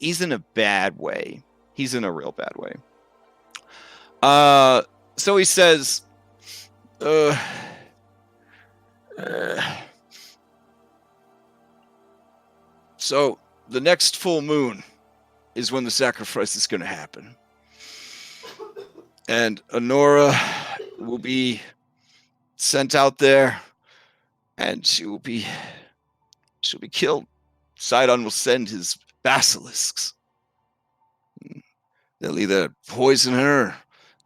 he's in a bad way. He's in a real bad way. So he says, so the next full moon is when the sacrifice is going to happen. And Honora will be sent out there and she'll be killed. Sidon will send his basilisks. They'll either poison her,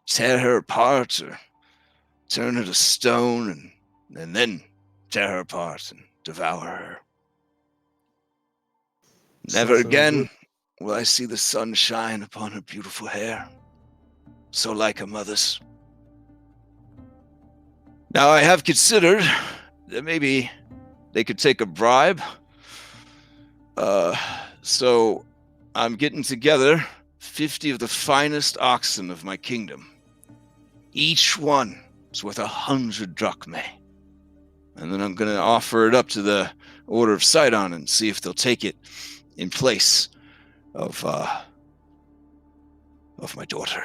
tear her apart, or turn her to stone, and then tear her apart and devour her. Never Sounds again good. will I see the sun shine upon her beautiful hair, so like a mother's. Now I have considered that maybe they could take a bribe. So I'm getting together 50 of the finest oxen of my kingdom. Each one is worth 100 drachmae. And then I'm going to offer it up to the Order of Sidon and see if they'll take it in place of my daughter.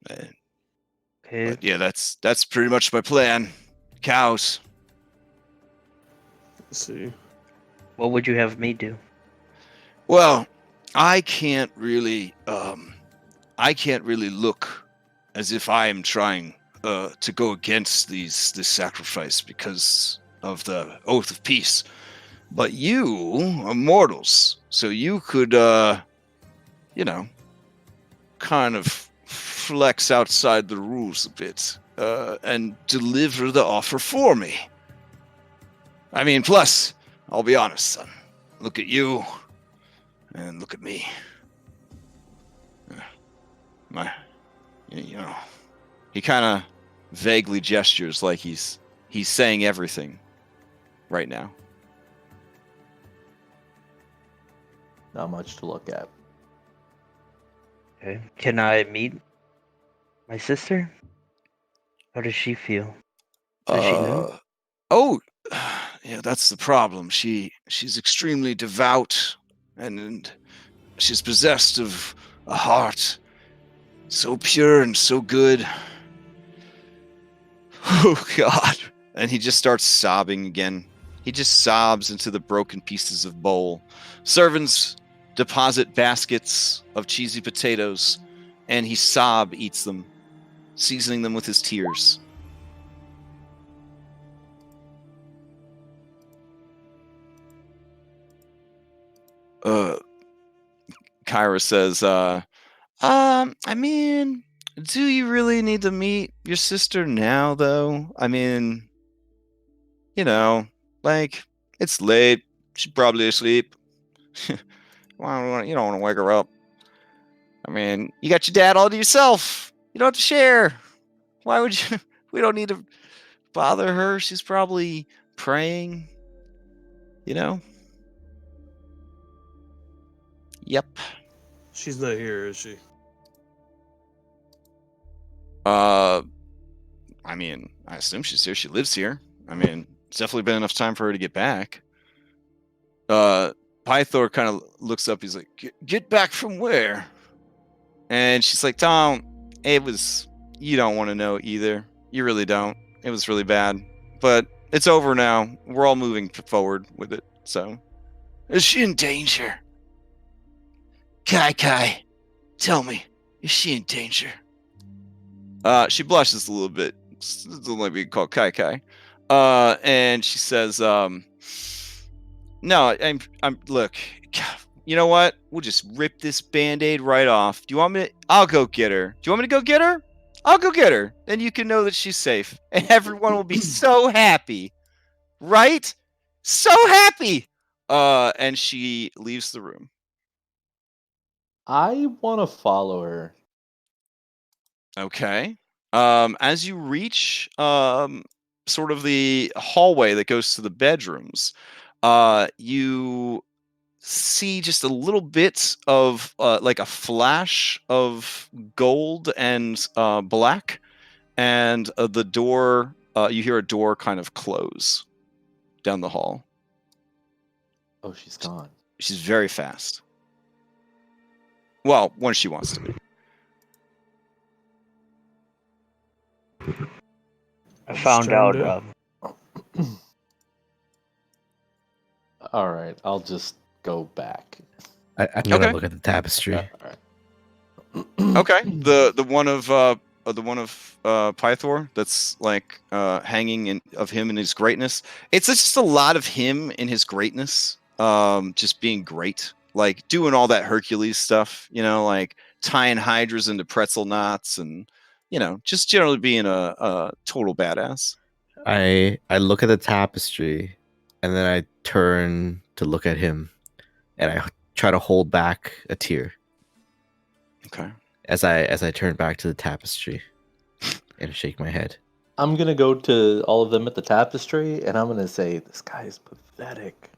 Okay. But yeah, that's pretty much my plan. Cows. Let's see. What would you have me do? Well, I can't really look as if I am trying to go against this sacrifice because of the oath of peace. But you are mortals, so you could kind of flex outside the rules a bit and deliver the offer for me. I mean, plus, I'll be honest, son. Look at you, and look at me. He kind of vaguely gestures like he's saying everything right now. Not much to look at. Okay. Can I meet my sister? How does she feel? Does she know? Oh, yeah, that's the problem. She's extremely devout, and she's possessed of a heart so pure and so good. Oh, God. And he just starts sobbing again. He just sobs into the broken pieces of bowl. Servants deposit baskets of cheesy potatoes, and he eats them, seasoning them with his tears. Kyra says, I mean, do you really need to meet your sister now, though? I mean, it's late. She's probably asleep. Well, you don't want to wake her up. I mean, you got your dad all to yourself. You don't have to share. Why would you? We don't need to bother her. She's probably praying. Yep. She's not here, is she? I mean, I assume she's here. She lives here. I mean, it's definitely been enough time for her to get back. Pythor kind of looks up. He's like, get back from where? And she's like, Tom, you don't want to know either. You really don't. It was really bad. But it's over now. We're all moving forward with it. So, is she in danger? Kai, tell me, is she in danger? She blushes a little bit. Doesn't like being called Kai. And she says, no, I'm look, you know what? We'll just rip this Band-Aid right off. Do you want me to? I'll go get her. Do you want me to go get her? I'll go get her. Then you can know that she's safe. And everyone will be so happy. Right? So happy. And she leaves the room. I want to follow her. Okay. As you reach sort of the hallway that goes to the bedrooms, you see just a little bit of like a flash of gold and black, and the door. You hear a door kind of close down the hall. Oh, she's gone. She's very fast. Well, when she wants to be. I found trying out. to- All right, I'll just go back. I'm gonna Okay. look at the tapestry. All right. Okay. The one of the one of Pythor that's like hanging of him in his greatness. It's just a lot of him in his greatness, just being great, like doing all that Hercules stuff, like tying hydras into pretzel knots, and just generally being a total badass. I look at the tapestry, and then I turn to look at him, and I try to hold back a tear. Okay. As I turn back to the tapestry and shake my head. I'm gonna go to all of them at the tapestry, and I'm gonna say, "This guy is pathetic."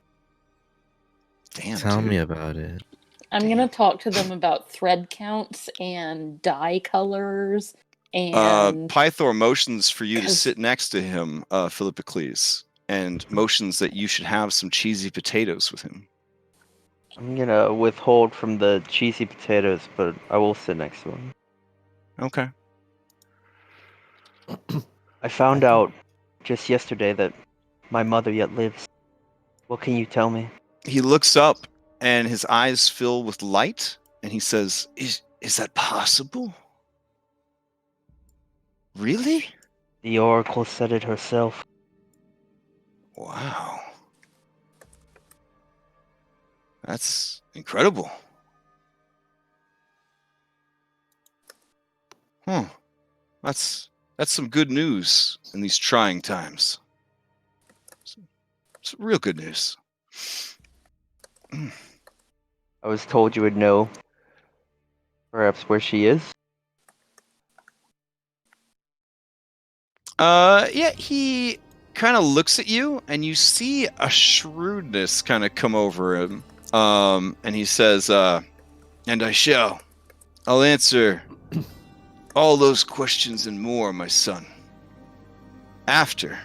Damn. Tell dude. me about it. I'm gonna talk to them about thread counts and dye colors and Pythor motions for you to 'cause- sit next to him, Philippocles, and motions that you should have some cheesy potatoes with him. I'm gonna withhold from the cheesy potatoes, but I will sit next to him. Okay. I found out just yesterday that my mother yet lives. What can you tell me? He looks up and his eyes fill with light, and he says, Is that possible? Really? The Oracle said it herself. Wow. That's incredible. Huh. That's some good news in these trying times. It's real good news. I was told you would know perhaps where she is. Yeah, he kind of looks at you, and you see a shrewdness kind of come over him. And he says, and I shall. I'll answer all those questions and more, my son. After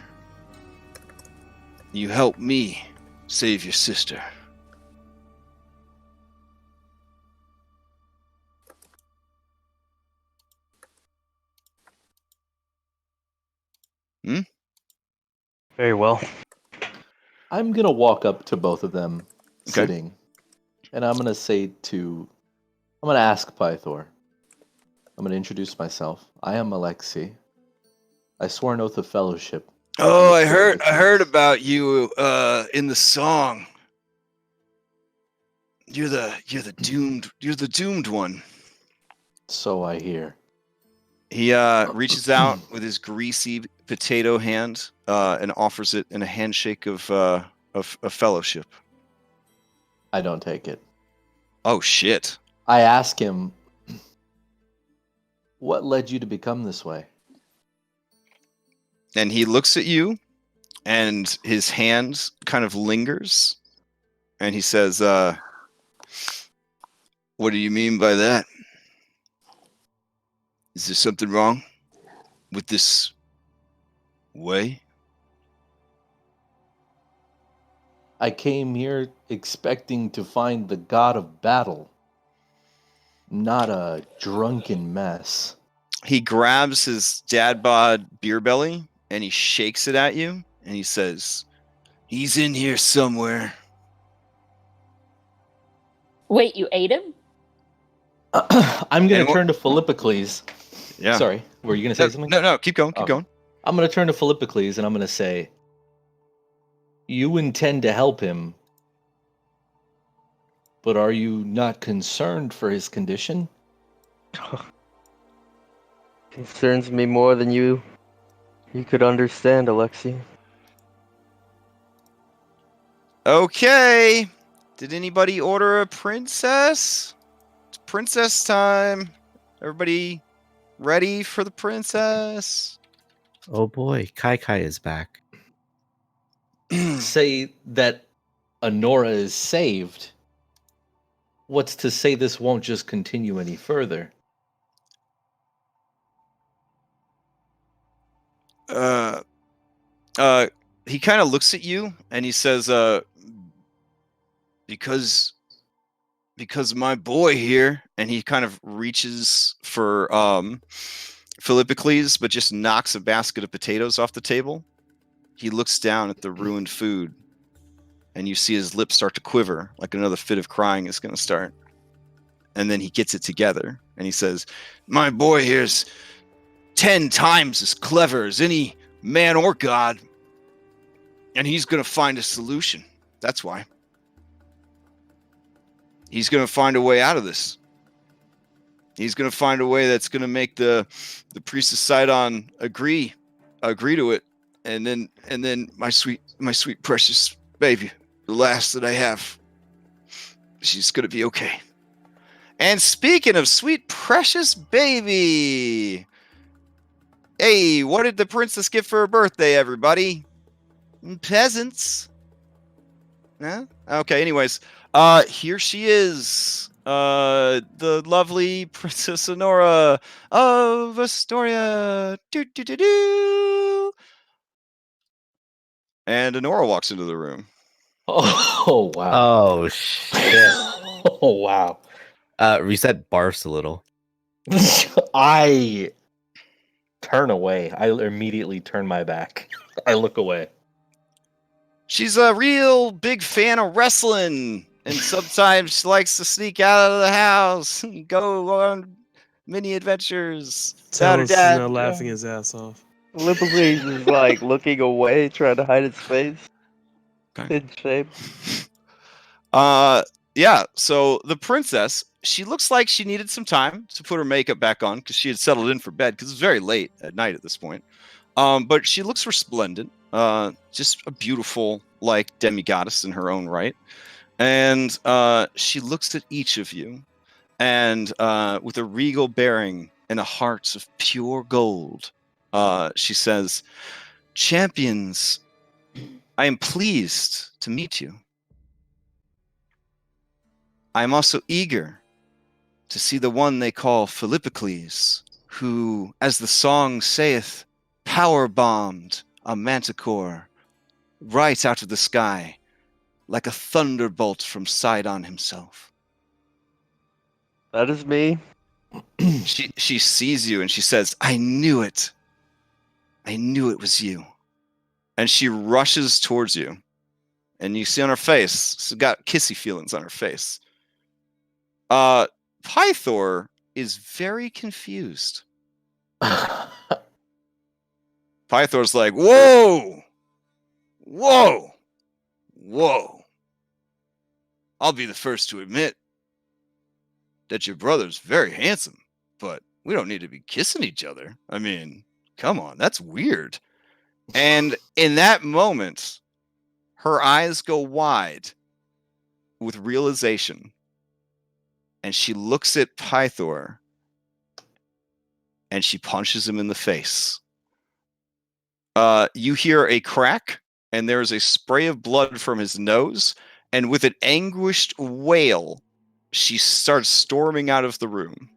you help me save your sister. Very well. I'm gonna walk up to both of them Okay. sitting, and I'm gonna ask Pythor. I'm gonna introduce myself. I am Alexei. I swore an oath of fellowship. Oh, I heard about you in the song. You're the doomed one. So I hear. He reaches out with his greasy potato hand and offers it in a handshake of fellowship. I don't take it. Oh shit! I ask him, what led you to become this way? And he looks at you, and his hand kind of lingers, and he says, "What do you mean by that? Is there something wrong with this way?" I came here expecting to find the god of battle, not a drunken mess. He grabs his dad bod beer belly and he shakes it at you, and he says, "He's in here somewhere." Wait, you ate him? I'm going And to turn to Philippocles. Yeah. Sorry, were you going to say something? No, keep going, keep Okay. going. I'm going to turn to Philippocles and I'm going to say, you intend to help him, but are you not concerned for his condition? Concerns me more than you could understand, Alexei. Okay. Did anybody order a princess? It's princess time. Everybody ready for the princess? Oh boy, Kai is back. Say that Honora is saved. What's to say this won't just continue any further? He kind of looks at you and he says, because my boy here, and he kind of reaches for Philippocles, but just knocks a basket of potatoes off the table. He looks down at the ruined food, and you see his lips start to quiver, like another fit of crying is going to start. And then he gets it together, and he says, "My boy here's 10 times as clever as any man or god. And he's going to find a solution. That's why. He's going to find a way out of this. He's going to find a way that's going to make the priest of Sidon agree to it. And then my sweet precious baby, the last that I have, she's going to be okay. And speaking of sweet precious baby, hey, what did the princess get for her birthday, everybody? Peasants. Huh? Okay, anyways, here she is. The lovely Princess Honora of Astoria. Do, do, do, do. And Honora walks into the room. Oh wow. Oh shit. Oh wow. Reset barfs a little. I turn away. I immediately turn my back. I look away. She's a real big fan of wrestling, and sometimes she likes to sneak out of the house and go on mini adventures. Talos is Dad. now laughing his ass off. Lippleface is like looking away, trying to hide his face. Okay. In shame. Yeah, so the princess, she looks like she needed some time to put her makeup back on because she had settled in for bed because it's very late at night at this point. But she looks resplendent. Just a beautiful, like, demigoddess in her own right. And she looks at each of you, and with a regal bearing and a heart of pure gold, she says, "Champions, I am pleased to meet you. I am also eager to see the one they call Philippocles, who, as the song saith, power-bombed a manticore right out of the sky, like a thunderbolt from Sidon himself." That is me. She sees you and she says, "I knew it. I knew it was you." And she rushes towards you. And you see on her face, she's got kissy feelings on her face. Pythor is very confused. Pythor's like, whoa! Whoa! Whoa! I'll be the first to admit that your brother's very handsome, but we don't need to be kissing each other. I mean, come on, that's weird. And in that moment, her eyes go wide with realization, and she looks at Pythor, and she punches him in the face. You hear a crack, and there is a spray of blood from his nose, and with an anguished wail, she starts storming out of the room.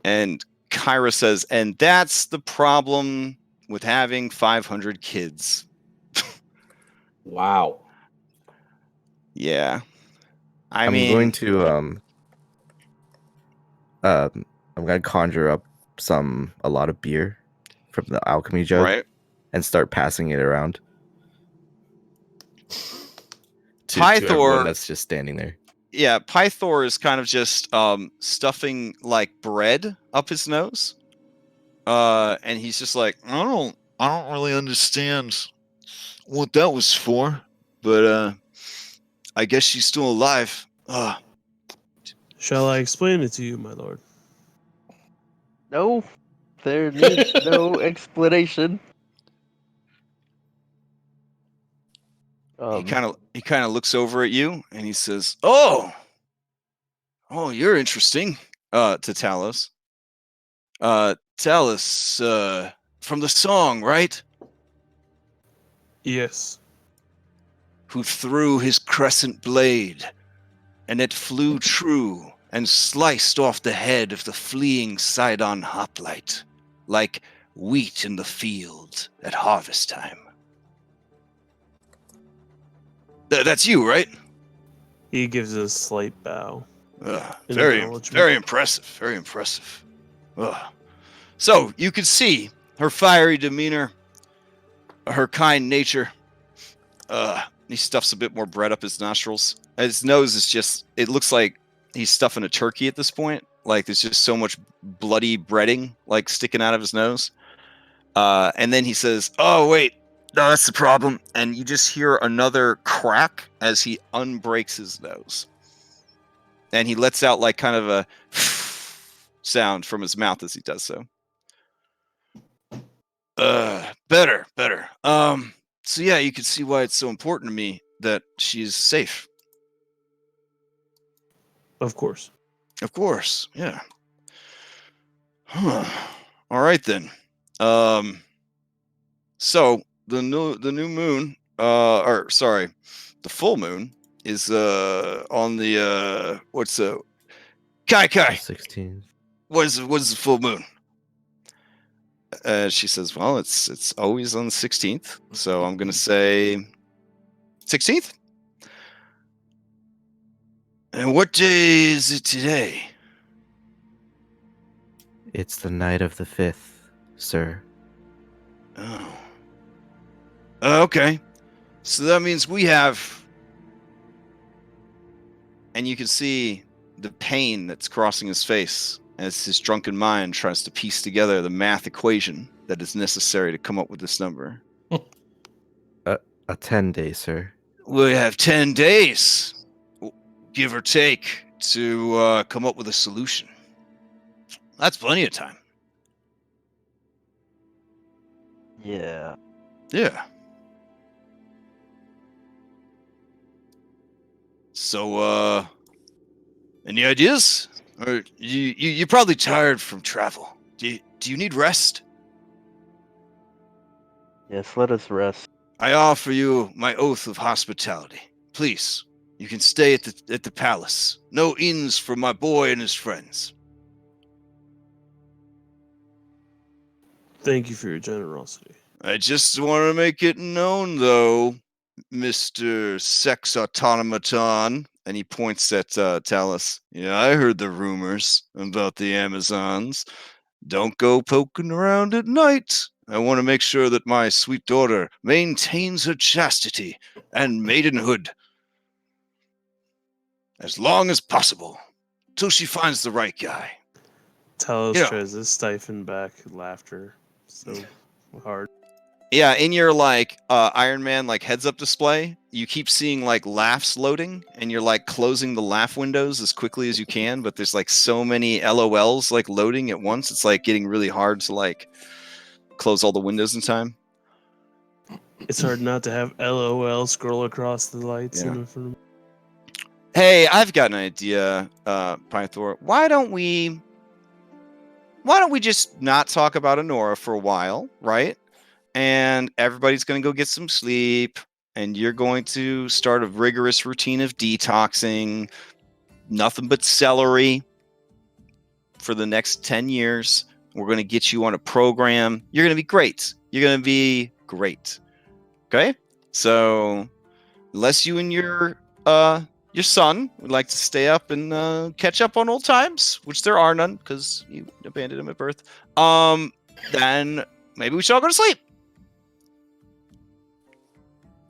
And Kyra says, "And that's the problem with having 500 kids." Wow. Yeah. I'm going to I'm gonna conjure up a lot of beer from the alchemy jug, right, and start passing it around to Pythor, everyone that's just standing there. Yeah, Pythor is kind of just stuffing like bread up his nose, and he's just like, I don't really understand what that was for, but I guess she's still alive. Shall I explain it to you, my lord? No, there needs no explanation. He kind of looks over at you and he says, "Oh, you're interesting." To Talos. Talos, from the song, right? Yes. Who threw his crescent blade, and it flew true and sliced off the head of the fleeing Sidon hoplite, like wheat in the field at harvest time. That's you, right? He gives a slight bow. Very impressive. Very impressive. So you can see her fiery demeanor, her kind nature. He stuffs a bit more bread up his nostrils. His nose is just, it looks like he's stuffing a turkey at this point. Like there's just so much bloody breading like sticking out of his nose. And then he says, "Oh wait, no, that's the problem." And you just hear another crack as he unbreaks his nose, and he lets out like kind of a sound from his mouth as he does so. Better. So yeah, you can see why it's so important to me that she's safe. Of course. Of course, yeah. Huh. All right then. So the new moon, or sorry, the full moon is on the what's Kai? 16. What's the full moon? She says, well, it's always on the 16th, so I'm gonna say 16th. And what day is it today? It's the night of the 5th, sir. Oh. Okay. So that means we have... And you can see the pain that's crossing his face as his drunken mind tries to piece together the math equation that is necessary to come up with this number. A 10-day, sir. We have 10 days, give or take, to come up with a solution. That's plenty of time. Yeah. Yeah. So, any ideas? Or you're probably tired from travel. Do you need rest? Yes, let us rest. I offer you my oath of hospitality. Please, you can stay at the palace. No inns for my boy and his friends. Thank you for your generosity. I just want to make it known, though, Mr. Sex Automaton, and he points at Talus. Yeah, I heard the rumors about the Amazons. Don't go poking around at night. I want to make sure that my sweet daughter maintains her chastity and maidenhood as long as possible, till she finds the right guy. Talos tries to stifle back laughter so hard. Yeah, in your Iron Man heads up display, you keep seeing laughs loading, and you're closing the laugh windows as quickly as you can, but there's so many LOLs loading at once. It's getting really hard to close all the windows in time. It's hard not to have LOL scroll across the lights in front of me. Hey, I've got an idea, Pythor. Why don't we just not talk about Honora for a while, right? And everybody's going to go get some sleep, and you're going to start a rigorous routine of detoxing, nothing but celery for the next 10 years. We're going to get you on a program. You're going to be great. You're going to be great. Okay? So, unless you and your son would like to stay up and catch up on old times, which there are none because you abandoned him at birth, then maybe we should all go to sleep.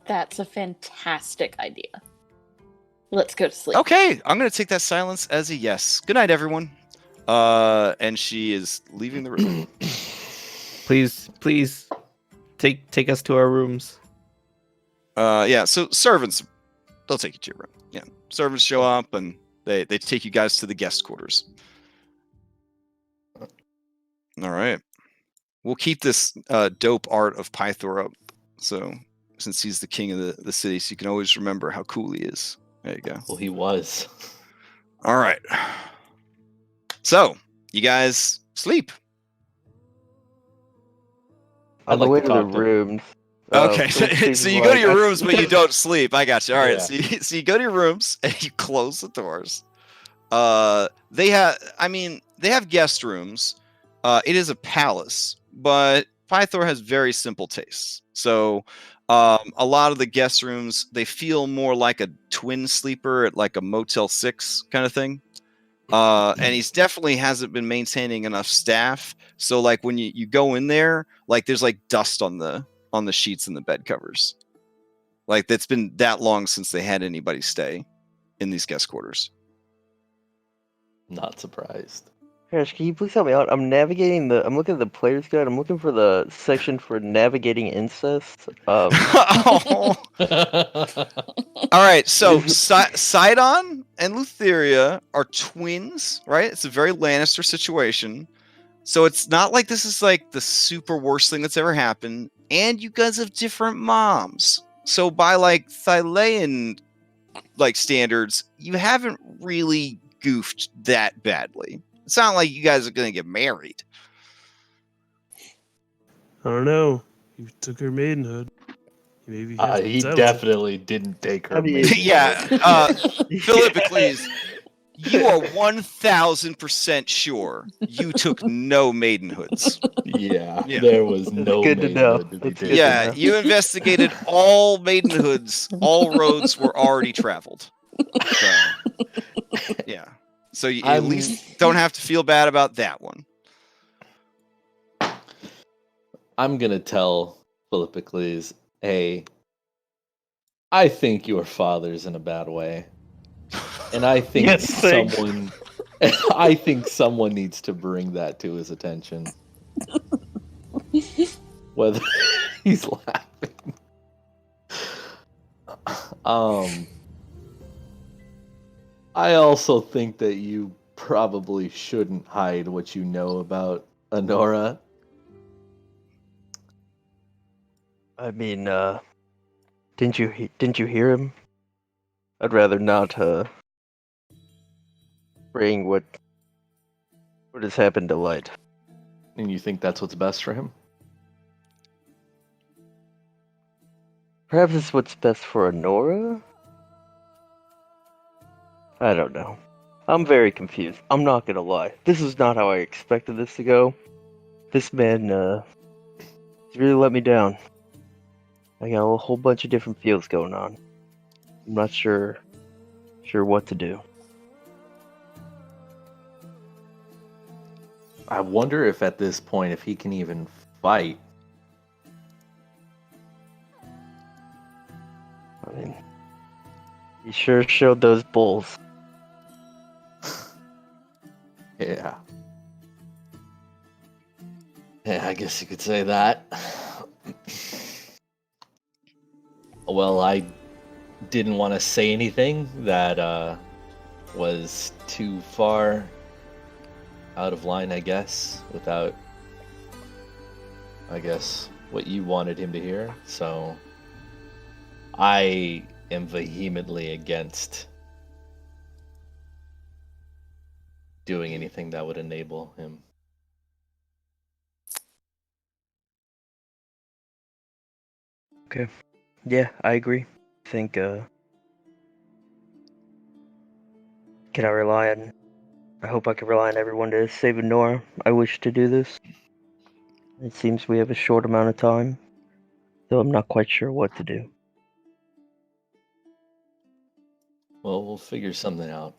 That's a fantastic idea. Let's go to sleep. Okay, I'm going to take that silence as a yes. Good night, everyone. And she is leaving the room. Please, take us to our rooms. Yeah, so servants, they'll take you to your room. Yeah, servants show up, and they take you guys to the guest quarters. All right. We'll keep this dope art of Pythor up, so since he's the king of the city, so you can always remember how cool he is. There you go. Well, he was. All right. So, you guys sleep. On the way to the rooms. Okay, so you go to your rooms, but you don't sleep. I got you. All right, yeah. So you go to your rooms and you close the doors. They have guest rooms. It is a palace, but Pythor has very simple tastes. So a lot of the guest rooms, they feel more like a twin sleeper at a Motel 6 kind of thing. And he's definitely hasn't been maintaining enough staff. So when you go in there, there's dust on the sheets and the bed covers. It's been that long since they had anybody stay in these guest quarters. Not surprised. Crash, can you please help me out? I'm looking at the player's guide. I'm looking for the section for navigating incest. Oh. All right, so Sidon and Lutheria are twins, right? It's a very Lannister situation. So it's not like this is like the super worst thing that's ever happened. And you guys have different moms. So by like Thylean like standards, you haven't really goofed that badly. It's not like you guys are going to get married. I don't know. You took her maidenhood. Maybe have He doubts. definitely didn't take her. I mean- maiden. Yeah, Philippocles, you are 1,000% sure you took no maidenhoods. Yeah, Yeah. there was no good to know. maidenhood to be That's good taken. to Yeah, know. you investigated all maidenhoods. All roads were already traveled. So, yeah. So you at least don't have to feel bad about that one. I'm gonna tell Philippocles, hey, I think your father's in a bad way. And I think Yes, thanks. I think someone needs to bring that to his attention. Whether he's laughing. I also think that you probably shouldn't hide what you know about Honora. I mean, didn't you hear him? I'd rather not bring what has happened to light. And you think that's what's best for him? Perhaps it's what's best for Honora? I don't know. I'm very confused. I'm not gonna lie. This is not how I expected this to go. This man, he's really let me down. I got a whole bunch of different feels going on. I'm not sure what to do. I wonder if at this point, if he can even fight. I mean, he sure showed those bulls. Yeah. Yeah, I guess you could say that. Well, I didn't want to say anything that was too far out of line, I guess, without, I guess, what you wanted him to hear. So I am vehemently against doing anything that would enable him. Okay. Yeah, I agree. I think, can I rely on... I hope I can rely on everyone to save Nora. I wish to do this. It seems we have a short amount of time, though I'm not quite sure what to do. Well, we'll figure something out.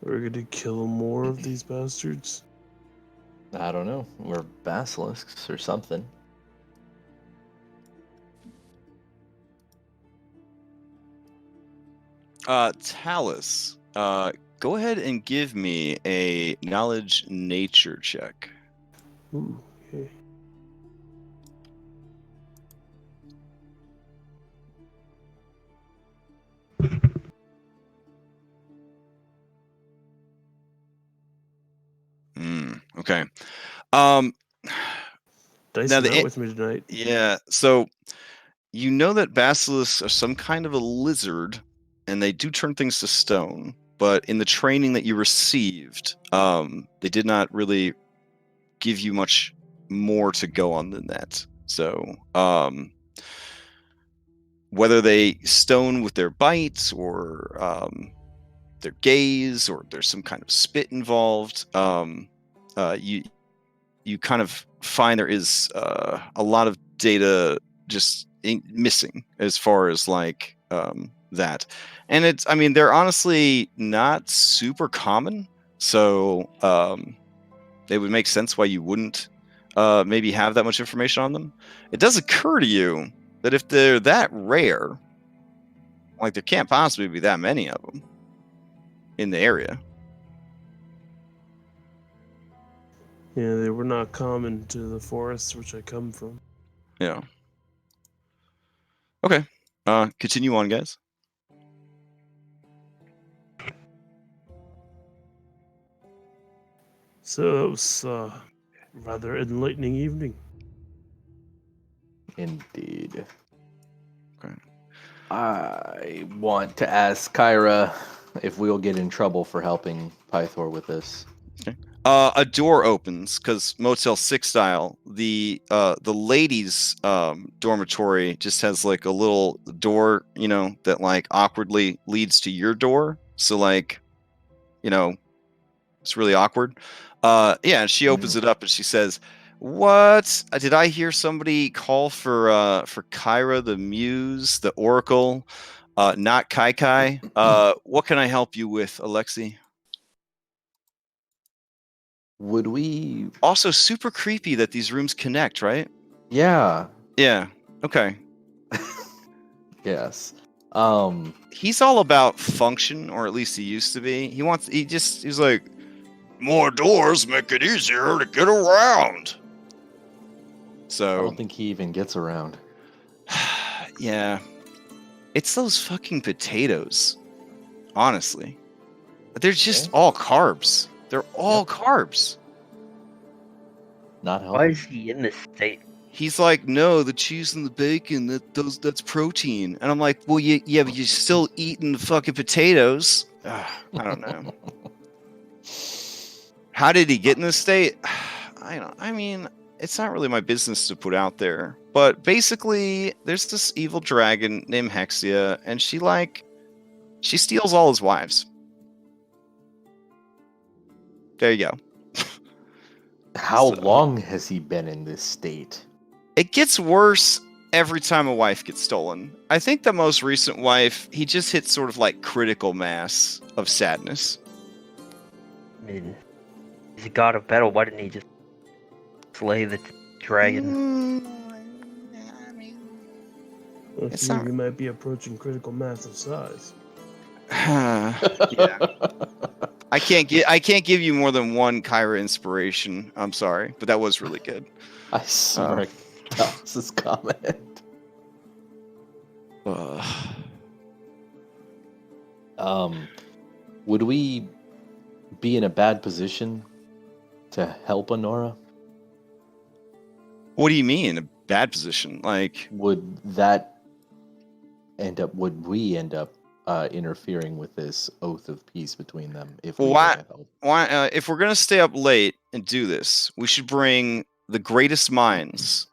We're gonna kill more of these bastards. I don't know. We're basilisks or something. Talus, go ahead and give me a knowledge nature check. Ooh, okay. Okay. Dice Now are not with me tonight. Yeah, so you know that basilisks are some kind of a lizard, and they do turn things to stone. But in the training that you received, they did not really give you much more to go on than that. So, whether they stone with their bite or their gaze, or there's some kind of spit involved, you kind of find there is a lot of data just missing as far as like that. And it's, I mean, they're honestly not super common, so it would make sense why you wouldn't maybe have that much information on them. It does occur to you that if they're that rare, like there can't possibly be that many of them. in the area. Yeah, they were not common to the forests which I come from. Yeah. Okay. Continue on, guys. So it was a rather enlightening evening. Indeed. Okay. I want to ask Kyra if we'll get in trouble for helping Pythor with this. Okay. A door opens because Motel 6 style. The ladies' dormitory just has like a little door, that like awkwardly leads to your door. So like, it's really awkward. Yeah, and she opens it up and she says, "What? Did I hear somebody call for Kyra the Muse, the Oracle, not Kai Kai? What can I help you with, Alexi?" Would we? Also, super creepy that these rooms connect, right? Yeah. Yeah. Okay. Yes. He's all about function, or at least he used to be. He's like, more doors make it easier to get around. So I don't think he even gets around. yeah. It's those fucking potatoes. Honestly. They're just all carbs. They're all carbs. Not helping. Why is he in this state? He's like, no, the cheese and the bacon, that's protein. And I'm like, well, but you're still eating the fucking potatoes. I don't know. How did he get in this state? I mean, it's not really my business to put out there. But basically, there's this evil dragon named Hexia, and she steals all his wives. There you go. How long has he been in this state? It gets worse every time a wife gets stolen. I think the most recent wife, he just hit sort of like critical mass of sadness. I mean, he's a god of battle. Why didn't he just slay the dragon? I It's fear not- you might be approaching critical mass of size. Yeah. I can't give you more than one Kyra inspiration. I'm sorry, but that was really good. I smirk. That was his comment. Would we be in a bad position to help Honora? What do you mean, a bad position? Like, Would we end up interfering with this oath of peace between them if we Why- were to help? why? If we're gonna stay up late and do this, we should bring the greatest minds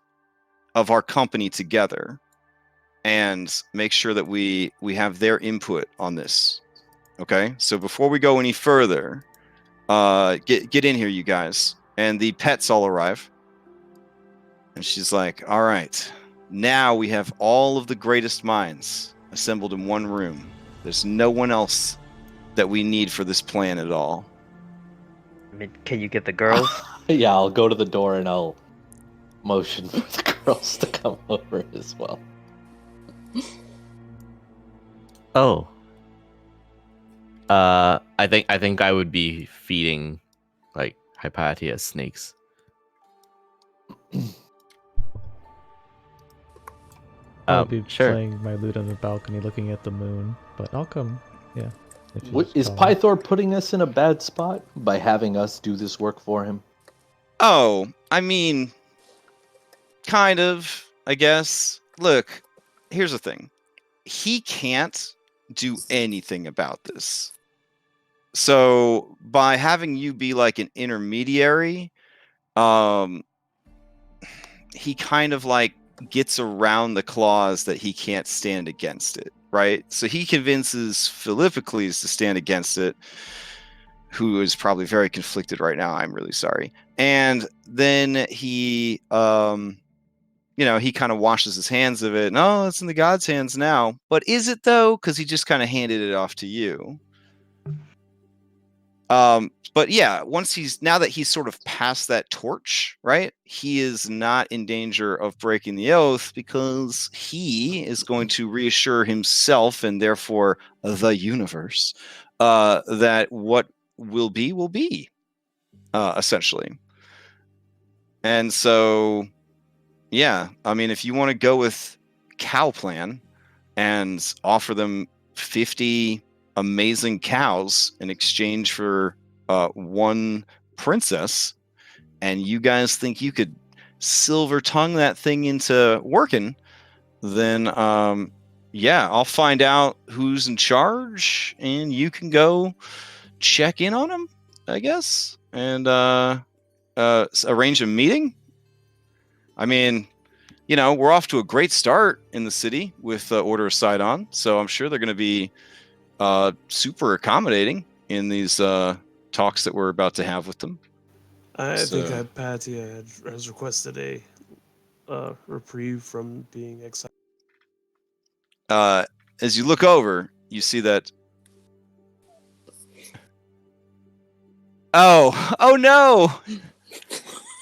of our company together and make sure that we have their input on this. Okay, so before we go any further, get in here, you guys, and the pets all arrive. And she's like, "All right, now we have all of the greatest minds assembled in one room. There's no one else that we need for this plan at all." I mean, can you get the girls? Yeah, I'll go to the door and I'll motion for the girls to come over as well. Oh. I think I would be feeding like Hypatia snakes. I'll be sure. playing my lute on the balcony looking at the moon, but I'll come. Yeah. if you Is call me. Pythor putting us in a bad spot by having us do this work for him? Oh, I mean, kind of, I guess. Look, here's the thing. He can't do anything about this. So by having you be like an intermediary, he kind of like gets around the clause that he can't stand against it, right? So he convinces Philippocles to stand against it, who is probably very conflicted right now. I'm really sorry. And then he, he kind of washes his hands of it. No, it's in the god's hands now. But is it though? Because he just kind of handed it off to you. But yeah, now that he's sort of passed that torch, right? He is not in danger of breaking the oath because he is going to reassure himself and therefore the universe that what will be, essentially. And so, yeah, I mean, if you want to go with cow plan and offer them 50 amazing cows in exchange for one princess, and you guys think you could silver tongue that thing into working, then yeah, I'll find out who's in charge, and you can go check in on them, I guess, and arrange a meeting. I mean, you know, we're off to a great start in the city with Order of Sidon, so I'm sure they're going to be super accommodating in these talks that we're about to have with them. I think Hypatia has requested a reprieve from being exiled. As you look over, you see that. Oh no!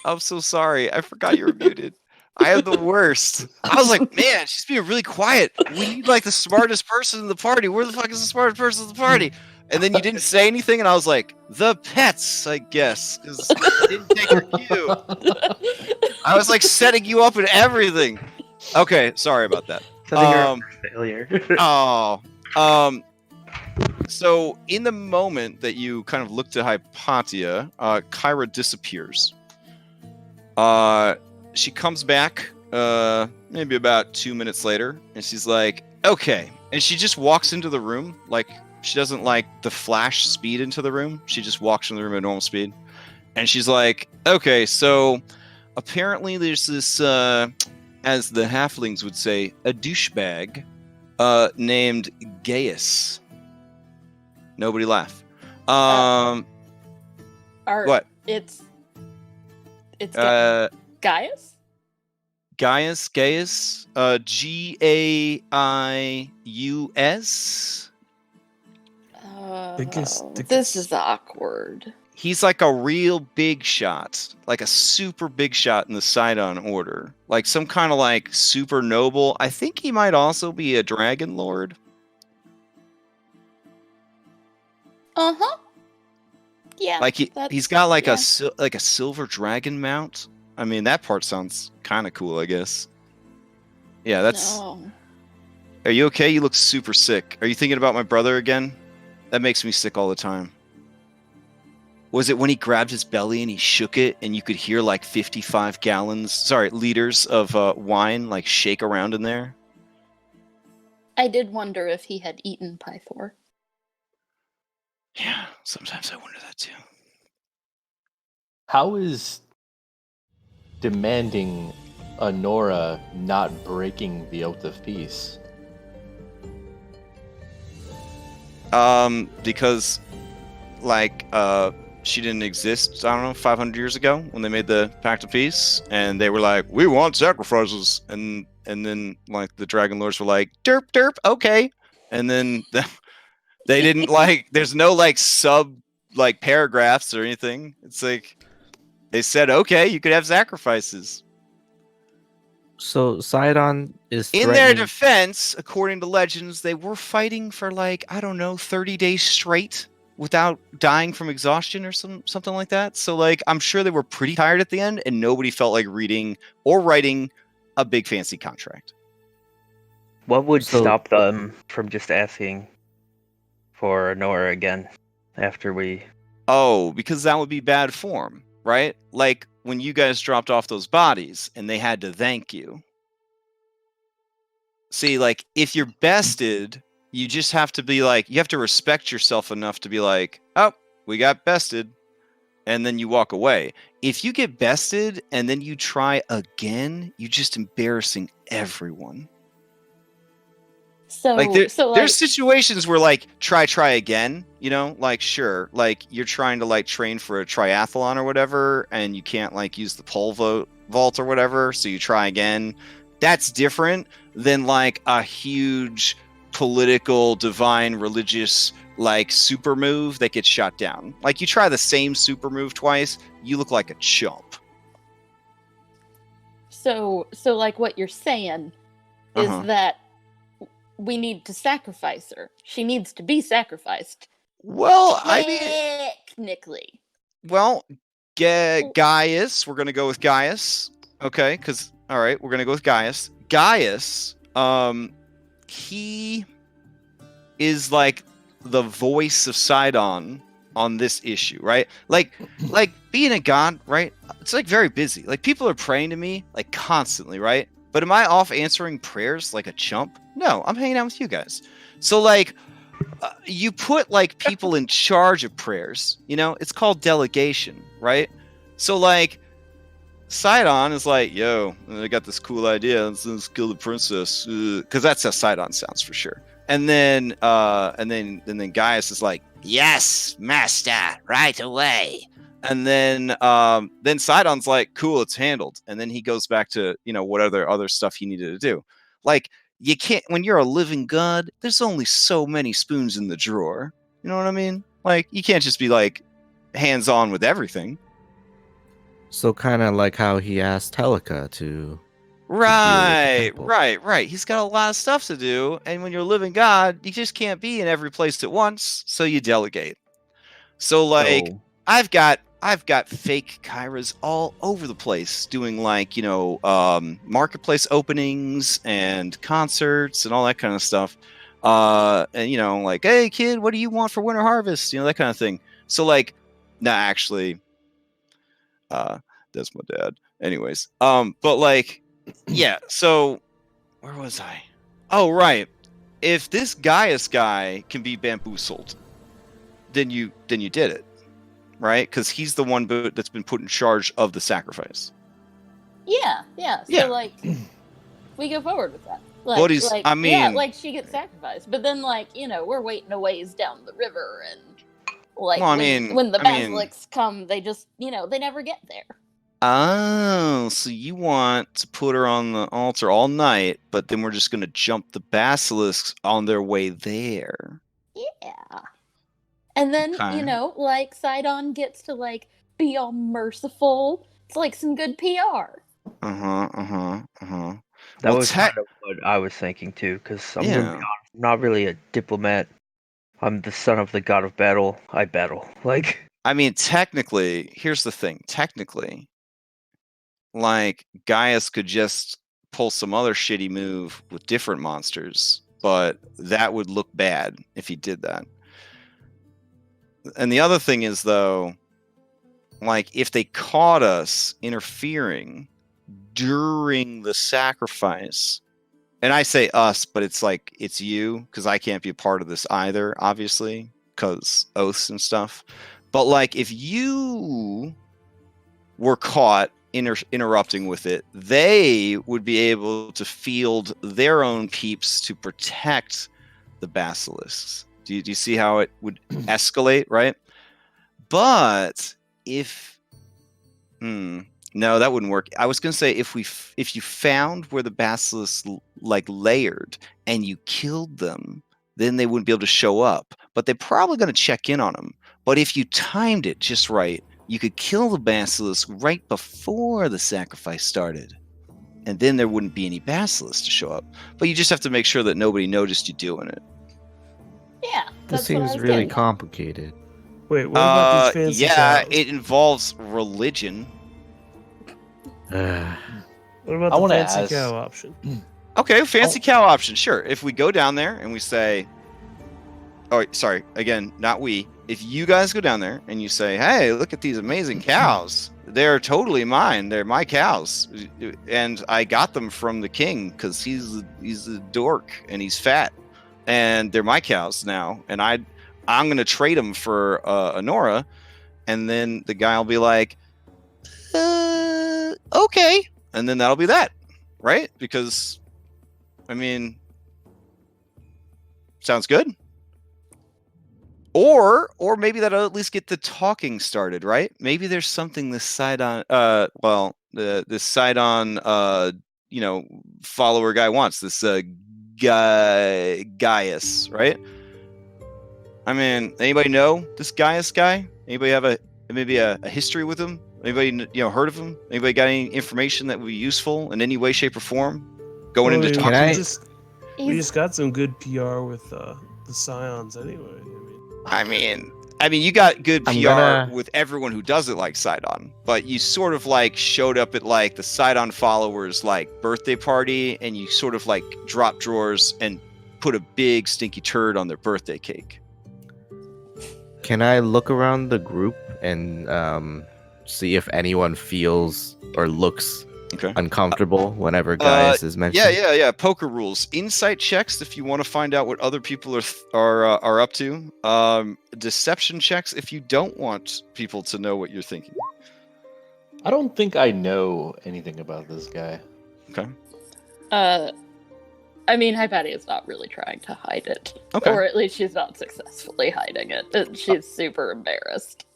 I'm so sorry. I forgot you were muted. I am the worst. I was like, man, she's being really quiet. We need like the smartest person in the party. Where the fuck is the smartest person in the party? And then you didn't say anything, and I was like, the pets, I guess, because didn't take your cue. I was like setting you up and everything. Okay, sorry about that. Failure. So in the moment that you kind of look to Hypatia, Kyra disappears. She comes back maybe about 2 minutes later, and she's like, okay. And she just walks into the room. Like, she doesn't like the flash speed into the room. She just walks into the room at normal speed. And she's like, okay, so apparently there's this, as the halflings would say, a douchebag named Gaius. Nobody laugh. What? It's Gaius? Gaius, Gaius. This is awkward. He's like a real big shot, like a super big shot in the Sidon Order, like some kind of like super noble. I think he might also be a Dragonlord. Uh-huh. Yeah. Like he's got like a silver dragon mount. I mean, that part sounds kind of cool, I guess. Yeah, that's. No. Are you okay? You look super sick. Are you thinking about my brother again? That makes me sick all the time. Was it when he grabbed his belly and he shook it, and you could hear like 55 liters of wine like shake around in there? I did wonder if he had eaten Pythor. Yeah, sometimes I wonder that too. How is demanding Honora not breaking the oath of peace? Because like she didn't exist, I don't know, 500 years ago when they made the Pact of Peace, and they were like, we want sacrifices, and then like the Dragonlords were like, derp, okay, and then they didn't like, there's no like sub like paragraphs or anything. It's like they said, okay, you could have sacrifices. So Sidon is in their defense, according to legends, they were fighting for like, I don't know, 30 days straight without dying from exhaustion or something like that. So like, I'm sure they were pretty tired at the end, and nobody felt like reading or writing a big fancy contract. What would stop them from just asking for Nora again after we... Oh, because that would be bad form, right? Like when you guys dropped off those bodies and they had to thank you. See, like if you're bested, you just have to be like, you have to respect yourself enough to be like, oh, we got bested. And then you walk away. If you get bested and then you try again, you're just embarrassing everyone. So, like there's situations where like try again, you know, like sure, like you're trying to like train for a triathlon or whatever, and you can't like use the pole vault or whatever, so you try again. That's different than like a huge political, divine, religious like super move that gets shot down. Like you try the same super move twice, you look like a chump. So like what you're saying is that we need to sacrifice her. She needs to be sacrificed. Well, I mean, Technically. well, Gaius. We're gonna go with Gaius. Okay, because all right, we're gonna go with Gaius. Gaius, he is like the voice of Sidon on this issue, right? Like being a god, right? It's like very busy. Like people are praying to me like constantly, right? But am I off answering prayers like a chump? No, I'm hanging out with you guys. So like, you put like people in charge of prayers. You know, it's called delegation, right? So like, Sidon is like, yo, I got this cool idea. Let's kill the princess, because that's how Sidon sounds for sure. And then Gaius is like, yes, master, right away. And then Sidon's like, cool, it's handled. And then he goes back to, you know, what other stuff he needed to do. Like, you can't, when you're a living god, there's only so many spoons in the drawer. You know what I mean? Like, you can't just be like hands on with everything. So kind of like how he asked Helica to Right. He's got a lot of stuff to do, and when you're a living god, you just can't be in every place at once, so you delegate. So like, So- I've got fake Kyras all over the place doing like, you know, marketplace openings and concerts and all that kind of stuff. And you know, like, hey kid, what do you want for winter harvest? You know, that kind of thing. So like, nah, actually, that's my dad. Anyways, but like, yeah. So where was I? Oh, right. If this Gaius guy can be bamboozled, then you did it, right? Because he's the one that's been put in charge of the sacrifice. Yeah. So Yeah. like, we go forward with that. Like, What is- like, I yeah, mean- like she gets sacrificed, but then like, you know, we're waiting a ways down the river, and like, Well, I when, mean- when the I mean- basilisks come, they just, you know, they never get there. Oh, so you want to put her on the altar all night, but then we're just gonna jump the basilisks on their way there. Yeah. And then, Okay. you know, like, Sidon gets to, like, be all merciful. It's like some good PR. That Well, was kind of what I was thinking too, because I'm gonna be Yeah. honest, I'm not really a diplomat. I'm the son of the god of battle. I battle. Like, I mean, technically, here's the thing. Technically, like, Gaius could just pull some other shitty move with different monsters, but that would look bad if he did that. And the other thing is, though, like, if they caught us interfering during the sacrifice, and I say us, but it's like, it's you, because I can't be a part of this either, obviously, because oaths and stuff. But, like, if you were caught interrupting with it, they would be able to field their own peeps to protect the basilisks. Do you see how it would escalate, right? But if no, that wouldn't work. I was gonna say, if you found where the basilisks like layered and you killed them, then they wouldn't be able to show up. But they're probably gonna check in on them. But if you timed it just right, you could kill the basilisk right before the sacrifice started, and then there wouldn't be any basilisks to show up. But you just have to make sure that nobody noticed you doing it. Yeah. This that's what I seems was really getting at. complicated. Wait, what about these fancy Yeah, cows? it involves religion. What about I the wanna fancy ask- cow option? Okay, fancy cow option, sure. If we go down there and we say, oh, sorry, again, not we. If you guys go down there and you say, hey, look at these amazing cows. They're totally mine. They're my cows. And I got them from the king because he's a dork and he's fat. And they're my cows now. And I'm going to trade them for Honora. And then the guy will be like, okay. And then that'll be that, right? Because, I mean, sounds good. Or maybe that'll at least get the talking started, right? Maybe there's something this Sidon, this Sidon, follower guy wants. This Gaius, right? I mean, anybody know this Gaius guy? Anybody have maybe a history with him? Anybody heard of him? Anybody got any information that would be useful in any way, shape, or form? Going into Well, talking. Can I- we just got some good PR with the Scions anyway. I mean, I mean, you got good PR I'm gonna- with everyone who does it like Sidon, but you sort of like showed up at like the Sidon followers like birthday party, and you sort of like dropped drawers and put a big stinky turd on their birthday cake. Can I look around the group and see if anyone feels or looks Okay. uncomfortable whenever Gaius is mentioned? Yeah. Poker rules. Insight checks if you want to find out what other people are up to. Deception checks if you don't want people to know what you're thinking. I don't think I know anything about this guy. Okay. I mean, Hypatia's not really trying to hide it. Okay. Or at least she's not successfully hiding it. She's super embarrassed.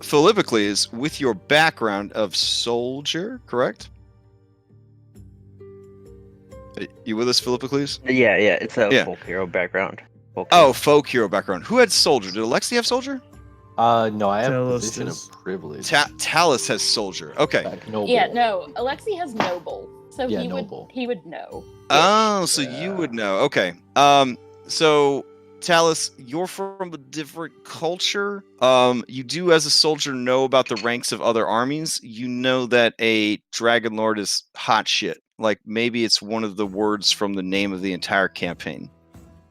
Philippocles, with your background of soldier, correct? You with us, Philippocles? Yeah, it's a Yeah. folk hero background. Folk Oh, folk hero background. Who had soldier? Did Alexi have soldier? No, I have Talos position does. of privilege. Talus has soldier. Okay. Like noble. Yeah, no. Alexi has noble. So Yeah, he noble. would know. Oh, so Yeah. you would know. Okay. So Talus, you're from a different culture. You do, as a soldier, know about the ranks of other armies. You know that a Dragonlord is hot shit. Like, maybe it's one of the words from the name of the entire campaign.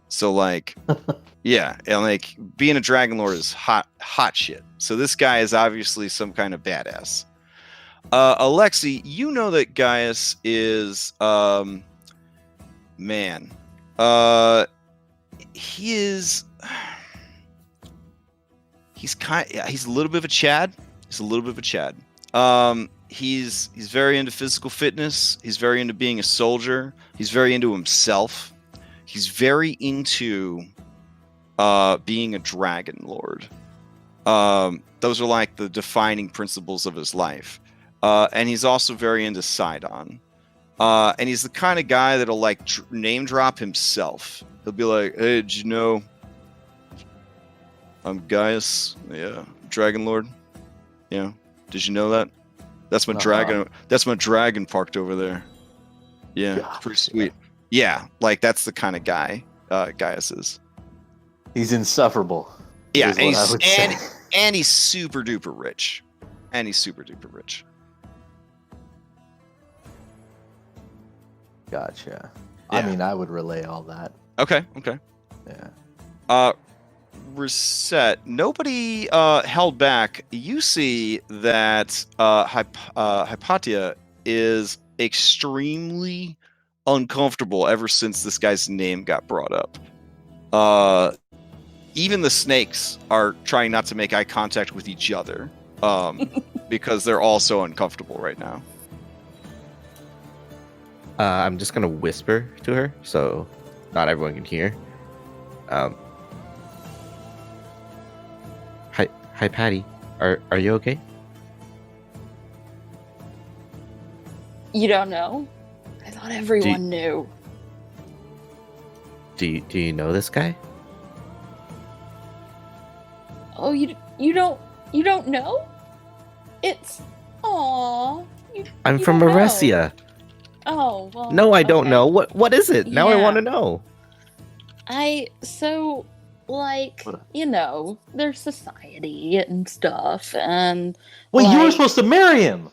So, like, yeah, and like being a Dragonlord is hot shit. So this guy is obviously some kind of badass. Alexi, you know that Gaius is, man, he's a little bit of a Chad. He's very into physical fitness. He's very into being a soldier. He's very into himself. He's very into being a dragon lord. Those are like the defining principles of his life. And he's also very into Sidon. And he's the kind of guy that'll like name drop himself. He'll be like, "Hey, did you know I'm Gaius? Yeah, Dragon Lord. Yeah, did you know that? That's my dragon. That's my dragon parked over there. Yeah, Gosh, pretty sweet. Yeah, like that's the kind of guy Gaius is. He's insufferable. Yeah, is what I would say. and he's super duper rich. Gotcha. I Yeah. mean, I would relay all that. Okay. Yeah. Reset. Nobody held back. You see that Hypatia is extremely uncomfortable ever since this guy's name got brought up. Even the snakes are trying not to make eye contact with each other because they're all so uncomfortable right now. I'm just gonna whisper to her so not everyone can hear. Hi, Patty. Are you okay? You don't know? I thought everyone knew. Do you know this guy? Oh, you don't know? It's aww. I'm you from don't know. Maresia. Oh well. No, I don't okay. know. What is it? Now I Yeah. want to know. There's society and stuff, and Well, you were like, supposed to marry him.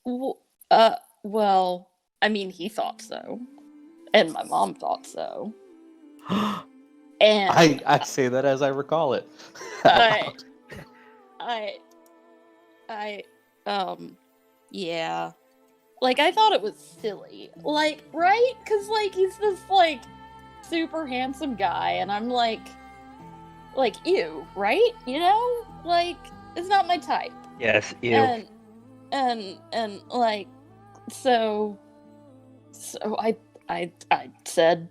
well, I mean, he thought so, and my mom thought so, and I say that as I recall it. yeah. Like, I thought it was silly. Like, right? Because, like, he's this, like, super handsome guy, and I'm like, ew, right? You know? Like, it's not my type. Yes, ew. And like, so I said,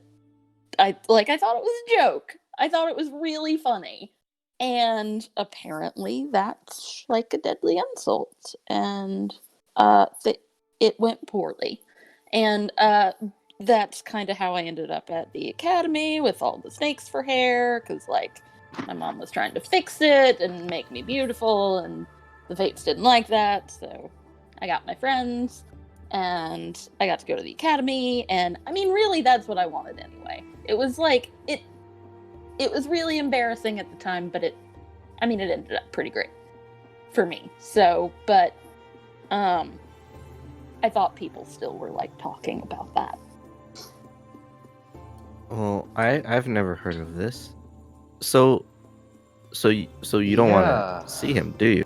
I thought it was a joke. I thought it was really funny. And apparently that's like a deadly insult. And it went poorly. And that's kind of how I ended up at the academy with all the snakes for hair, because like my mom was trying to fix it and make me beautiful, and the Fates didn't like that, so I got my friends and I got to go to the academy. And I mean, really, that's what I wanted anyway. It was like it was really embarrassing at the time, but it ended up pretty great for me. So, but I thought people still were like talking about that. Well, I've never heard of this. So you don't want to see him, do you?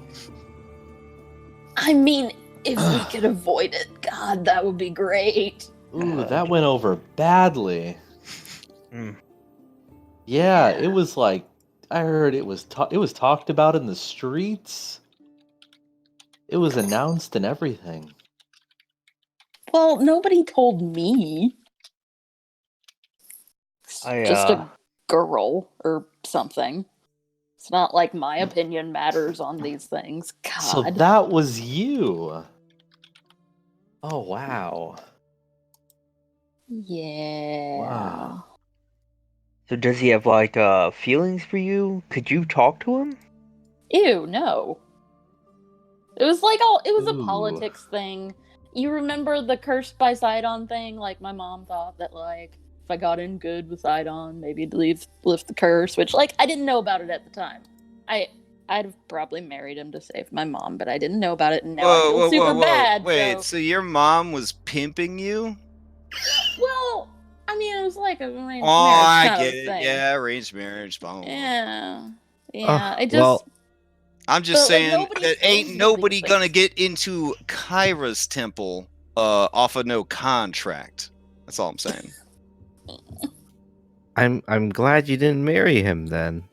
I mean, if we could avoid it, God, that would be great. Ooh, that went over badly. Yeah, it was like I heard it was talked about in the streets. It was announced and everything. Well, nobody told me. Just a girl or something. It's not like my opinion matters on these things. God. So that was you. Oh, wow. Yeah. Wow. So does he have like feelings for you? Could you talk to him? Ew, no. It was like it was Ooh. a politics thing. You remember the cursed by Sidon thing? Like, my mom thought that, like, if I got in good with Sidon, maybe it'd lift the curse, which, like, I didn't know about it at the time. I'd have probably married him to save my mom, but I didn't know about it, and now I feel super bad. Wait, so your mom was pimping you? Well, I mean, it was like a arranged marriage I kind get of it. thing. Yeah, arranged marriage. Blah, blah, blah. Yeah. I just. Well, I'm just But, like, saying nobody that tells ain't me nobody these gonna things. get into Kyra's temple off of no contract. That's all I'm saying. I'm glad you didn't marry him then.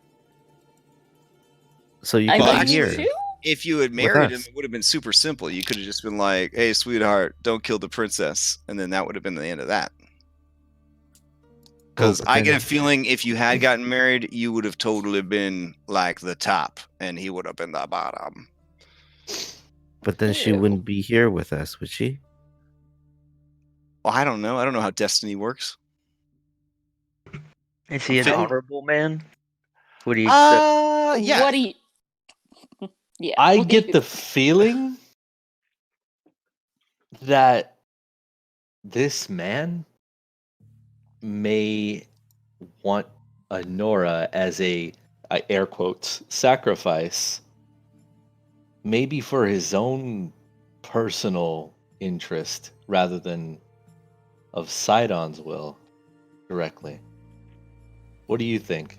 So you I could Well, mean, be actually, here. too? if you had with married him, us. it would have been super simple. You could have just been like, "Hey, sweetheart, don't kill the princess," and then that would have been the end of that. Because but I get then- a feeling if you had gotten married, you would have totally been like the top, and he would have been the bottom. But then she Ew. wouldn't be here with us, would she? Well, I don't know. I don't know how destiny works. Is he an Fit- honorable man? Would he accept? Yeah. What do you? Yeah. I what do get you- the feeling that this man may want a Nora as a air quotes sacrifice, maybe for his own personal interest rather than of Sidon's will directly. What do you think,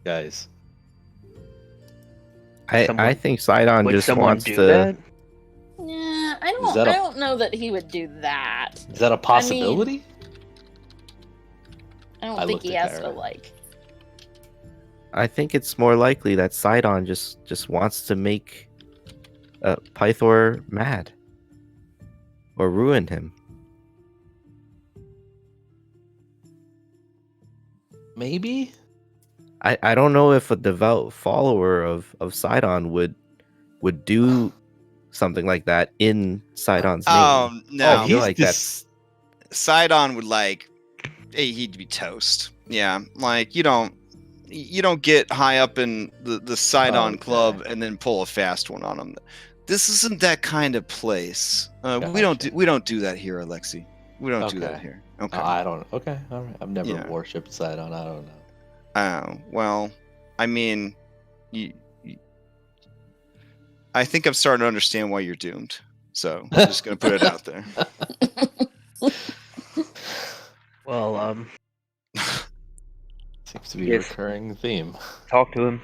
guys? I think Sidon Would just someone wants do to. that? Yeah, I Is that a- don't know that he would do that. Is that a possibility? I don't I think looked he at has to Kyra. like. I think it's more likely that Sidon just wants to make Pythor mad or ruin him. Maybe. I don't know if a devout follower of Sidon would do something like that in Sidon's name. No. I feel he's like dis- Sidon would like, hey, he'd be toast. Yeah, like you don't get high up in the Sidon Okay. club and then pull a fast one on him. This isn't that kind of place. We Gotcha. don't do that here, Alexi. We don't do that Okay. here. Okay. I don't. Okay, all right. I've never Yeah. worshipped Sidon. I don't know. Oh, well, I mean, I think I'm starting to understand why you're doomed. So I'm just gonna put it out there. Well, Seems to be a Yes. recurring theme. talk to him.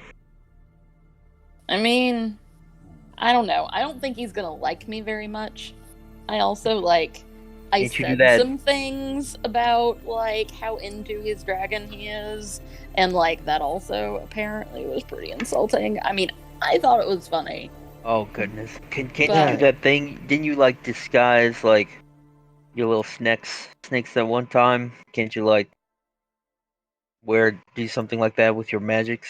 I mean, I don't know. I don't think he's gonna like me very much. I also like. I Can't you do said that? some things about like how into his dragon he is, and like that also apparently was pretty insulting. I mean, I thought it was funny. Oh goodness! Can't you But- do that thing? Didn't you like disguise like your little snakes that one time? Can't you like do something like that with your magics?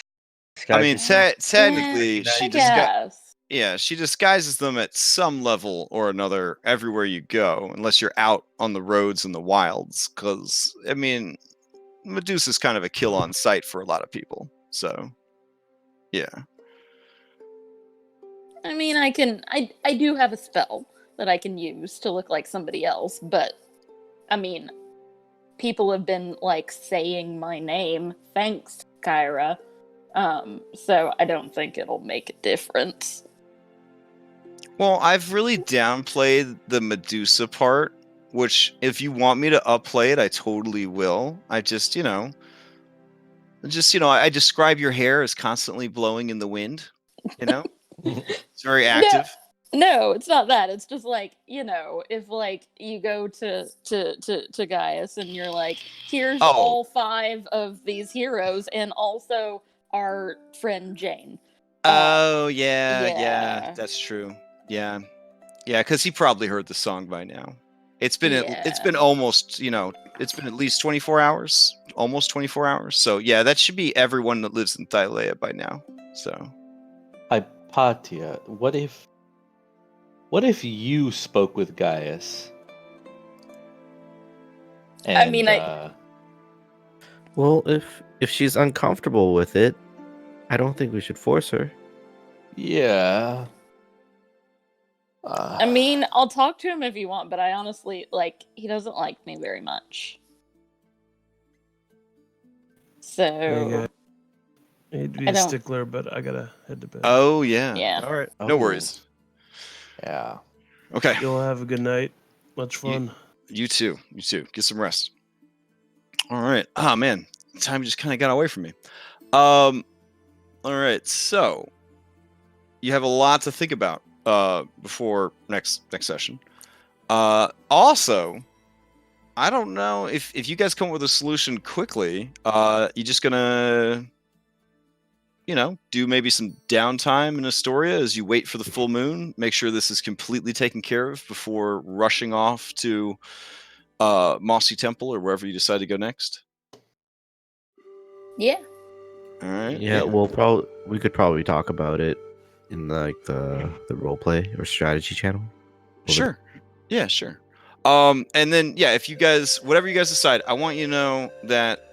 I mean, Disguise technically, Yeah, she I guess. she disguises them at some level or another everywhere you go, unless you're out on the roads in the wilds. Because I mean, Medusa's kind of a kill on sight for a lot of people. So, yeah. I mean, I do have a spell that I can use to look like somebody else, but I mean, people have been like saying my name. Thanks, Kyra. So I don't think it'll make a difference. Well, I've really downplayed the Medusa part, which if you want me to upplay it, I totally will. I just, I describe your hair as constantly blowing in the wind, It's very active. No, it's not that. It's just like, if like you go to Gaius and you're like, here's all 5 of these heroes and also our friend Jane. Yeah, that's true. Yeah, because he probably heard the song by now. It's been almost, it's been at least 24 hours, almost 24 hours. So yeah, that should be everyone that lives in Thylea by now. So, Hypatia, what if you spoke with Gaius? And, Well, if she's uncomfortable with it, I don't think we should force her. Yeah. I mean, I'll talk to him if you want, but I honestly, he doesn't like me very much. So... I hate to be a stickler, but I gotta head to bed. Oh, yeah. Yeah. All right. No worries. Yeah. Okay. You'll have a good night. Much fun. You too. Get some rest. All right. Oh, man. Time just kind of got away from me. All right. So, you have a lot to think about before next session. Also, I don't know if you guys come up with a solution quickly. You're just gonna, do maybe some downtime in Astoria as you wait for the full moon. Make sure this is completely taken care of before rushing off to Mossy Temple or wherever you decide to go next. Yeah. All right. Yeah, we could probably talk about it in the roleplay or strategy channel. Sure. Yeah, sure. And then if you guys, whatever you guys decide, I want you to know that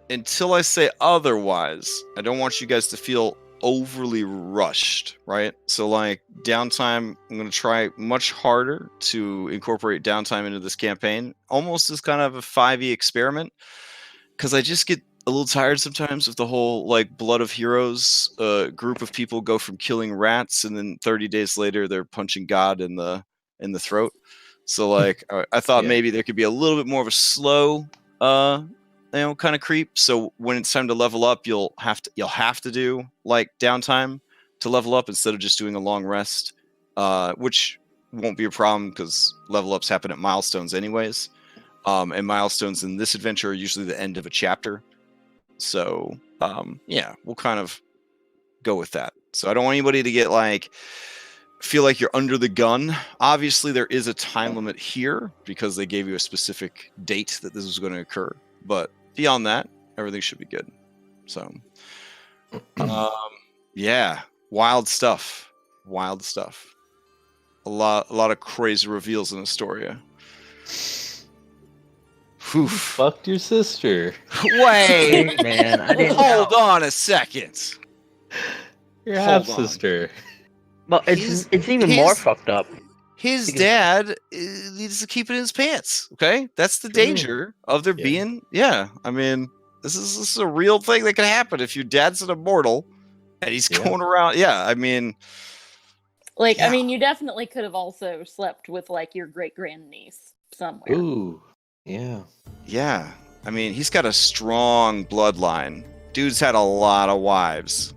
until I say otherwise, I don't want you guys to feel overly rushed, right? So downtime, I'm going to try much harder to incorporate downtime into this campaign, almost as kind of a 5e experiment, because I just get a little tired sometimes of the whole Blood of Heroes group of people go from killing rats and then 30 days later they're punching God in the throat. So I thought maybe there could be a little bit more of a slow kind of creep. So when it's time to level up, you'll have to do downtime to level up instead of just doing a long rest, which won't be a problem because level ups happen at milestones anyways. And milestones in this adventure are usually the end of a chapter. So, we'll kind of go with that. So I don't want anybody to get feel like you're under the gun. Obviously, there is a time limit here because they gave you a specific date that this was going to occur. But beyond that, everything should be good. So, wild stuff. A lot of crazy reveals in Astoria. You fucked your sister. Wait, man, I didn't hold on a second. Your half sister. Well, it's even more fucked up. His dad needs to keep it in his pants. Okay, that's the danger of there being. Yeah, I mean, this is a real thing that can happen if your dad's an immortal and he's going around. Yeah, I mean, I mean, you definitely could have also slept with your great grandniece somewhere. Ooh, yeah. Yeah, I mean, he's got a strong bloodline. Dude's had a lot of wives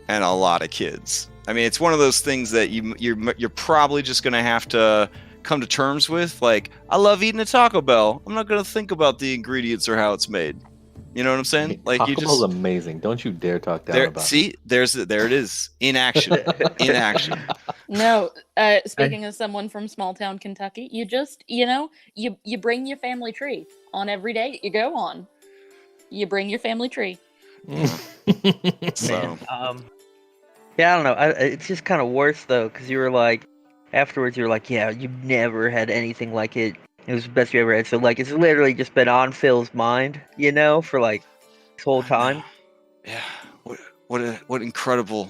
and a lot of kids. I mean, it's one of those things that you're probably just gonna have to come to terms with. I love eating a Taco Bell. I'm not gonna think about the ingredients or how it's made. You know what I'm saying? Taco Bell's amazing. Don't you dare talk down about it. See, there it is. In action. In action. No, speaking of someone from small town Kentucky, you just, you bring your family tree on every date you go on. You bring your family tree. So, yeah, I don't know. It's just kind of worse though, because you were afterwards you were yeah, you never had anything like it. It was the best you ever had. So it's literally just been on Phil's mind, for this whole time. Yeah. What incredible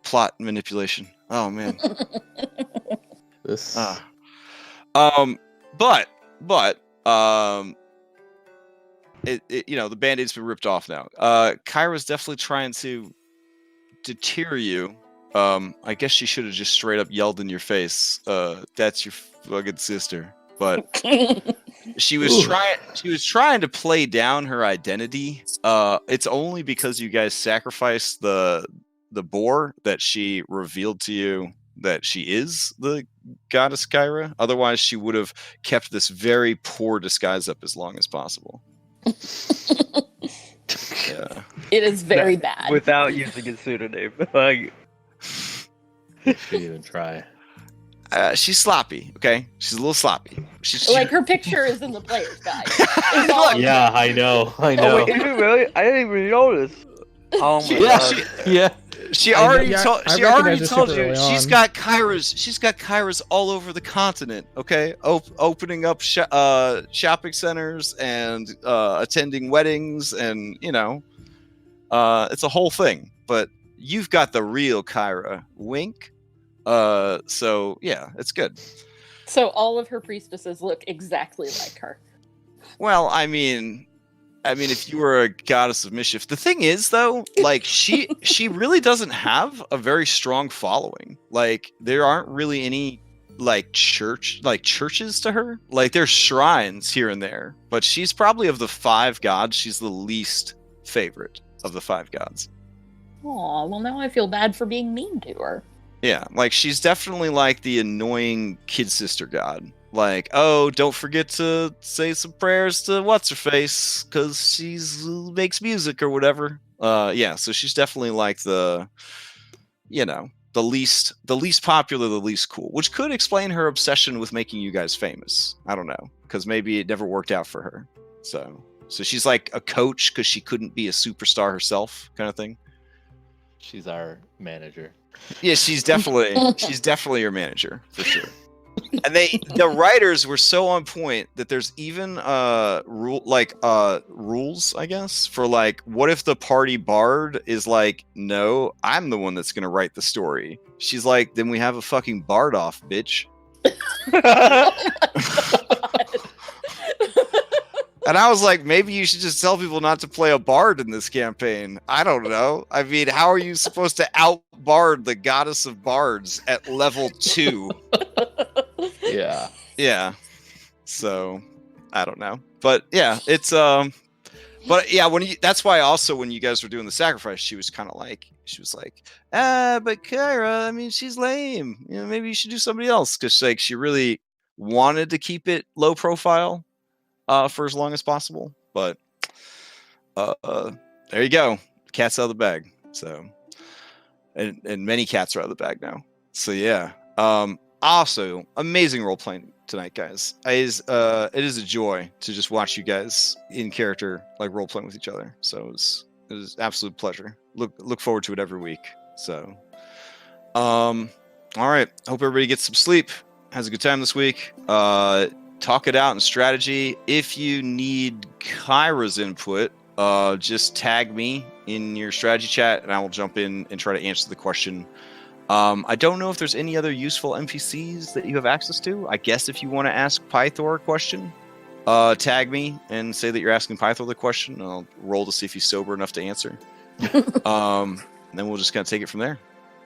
plot manipulation. Oh man. This. But the band-aid's been ripped off now. Kyra's definitely trying to deter you. I guess she should have just straight up yelled in your face, that's your fucking sister. But she was trying to play down her identity. It's only because you guys sacrificed the boar that she revealed to you that she is the goddess Kyra. Otherwise, she would have kept this very poor disguise up as long as possible. Yeah. It is very bad. Without using a pseudonym. Like, Didn't even try. She's sloppy, okay? She's a little sloppy. Like, her picture is in the player's guide. It's all I'm Yeah, saying. I know. oh wait, is it really? I didn't even notice. Oh my god. Yeah. She I know- already yeah, told. I She already recognized it told super you. early She's on. got Kyra's all over the continent. Okay, opening up shopping centers and attending weddings, and it's a whole thing. But you've got the real Kyra. Wink. So yeah, it's good. So all of her priestesses look exactly like her. Well, I mean, if you were a goddess of mischief, the thing is, though, like she really doesn't have a very strong following. Like there aren't really any churches to her. Like there's shrines here and there, but she's probably of the 5 gods, she's the least favorite of the 5 gods. Aw, well now I feel bad for being mean to her. Yeah, like she's definitely like the annoying kid sister god. Like, oh, don't forget to say some prayers to what's her face because she's makes music or whatever. Yeah, so she's definitely like the least popular, the least cool, which could explain her obsession with making you guys famous. I don't know, because maybe it never worked out for her. So she's like a coach because she couldn't be a superstar herself, kind of thing. She's our manager. Yeah, she's definitely your manager for sure. And the writers were so on point that there's even rules, I guess, for like, what if the party bard is like, no, I'm the one that's gonna write the story. She's like, then we have a fucking bard off, bitch. And I was like, maybe you should just tell people not to play a bard in this campaign. I don't know. I mean, how are you supposed to out-bard the goddess of bards at level 2? Yeah. Yeah. So, I don't know. But yeah, it's but yeah, that's why also when you guys were doing the sacrifice, she was like, but Kyra, I mean, she's lame. Maybe you should do somebody else, because like she really wanted to keep it low profile for as long as possible. But there you go. Cat's out of the bag. So and many cats are out of the bag now. So yeah. Also, amazing role playing tonight, guys. It is a joy to just watch you guys in character, like role playing with each other. So it was an absolute pleasure. Look forward to it every week. So, all right. Hope everybody gets some sleep. Has a good time this week. Talk it out in strategy. If you need Kyra's input, just tag me in your strategy chat, and I will jump in and try to answer the question. I don't know if there's any other useful NPCs that you have access to. I guess if you want to ask Pythor a question, tag me and say that you're asking Pythor the question, and I'll roll to see if he's sober enough to answer. And then we'll just kind of take it from there.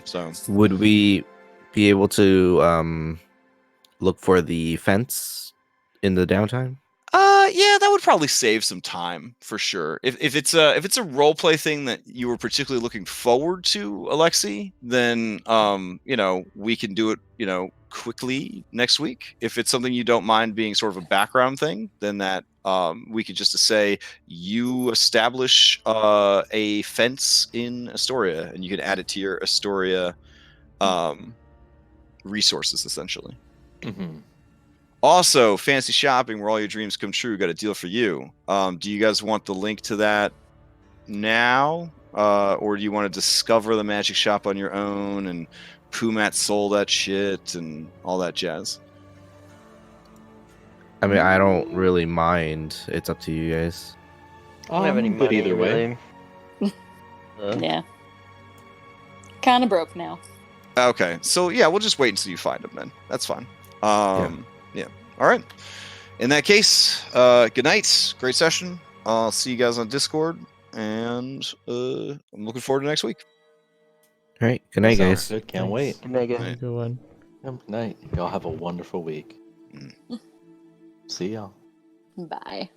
So, would we be able to look for the fence in the downtime? Yeah, that would probably save some time for sure. If it's a role play thing that you were particularly looking forward to, Alexi, then we can do it quickly next week. If it's something you don't mind being sort of a background thing, then that we could just say you establish a fence in Astoria, and you can add it to your Astoria resources essentially. Mm-hmm. Also, fancy shopping where all your dreams come true. Got a deal for you. Do you guys want the link to that now? Or do you want to discover the magic shop on your own and Pumat sold that shit and all that jazz? I mean, I don't really mind. It's up to you guys. I don't have any But money, either way. really. Yeah. Kind of broke now. Okay, so yeah, we'll just wait until you find them then. That's fine. Yeah. All right. In that case, good night. Great session. I'll see you guys on Discord, and I'm looking forward to next week. All right. Good night, Sounds guys. good. Can't Thanks. wait. Good night, guys. Have a good one. Good night. Y'all have a wonderful week. Mm. See y'all. Bye.